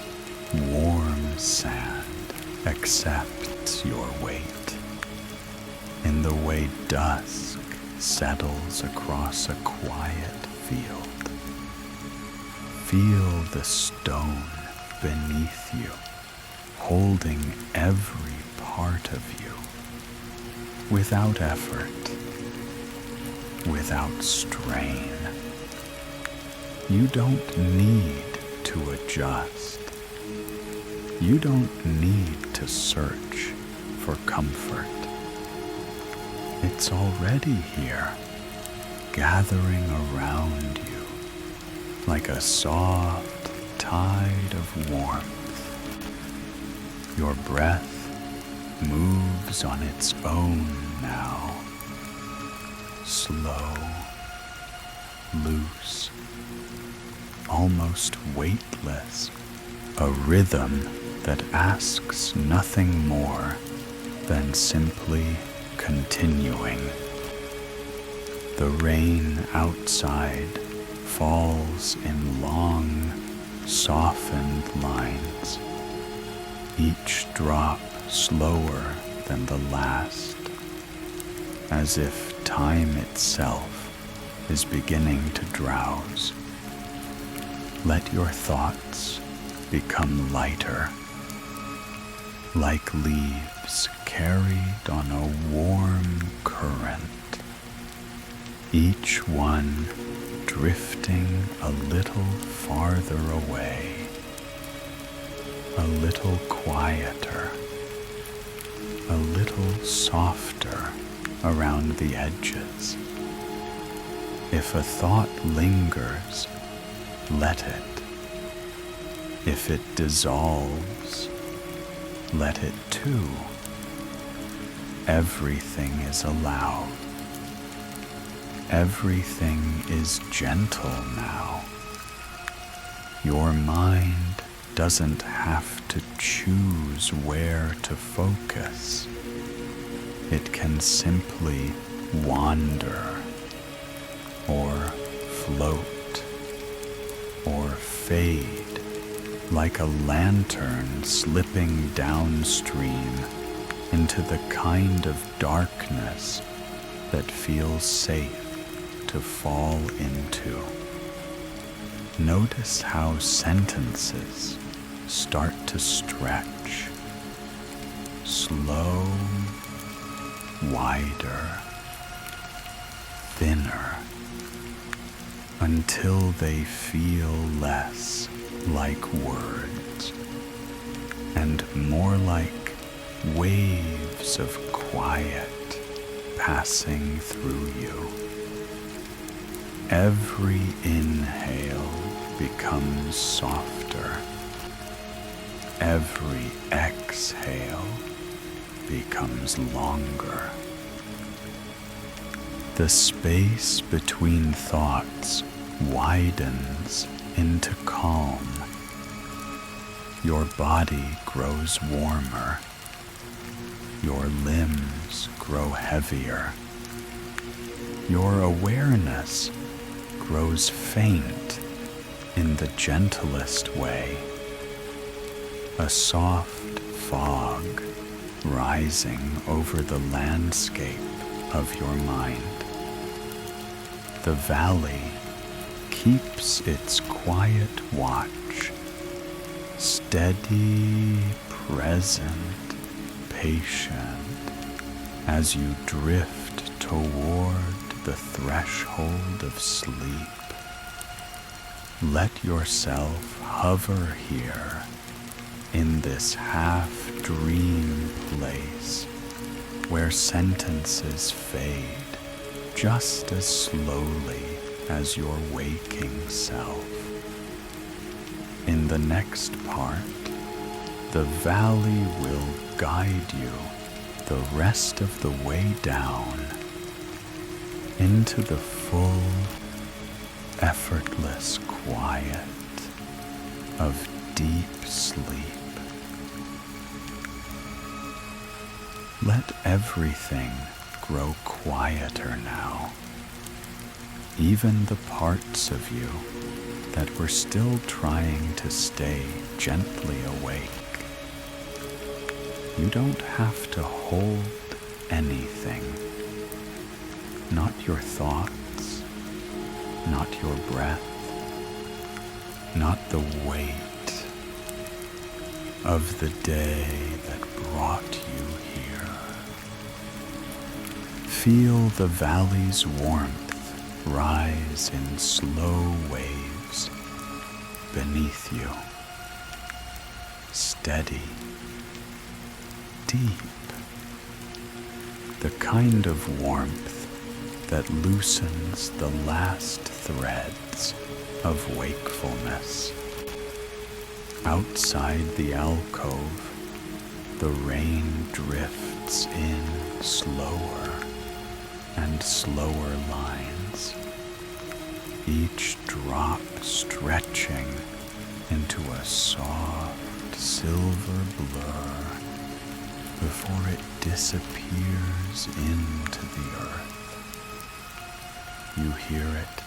warm sand accepts your weight, in the way dusk settles across a quiet field. Feel the stone beneath you, holding every part of you, without effort, without strain. You don't need to adjust. You don't need to search for comfort. It's already here, gathering around you like a soft tide of warmth. Your breath moves on its own now, slow, loose, almost weightless, a rhythm that asks nothing more than simply continuing. The rain outside falls in long, softened lines, each drop slower than the last, as if time itself is beginning to drowse. Let your thoughts become lighter, like leaves carried on a warm current, each one drifting a little farther away, a little quieter, a little softer around the edges. If a thought lingers, let it. If it dissolves, let it too. Everything is allowed. Everything is gentle now. Your mind doesn't have to choose where to focus. It can simply wander, or float, or fade like a lantern slipping downstream into the kind of darkness that feels safe to fall into. Notice how sentences start to stretch, slow, wider, thinner, until they feel less like words and more like waves of quiet passing through you. Every inhale becomes softer. Every exhale becomes longer. The space between thoughts widens into calm. Your body grows warmer. Your limbs grow heavier. Your awareness grows faint in the gentlest way. A soft fog rising over the landscape of your mind. The valley keeps its quiet watch, steady, present, patient, as you drift toward the threshold of sleep. Let yourself hover here in this half-dream place where sentences fade just as slowly as your waking self. In the next part, the valley will guide you the rest of the way down into the full, effortless endless quiet of deep sleep. Let everything grow quieter now, even the parts of you that were still trying to stay gently awake. You don't have to hold anything, not your thoughts, not your breath, not the weight of the day that brought you here. Feel the valley's warmth rise in slow waves beneath you, steady, deep, the kind of warmth that loosens the last threads of wakefulness. Outside the alcove, the rain drifts in slower and slower lines, each drop stretching into a soft silver blur before it disappears into the earth. You hear it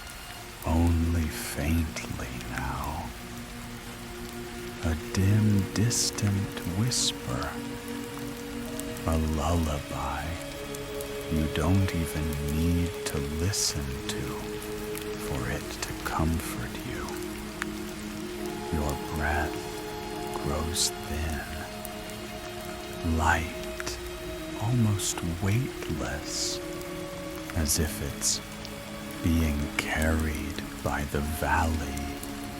only faintly now, a dim, distant whisper, a lullaby you don't even need to listen to for it to comfort you. Your breath grows thin, light, almost weightless, as if it's being carried by the valley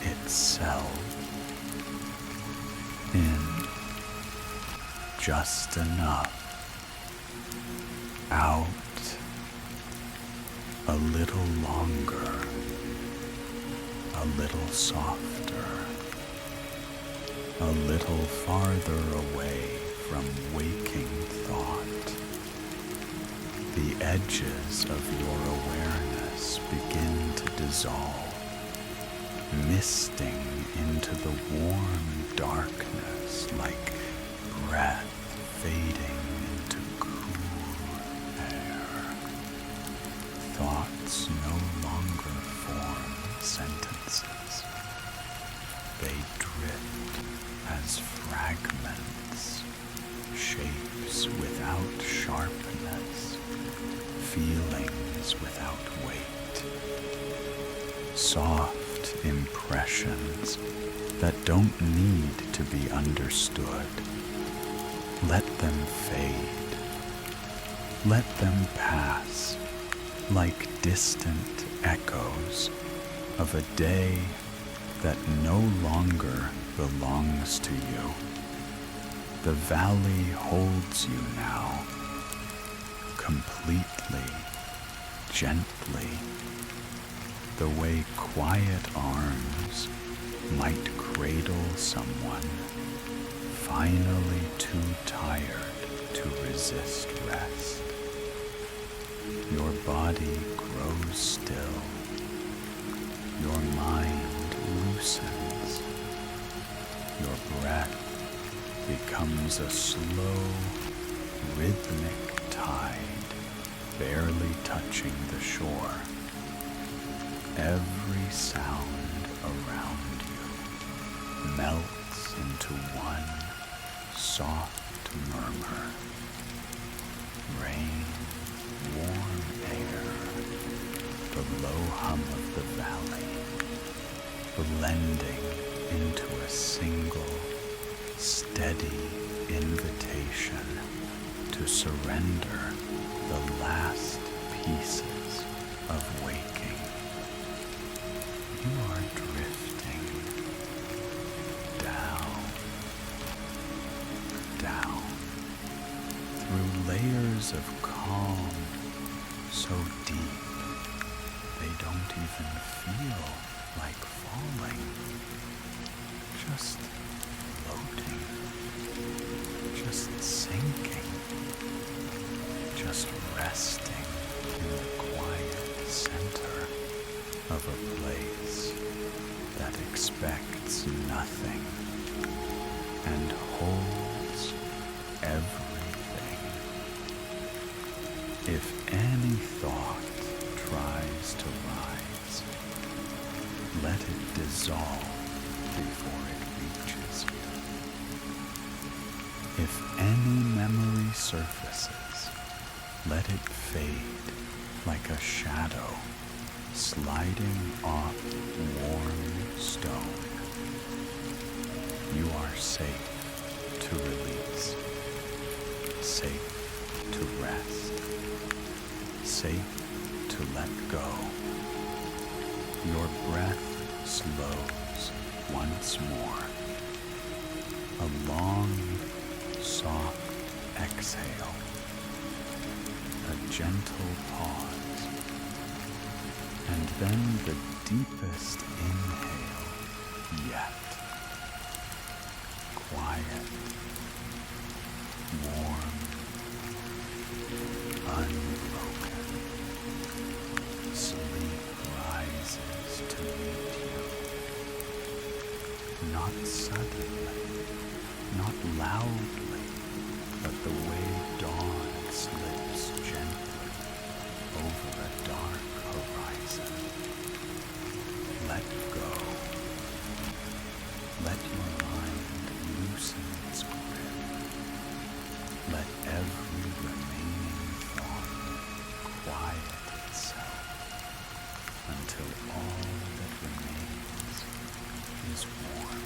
itself. In, just enough. Out, a little longer, a little softer, a little farther away from waking thought. The edges of your awareness begin to dissolve, misting into the warm darkness like breath fading into cool air. Thoughts no longer form sentences. They drift as fragments, shapes without sharpness, feelings without weight, soft impressions that don't need to be understood. Let them fade. Let them pass like distant echoes of a day that no longer belongs to you. The valley holds you now, completely, gently, the way quiet arms might cradle someone finally too tired to resist rest. Your body grows still. Your mind loosens. Your breath becomes a slow, rhythmic tide barely touching the shore. Every sound around you melts into one soft murmur. Rain, warm air, the low hum of the valley, blending into a single, steady invitation to surrender the last pieces of waking. You are drifting down, down, through layers of calm so deep they don't even feel like falling, just floating, just sinking, just resting in the quiet center of a place that expects nothing and holds everything. If any thought tries to rise, let it dissolve before it reaches you. If any memory surfaces, let it fade like a shadow sliding off warm stone. You are safe to release, safe to rest, safe to let go. Your breath slows once more. A long, soft exhale, a gentle pause, and then the deepest inhale yet. Quiet, warm, unbroken. Sleep rises to meet you. Not suddenly, not loudly, but the way dawn slips gently over a dark horizon. Let go. Let your mind loosen its grip. Let every remaining thought quiet itself until all that remains is warmth.